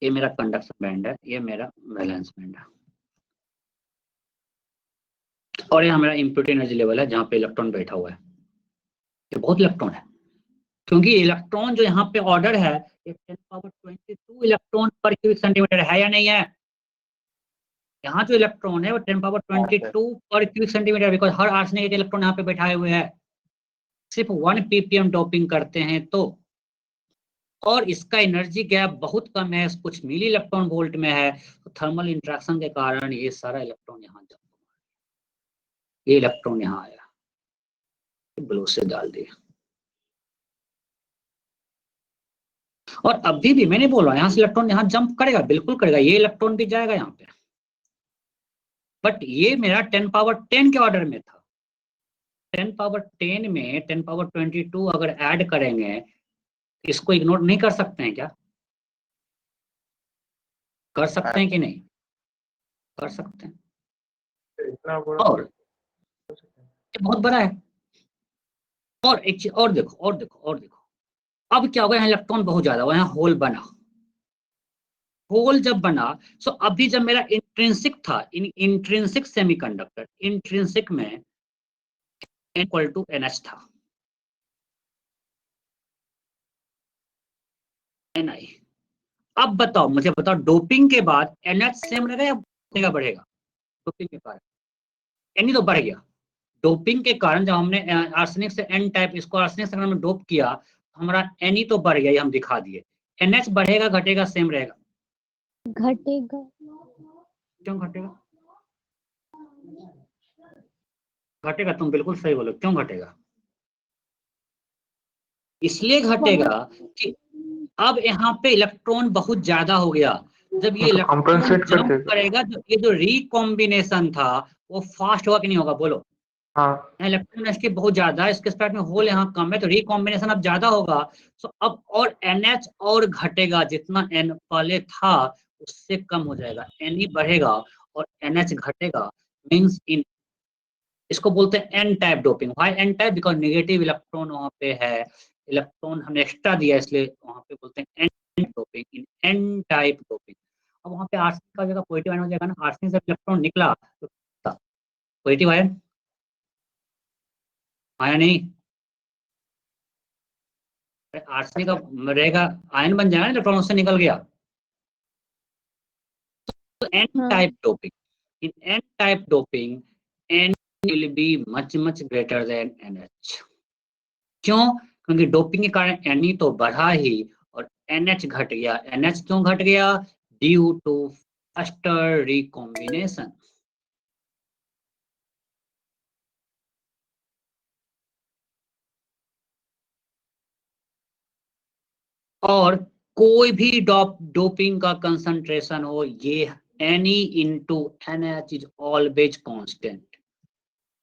ये मेरा कंडक्शन बैंड है, ये मेरा वैलेंस बैंड है, और ये हमारा इम्प्यूरिटी एनर्जी लेवल है जहाँ पे इलेक्ट्रॉन बैठा हुआ है। ये बहुत इलेक्ट्रॉन है, क्योंकि इलेक्ट्रॉन जो यहाँ पे ऑर्डर है ये 10 पावर 22 इलेक्ट्रॉन पर क्यूबिक सेंटीमीटर है या नहीं है? यहाँ जो इलेक्ट्रॉन है वो 10 पावर 22 पर cubic centimetre, because her arsenic एक इलेक्ट्रॉन यहाँ पे बैठाए हुए हैं। सिर्फ 1 ppm डोपिंग करते हैं तो, और इसका एनर्जी गैप बहुत कम है, कुछ मिली इलेक्ट्रॉन वोल्ट में है, तो थर्मल इंटरेक्शन के कारण ये सारा इलेक्ट्रॉन यहाँ जा, ये इलेक्ट्रॉन यहाँ आया, ब्लू से डाल दिया। और अभी भी मैंने बोला यहाँ से इलेक्ट्रॉन यहाँ जंप करेगा, बिल्कुल करेगा, ये इलेक्ट्रॉन भी जाएगा यहाँ पे, बट ये मेरा 10 पावर 10 के ऑर्डर में था। 10 पावर 10 में 10 पावर 22 अगर ऐड करेंगे, इसको इग्नोर नहीं कर सकते हैं क्या? कर सकते हैं कि नहीं? कर सकते हैं। इतना बड़ा और ये बहुत बड़ा है। और एक चीज और देखो, और देखो, और देखो, अब क्या होगा, यहाँ इलेक्ट्रॉन बहुत ज्यादा हुआ, यहाँ होल बना। होल जब बना, सो अभी जब मेरा इंट्रिंसिक था, इंट्रिंसिक सेमीकंडक्टर, इंट्रिंसिक में इक्वल टू NH था, Ni। अब बताओ, मुझे बताओ, डोपिंग के बाद NH सेम रहेगा या बढ़ेगा? डोपिंग के कारण Ni तो बढ़ गया। डोपिंग के कारण जब हमने आर्सेनिक से N टाइप, इसको आर्सेनिक से में डोप किया, हमारा Ni तो बढ़ गया, ये हम दिखा दिए। NH बढ़ेगा, घटेगा, सेम रहेगा? घटेगा। क्यों घटेगा? घटेगा, तुम बिल्कुल सही बोलो, क्यों घटेगा? इसलिए घटेगा कि अब यहाँ पे इलेक्ट्रॉन बहुत ज्यादा हो गया। जब ये इलेक्ट्रॉन जंप करेगा, तो ये जो रिकॉम्बिनेशन था वो फास्ट होगा कि नहीं होगा? बोलो। हाँ। इलेक्ट्रॉन इसके बहुत ज्यादा है, इसके स्पेक्ट में होल यहाँ कम है, तो रिकॉम्बिनेशन अब ज्यादा होगा। सो अब और NH और घटेगा, जितना N पहले था उससे कम हो जाएगा, Ne बढ़ेगा और NH घटेगा। मीन्स इन, इसको बोलते हैं N type doping. Why N type? Because negative electron वहाँ पे है, इलेक्ट्रॉन हमने एक्स्ट्रा दिया, इसलिए वहाँ पे बोलते हैं N डोपिंग, इन N टाइप डोपिंग। अब वहाँ पे आर्सेनिक का जगह पॉजिटिव आयन हो जाएगा ना, आर्सेनिक से इलेक्ट्रॉन निकला तो पॉजिटिव आयन आया नहीं, आर्सेनिक का रहेगा, आयन बन जाएगा, इलेक्ट्रॉन उससे निकल गया। तो N type doping, in N type doping N will be much greater than NH। क्यों? क्योंकि डोपिंग के कारण Ne तो बढ़ा ही और NH घट गया। NH क्यों घट गया? Due to faster recombination. और कोई भी डोपिंग का कंसंट्रेशन हो, ये Ne into NH is always constant,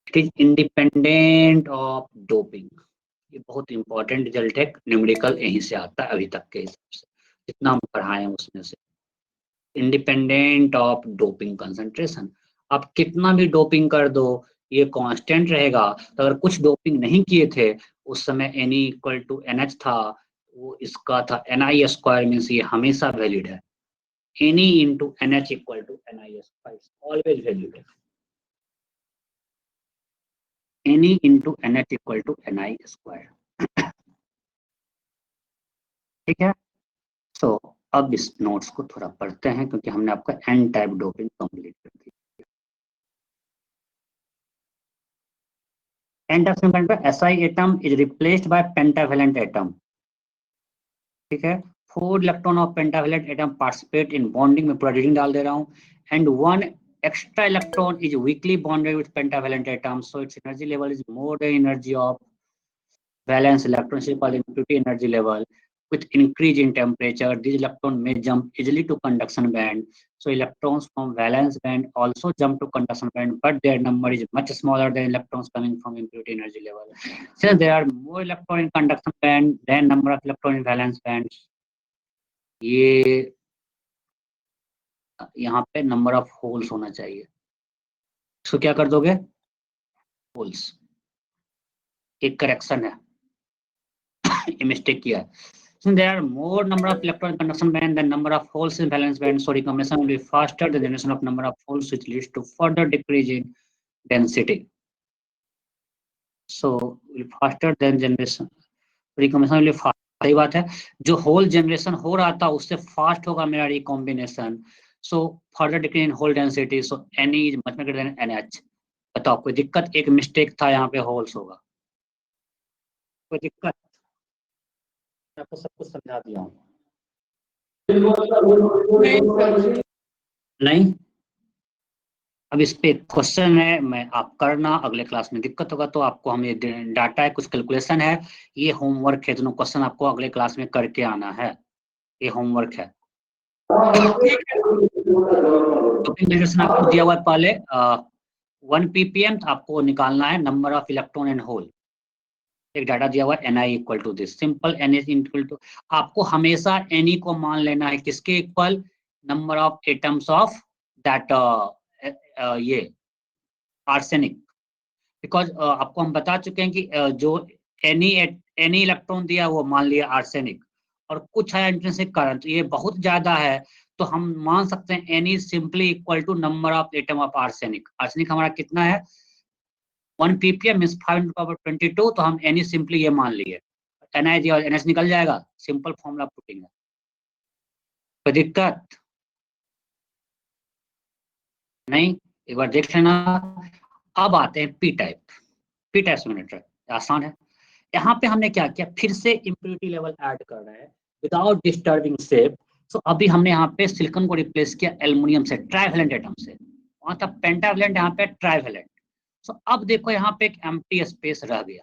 it is independent of doping। ये बहुत इंपॉर्टेंट रिजल्ट है, न्यूमेरिकल यहीं से आता है अभी तक के हिसाब से जितना हम पढ़ाए हैं उसमें से। Independent of doping concentration. आप कितना भी डोपिंग कर दो ये कांस्टेंट रहेगा। तो अगर कुछ डोपिंग नहीं किए थे उस समय Ne इक्वल टू NH था, वो इसका था Ni स्क्वायर, मीन्स ये हमेशा वैलिड है। Ne into NH equal to Ni square always valid है। Ne into NH equal to Ni square. ठीक है, सो अब इस नोट्स को थोड़ा पढ़ते हैं क्योंकि हमने आपका एन टाइप डोपिंग कंप्लीट कर दिया। एन टाइप सेगमेंट पे SI atom is replaced by pentavalent atom. ठीक है, 4 electron of pentavalent atom participate in bonding में, पूरा रीडिंग डाल दे रहा हूँ, and 1 extra electron is weakly bonded with pentavalent atom, so its energy level is more than energy of valence electron, is called impurity energy level. With increase in temperature, these electrons may jump easily to conduction band. So electrons from valence band also jump to conduction band, but their number is much smaller than electrons coming from impurity energy level. Since there are more electrons in conduction band than number of electrons in valence band, ये यहाँ पे नंबर ऑफ होल्स होना चाहिए। इसको क्या कर दोगे, होल्स। एक करेक्शन है, मिस्टेक किया है। Since there are more number of electron in conduction band than number of holes in valence band, so recombination will be faster than generation of number of holes, which leads to further decrease in density. So faster than generation, recombination will be fast. सही बात है, जो होल जनरेशन हो रहा था उससे फास्ट होगा मेरा recombination, so further decrease in hole density, so Ni is much greater than NH। बताओ कोई दिक्कत, एक मिस्टेक था यहाँ पे होल्स होगा, कोई दिक्कत? आपको सब कुछ समझा दिया हूँ। नहीं, अब इस पे क्वेश्चन है, मैं आप करना, अगले क्लास में दिक्कत होगा तो आपको, हम ये डाटा है, कुछ कैलकुलेशन है, ये होमवर्क है, दोनों क्वेश्चन आपको अगले क्लास में करके आना है, ये होमवर्क है। डोपिंग आपको दिया हुआ है पहले 1 ppm, आपको निकालना है number of electron and hole. एक डाटा दिया हुआ है Ni equal to this, simple Ni equal to, आपको हमेशा Ni को मान लेना है किसके equal, number of atoms of that ये आर्सेनिक, बिकॉज आपको हम बता चुके हैं कि जो एनी इलेक्ट्रॉन दिया वो मान लिया आर्सेनिक, और कुछ है इंट्रिंसिक करंट, ये बहुत ज्यादा है तो हम मान सकते हैं Ni simply equal to number of atom of arsenic. Arsenic हमारा कितना है, 1 ppm मींस 5×22, तो हम Ni सिंपली ये मान लिए, Ni दिया NH निकल जाएगा, सिंपल फॉर्मूला पुटिंग है। कोई दिक्कत नहीं, एक बार देख लेना। अब आते हैं पी टाइप। पी टाइप सेगमेंटर आसान है। यहाँ पे हमने क्या किया, फिर से इम्प्योरिटी लेवल ऐड कर रहे हैं विदाउट डिस्टर्बिंग शेप। सो अभी हमने यहाँ पे सिलिकॉन को रिप्लेस किया एल्युमिनियम से, ट्राइवेलेंट एटम से, वहां था पेंटावेलेंट, यहाँ पे ट्राइवेलेंट। सो अब देखो यहाँ पे एक एम्प्टी स्पेस रह गया,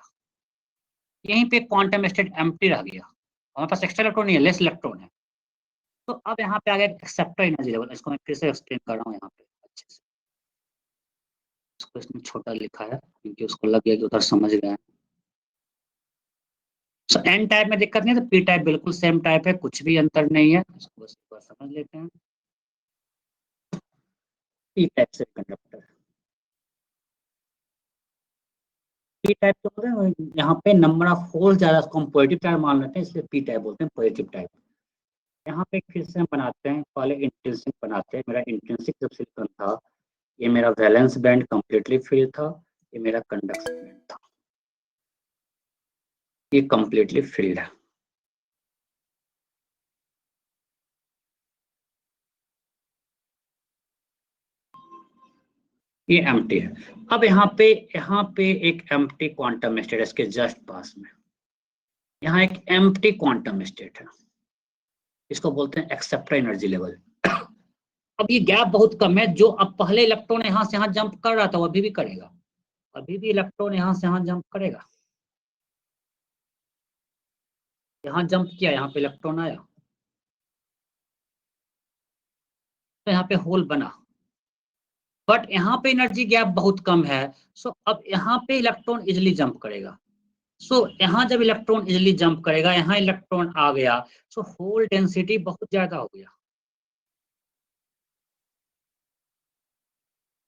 यहीं पे क्वांटम स्टेट एम्प्टी रह गया, हमारे पास एक्स्ट्रा इलेक्ट्रॉन नहीं है, लेस इलेक्ट्रॉन है। तो अब यहाँ पे आ गया एक्सेप्टर एनर्जी लेवल, इसको मैं फिर से एक्सप्लेन कर रहा हूँ यहाँ पे अच्छे से। इसको इसमें छोटा लिखा है क्योंकि उसको लग गया कि उधर समझ गया। सो एन टाइप में दिक्कत नहीं है, तो पी टाइप बिल्कुल सेम टाइप है, कुछ भी अंतर नहीं है, इसको बस एक बार समझ लेते हैं। पी टाइप से कंडक्टर, पी टाइप तो होता है, यहाँ पे नंबर ऑफ होल ज्यादा, उसको हम पॉजिटिव टाइप मान लेते हैं, इसलिए पी टाइप बोलते हैं, पॉजिटिव टाइप। यहाँ पे फिर से हम बनाते हैं, पहले इंट्रिंसिक बनाते हैं। मेरा इंट्रिंसिक जब सिलिकॉन था, ये मेरा वैलेंस बैंड कंप्लीटली फिल था, ये मेरा कंडक्शन बैंड था, ये कंप्लीटली फिल्ड है। ये एम्प्टी है। अब यहाँ पे एक एम्प्टी क्वांटम स्टेट है, इसके जस्ट पास में यहाँ एक एम्प्टी क्वांटम स्टेट है, इसको बोलते हैं एक्सेप्टर एनर्जी लेवल। अब ये गैप बहुत कम है, जो अब पहले इलेक्ट्रॉन यहाँ से यहाँ जंप कर रहा था वो अभी भी करेगा, अभी भी इलेक्ट्रॉन यहाँ से यहाँ जंप करेगा, यहाँ जंप किया, यहाँ पे इलेक्ट्रॉन आया, तो यहाँ पे होल बना, बट यहाँ पे एनर्जी गैप बहुत कम है। सो अब यहाँ पे इलेक्ट्रॉन इजिली जंप करेगा। सो यहाँ जब इलेक्ट्रॉन इजिली जंप करेगा, यहाँ इलेक्ट्रॉन आ गया, सो होल डेंसिटी बहुत ज्यादा हो गया।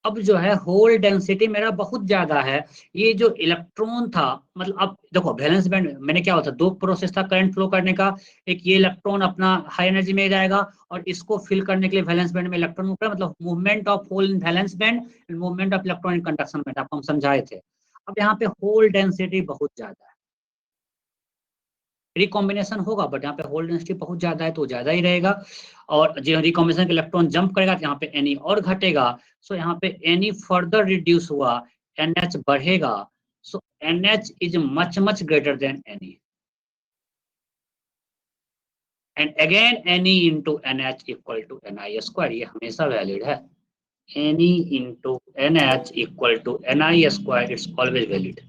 अब जो है होल डेंसिटी मेरा बहुत ज्यादा है। ये जो इलेक्ट्रॉन था, मतलब अब देखो वैलेंस बैंड मैंने क्या होता, दो प्रोसेस था करंट फ्लो करने का, एक ये इलेक्ट्रॉन अपना हाई एनर्जी में जाएगा और इसको फिल करने के लिए वैलेंस बैंड में इलेक्ट्रॉन ऊपर, मतलब movement of hole in valence band and movement of electron in conduction band, आपको हम समझाए थे। अब यहाँ पे होल डेंसिटी बहुत ज्यादा है, रिकॉम्बिनेशन होगा बट यहाँ पे होल डेंसिटी बहुत ज्यादा है तो ज्यादा ही रहेगा, और जो रिकॉम्बिनेशन के इलेक्ट्रॉन जंप करेगा तो यहाँ पे Ni और घटेगा, सो यहाँ पे Ni फर्दर रिड्यूस हुआ, NH बढ़ेगा, सो NH is much greater than Ne, and again Ne into NH equal to Ni square, ये हमेशा वैलिड है, Ne into NH equal to Ni square, it's always valid.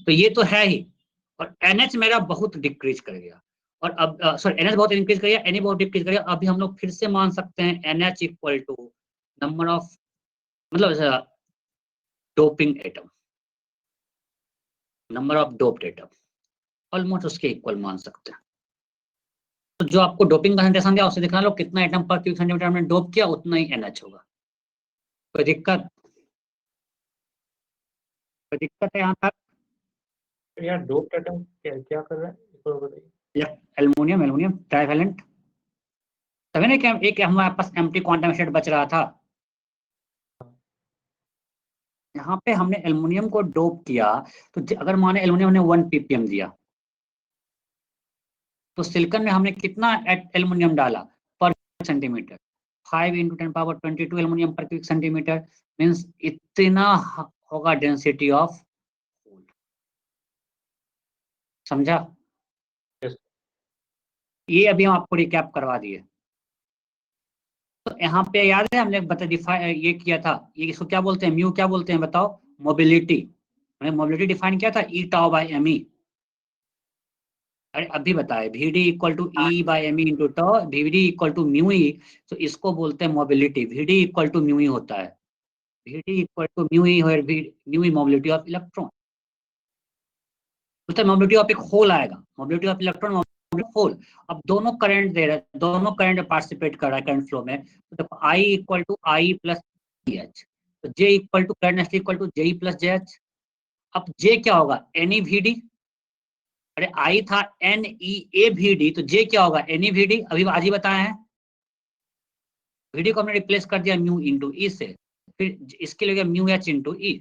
तो ये तो है ही, और NH मेरा बहुत डिक्रीज कर गया, और अब सॉरी NH बहुत इंक्रीज कर गया, Ne बहुत डिक्रीज कर गया, अभी हम लोग फिर से मान सकते हैं NH equal to number of, मतलब doping atom, number of doped atom, almost उसके इक्वल मान सकते हैं। तो जो आपको डोपिंग कंसंट्रेशन दिया उससे दिखा लो कितना एटम पर क्यूबिक सेंटीमीटर में डोप किया उतना ही NH होगा। कोई दिक्कत है यहाँ तक? यार डोप एटम क्या कर रहा है इसको बताइए। एल्युमिनियम ट्राइवेलेंट, तभी ना कि एक हमारे पास एम्प्टी क्वांटम स्टेट बच रहा था, यहाँ पे हमने एल्युमिनियम को डोप किया, तो अगर माने एल्युमिनियम ने 1 ppm दिया, तो सिलिकॉन में हमने कितना एल्युमिनियम डाला पर सेंटीमीटर, 5 × 10⁻22 एल्युमिनियम पर क्यूबिक सेंटीमीटर, मींस इतना होगा डेंसिटी ऑफ होल। समझा? Yes. ये अभी हम आपको रिकैप करवा दिए। तो यहाँ पे याद है हमने ये किया था, ये इसको क्या बोलते हैं, म्यू क्या बोलते हैं बताओ, मोबिलिटी, हमने मोबिलिटी डिफाइन किया था E/τ/me, अरे अभी बताए Vd equal to E/me into τ, Vd equal to mu E, तो इसको बोलते हैं mobility, Vd equal to mu E होता है, Vd equal to mu E, mu E mobility of electron, मतलब मोबिलिटी ऑफ एक होल आएगा, मोबिलिटी ऑफ इलेक्ट्रॉन होल। अब दोनों करंट दे रहे हैं, दोनों करंट पार्टिसिपेट कर रहा है करंट फ्लो में, तो देखो I equal to I plus JH, तो J equal to current equal to JE plus JH। अब J क्या होगा, NeVd, अरे I था NeAVd, तो J क्या होगा, NeVd, अभी आज ही बताए हैं, Vd को हमने रिप्लेस कर दिया म्यू इंटू ई से, फिर इसके लिए म्यू H इंटू ई।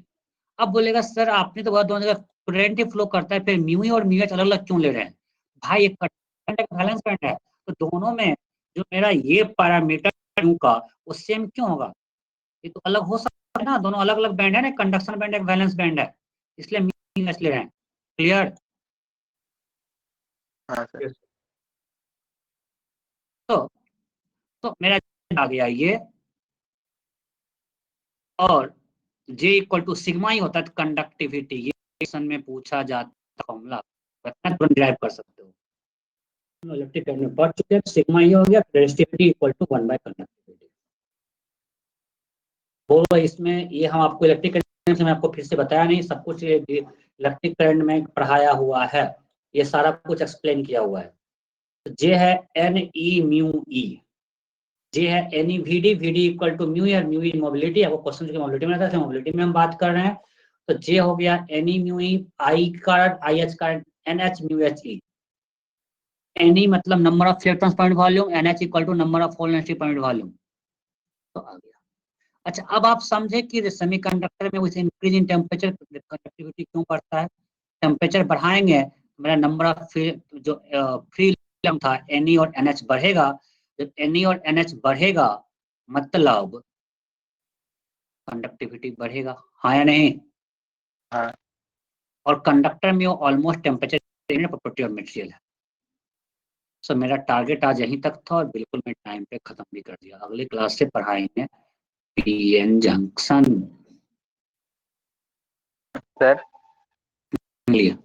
अब बोलेगा सर आपने तो बहुत, दोनों जगह करंट ही फ्लो करता है, फिर म्यू ई और म्यू H अलग अलग क्यों ले रहे हैं? भाई एक बैलेंस बैंड है, तो दोनों में जो मेरा ये पैरामीटर म्यू का वो सेम क्यों होगा, ये तो अलग हो सकता है ना, दोनों अलग अलग बैंड है ना, कंडक्शन बैंड एक वैलेंस बैंड है, इसलिए म्यू H ले रहे हैं। क्लियर? हाँ सर। तो मेरा आ गया ये, और J इक्वल टू सिग्मा ही होता है कंडक्टिविटी, ये क्वेश्चन में पूछा जाता फॉर्मूला, तुरंत ड्राइव कर सकते हो, इलेक्ट्रिक करंट में पढ़ चुके हैं, सिग्मा ये हो गया, रेजिस्टिविटी इक्वल टू 1/कंडक्टिविटी। वो इसमें ये हम आपको इलेक्ट्रिक करंट से मैं आपको फिर से बताया नहीं, सब कुछ इलेक्ट्रिक करंट में पढ़ाया हुआ है, ये सारा कुछ एक्सप्लेन किया हुआ है। तो J है Ne म्यू ई, J है NeVd, Vd equal to mu और म्यू ई मोबिलिटी, आपको क्वेश्चन की मोबिलिटी में था, मोबिलिटी में हम बात कर रहे हैं, तो J हो गया Ne mu e, I current, IH current, NH mu H e, Ne मतलब number of electrons per unit volume, NH equal to number of hole density per unit volume, तो आ गया। अच्छा अब आप समझे कि सेमीकंडक्टर में with increase in temperature conductivity क्यों बढ़ता है, टेम्परेचर बढ़ाएंगे मेरा नंबर ऑफ जो फ्री इलेक्ट्रॉन था Ne और NH बढ़ेगा, जब Ne और NH बढ़ेगा मतलब कंडक्टिविटी बढ़ेगा, हाँ या नहीं? हाँ। और कंडक्टर में almost temperature property of material है। सो मेरा टारगेट आज यहीं तक था और बिल्कुल मैं टाइम पे खत्म भी कर दिया, अगली क्लास से पढ़ाएंगे पीएन जंक्शन। सर लिए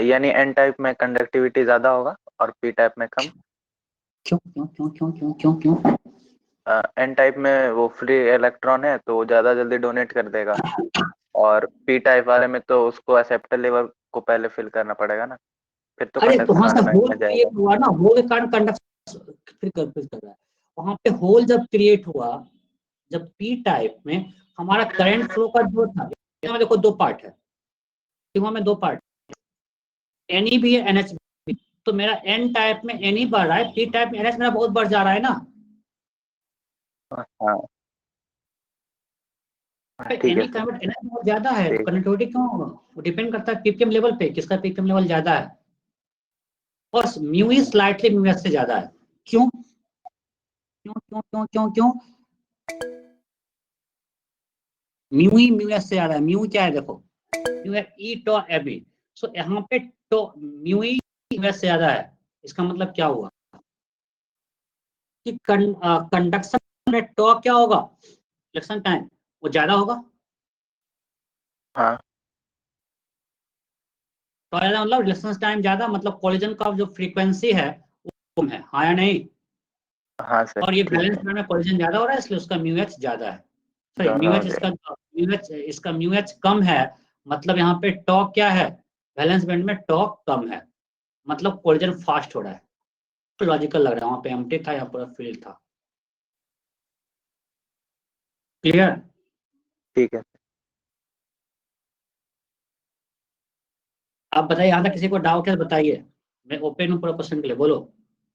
यानी एन टाइप में कंडक्टिविटी ज्यादा होगा और पी टाइप में कम। क्यों क्यों क्यों क्यों क्यों क्यों क्यों? एन टाइप में वो फ्री इलेक्ट्रॉन है तो वो ज्यादा जल्दी डोनेट कर देगा, और पी टाइप वाले में तो उसको एक्सेप्टर लेवल को पहले फिल करना पड़ेगा ना, फिर तो अरे तो वहां से कंडक्शन होल क्रिएट हुआ ना, होल के कारण कंडक्शन फिर कर रहा है, वहां पे होल जब क्रिएट हुआ, जब पी टाइप में हमारा करंट फ्लो का जो था, इसमें देखो दो पार्ट है, सिग्मा में दो पार्ट, Ne भी है NH भी, तो मेरा एन टाइप में Ne बढ़ रहा है, पी टाइप में NH मेरा बहुत बढ़ जा रहा है ना। हाँ ठीक है एनी सर। कन्वर्ट एनर्जी बहुत ज्यादा है, तो ठीक। कंडक्टिविटी क्यों होगा? वो डिपेंड करता है पीपीएम लेवल पे, किसका पीपीएम लेवल ज्यादा है, और म्यू ई स्लाइटली म्यू एस से ज्यादा है। क्यों क्यों क्यों क्यों क्यों क्यों? म्यू ई म्यू एस से ज्यादा है। म्यू क्या है देखो, म्यू है ई टॉ एबी, सो यहाँ पे टॉ म्यू ई म्यू एस से ज्यादा है। इसका मतलब क्या हुआ कि कंडक्शन में टॉ क्या होगा, रिफ्लेक्शन टाइम वो ज्यादा होगा। हाँ तो ज्यादा मतलब रिफ्लेक्शन टाइम ज्यादा, मतलब कोलिजन का जो फ्रीक्वेंसी है वो कम है, हाँ या नहीं? हाँ सर और ये ठीक बैलेंस है। बैंड में कोलिजन ज्यादा हो रहा है, इसलिए उसका म्यू एच ज्यादा है। सॉरी दोनों म्यू हो एच जाएगा। इसका म्यू एच कम है, मतलब यहाँ पे टॉ क्या है, बैलेंस बैंड में टॉ कम है, मतलब कोलिजन फास्ट हो रहा है। लॉजिकल लग रहा है, वहाँ पे एम्प्टी था, यहाँ पूरा फील्ड था। क्लियर? ठीक है। आप बताइए, यहाँ तक किसी को डाउट है तो बताइए, मैं ओपन हूँ पूरा क्वेश्चन के लिए। बोलो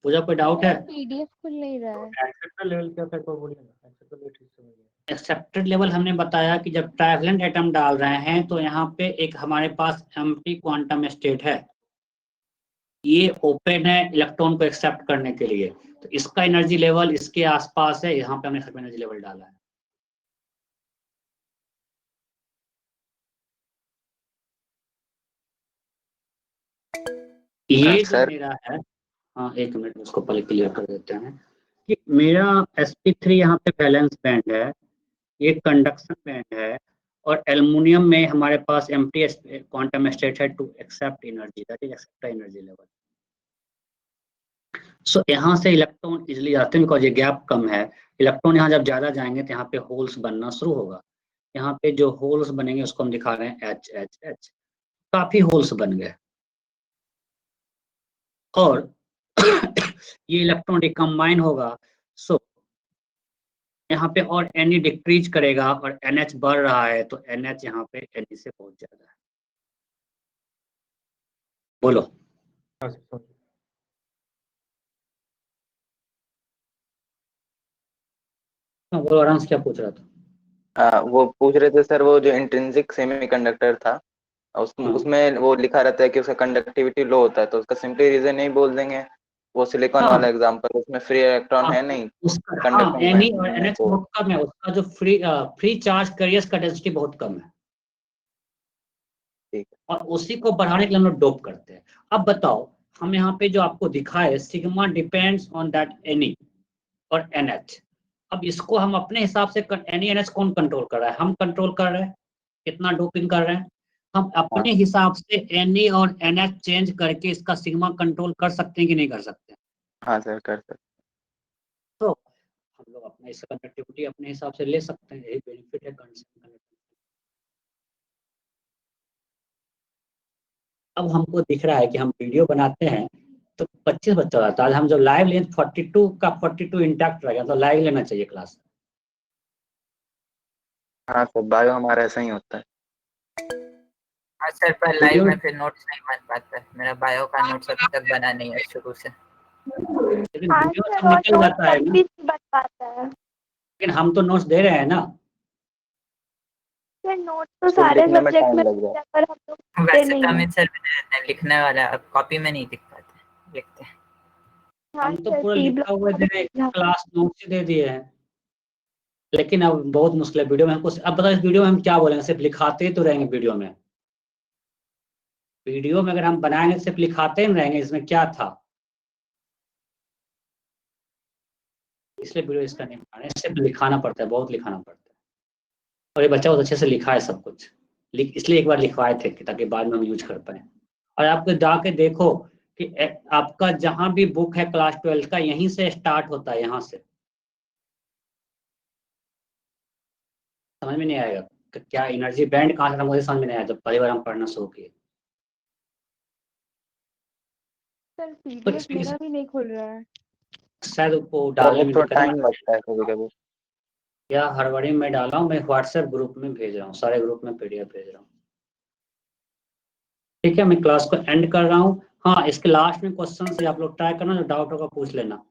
पूजा, कोई डाउट है? पीडीएफ खुल नहीं रहा है। एक्सेप्टर लेवल क्या था, एक बार बोलिए ना। एक्सेप्टर लेवल ठीक से बोलिए। एक्सेप्टेड लेवल हमने बताया कि जब ट्राइवलेंट एटम डाल रहे हैं तो यहाँ पे एक हमारे पास एम्प्टी क्वांटम स्टेट है, ये ओपन है इलेक्ट्रॉन को एक्सेप्ट करने के लिए, तो इसका एनर्जी लेवल इसके आसपास है, यहाँ पे हमने एनर्जी लेवल डाला है। ये जो सर मेरा है, हाँ एक मिनट उसको पहले क्लियर कर देते हैं कि मेरा sp3 यहाँ पे बैलेंस बैंड है, ये कंडक्शन बैंड है, और एल्युमिनियम में हमारे पास एम्प्टी क्वांटम स्टेट है to accept energy, that is accept energy level. So यहाँ से इलेक्ट्रॉन इजिली आते हैं बिकॉज ये गैप कम है। इलेक्ट्रॉन यहाँ जब ज्यादा जाएंगे तो यहाँ पे होल्स बनना शुरू होगा। यहाँ पे जो होल्स बनेंगे उसको हम दिखा रहे हैं एच एच एच, काफी होल्स बन गए, और ये इलेक्ट्रॉन रिकम्बाइन होगा। सो यहाँ पे और एन डिक्रीज करेगा और NH बढ़ रहा है, तो NH यहाँ पे Ne से बहुत ज्यादा है। बोलो। हाँ सर समझ गया। हाँ, बोलो आराम से, क्या पूछ रहा था? वो पूछ रहे थे सर, वो जो इंट्रिंसिक सेमीकंडक्टर था हाँ। उसमें वो लिखा रहता है कि उसका कंडक्टिविटी लो होता है, तो उसका सिंपली रीजन नहीं बोल देंगे। वो सिलिकॉन हाँ, वाला एग्जांपल, उसमें फ्री इलेक्ट्रॉन हाँ, है नहीं, उसका हाँ कंडक्शन Ne बैंड और में है, NH तो बहुत कम है, उसका जो फ्री चार्ज कैरियर्स का डेंसिटी बहुत कम है, ठीक है। और उसी को बढ़ाने के लिए हम लोग डोप करते हैं। अब बताओ, हम यहाँ पे जो आपको दिखा है sigma depends on that Ne और NH। अब इसको हम अपने हिसाब से Ne NH कौन कंट्रोल कर रहा है? हम कंट्रोल कर रहे हैं, कितना डोपिंग कर रहे हैं हम अपने हिसाब से। Ne और NH चेंज करके इसका सिग्मा कंट्रोल कर सकते हैं कि नहीं कर सकते? हाँ सर कर सकते। तो हम लोग अपना इसका कंडक्टिविटी अपने हिसाब से ले सकते हैं, यही बेनिफिट है कंडक्शन। अब हमको दिख रहा है कि हम वीडियो बनाते हैं तो 25 बच्चा रहता है, आज हम जब लाइव लें 42 का 42 इंटैक्ट रहेगा, तो लाइव लेना चाहिए क्लास। हाँ सर बायो हमारा ऐसा ही होता है। हाँ सर, पर लाइव वीडियो में फिर नोट्स नहीं बन पाता है, मेरा बायो का नोट्स अभी तक बना नहीं है शुरू से। लेकिन हाँ वीडियो सर, सब और निकल नोट जाता है तब ना, भी बन पाता है। लेकिन हम तो नोट्स दे रहे हैं ना। सर नोट तो उसको सारे लिखने में सब्जेक्ट टाइम में लग जाए। पर हम लोग लिखते वैसे तो नहीं अमित हैं। सर मैंने लिखने वाला है, अब कॉपी में नहीं दिख पाते, लिखते हैं। हाँ हम तो सर, पूरा सी लिखा हुआ ब्लॉक दे रहे हैं, क्लास नोट्स ही दे दिए हैं। लेकिन अब बहुत मुश्किल है वीडियो में हमको। अब बताओ इस वीडियो में हम क्या बोलेंगे? सिर्फ लिखाते ही तो रहेंगे वीडियो में। वीडियो में अगर हम बनाएंगे सिर्फ लिखाते ही रहेंगे, इसमें क्या था? इसलिए वीडियो इसका नहीं बना रहे, सिर्फ लिखाना पड़ता है, बहुत लिखाना पड़ता है। और ये बच्चा बहुत अच्छे से लिखा है सब कुछ, इसलिए एक बार लिखवाए थे कि ताकि बाद में हम यूज कर पाए। और आपको जाके देखो कि आपका जहां भी बुक है क्लास 12 का, यहीं से स्टार्ट होता है, यहाँ से। समझ में नहीं आएगा कि क्या एनर्जी बैंड कहाँ से था, मुझे समझ में नहीं आया जब पहली बार हम पढ़ना शुरू किए। सर तो पीडीएफ इसमें मेरा भी नहीं खुल रहा है। शायद वो तो डालने वो में थोड़ा दिक्कत है, टाइम लगता है कभी कभी। या हड़बड़ी में डाला हूँ। मैं व्हाट्सएप ग्रुप में भेज रहा हूँ, सारे ग्रुप में PDF भेज रहा हूँ। ठीक है, मैं क्लास को एंड कर रहा हूँ। हाँ, इसके लास्ट में क्वेश्चन से आप लोग ट्राई करना, जो डाउट होगा पूछ लेना।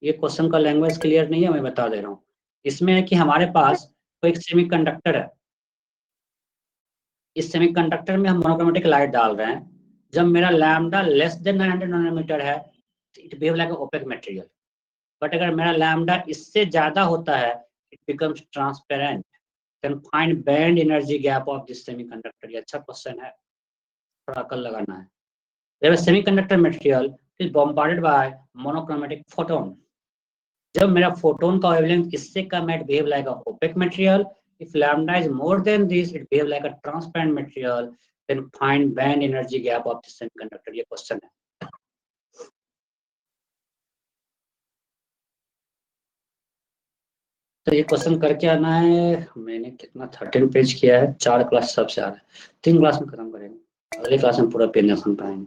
ये क्वेश्चन का लैंग्वेज क्लियर नहीं है, मैं बता दे रहा हूँ। इसमें है कि हमारे पास कोई एक सेमीकंडक्टर है, इस सेमीकंडक्टर में हम मोनोक्रोमेटिक लाइट डाल रहे हैं, जब मेरा लैम्डा लेस देन 900 नैनोमीटर है it behave like opaque material, but अगर मेरा लैम्डा इससे ज्यादा होता है it becomes transparent, then find band energy gap of this semiconductor. ये अच्छा क्वेश्चन है, थोड़ा अकल लगाना है। जब semiconductor material is bombarded by monochromatic photon, जब मेरा फोटोन का वेवलेंथ इससे कम है it behave like opaque material, if lambda is more than this it behave like a transparent material, then find band energy gap of the semiconductor। ये क्वेश्चन है। तो ये क्वेश्चन करके आना है। मैंने कितना 13 पेज किया है, 4 क्लास सबसे आ रहा है, 3 क्लास में खत्म करेंगे, अगली क्लास में पूरा पेज नहीं सुन पाएंगे।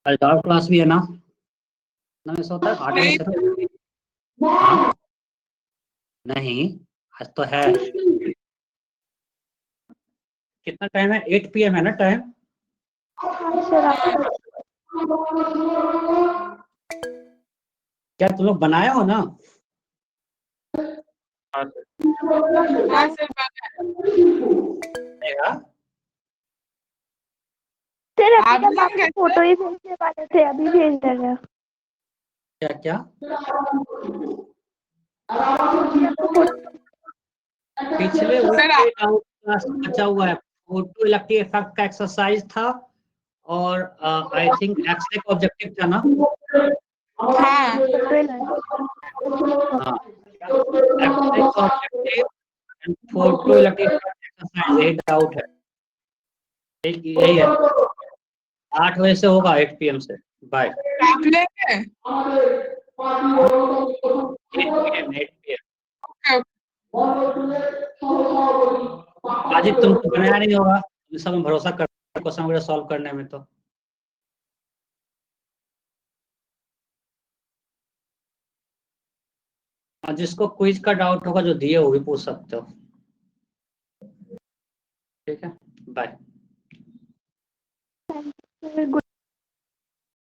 आज और क्लास भी है ना, ना ऐसा होता है 8 बजे से नहीं, आज तो है। कितना टाइम है? 8 PM है ना टाइम? क्या तुम लोग बनाए हो ना? हाँ सर सर आप अभी तक लोग आपको कैसे? फोटो ही भेजने वाले थे, अभी भेज दे रहे हैं। क्या क्या पिछले वीक सर में डाउट क्लास बचा हुआ है, फोटो इलेक्ट्रिक इफेक्ट का एक्सरसाइज था और आई थिंक एक्सरे का ऑब्जेक्टिव था ना। हाँ एक्सरे का objective and photo electric exercise, यही डाउट है, यही है। 8 बजे से होगा, 8 PM से। बाय। आप लेंगे? 8 PM। अजीत तुमको बनाया नहीं होगा, सब में भरोसा कर क्वेश्चन वगैरह सॉल्व करने में। तो जिसको क्विज का डाउट होगा जो दिए वो भी पूछ सकते हो, ठीक है। बाय।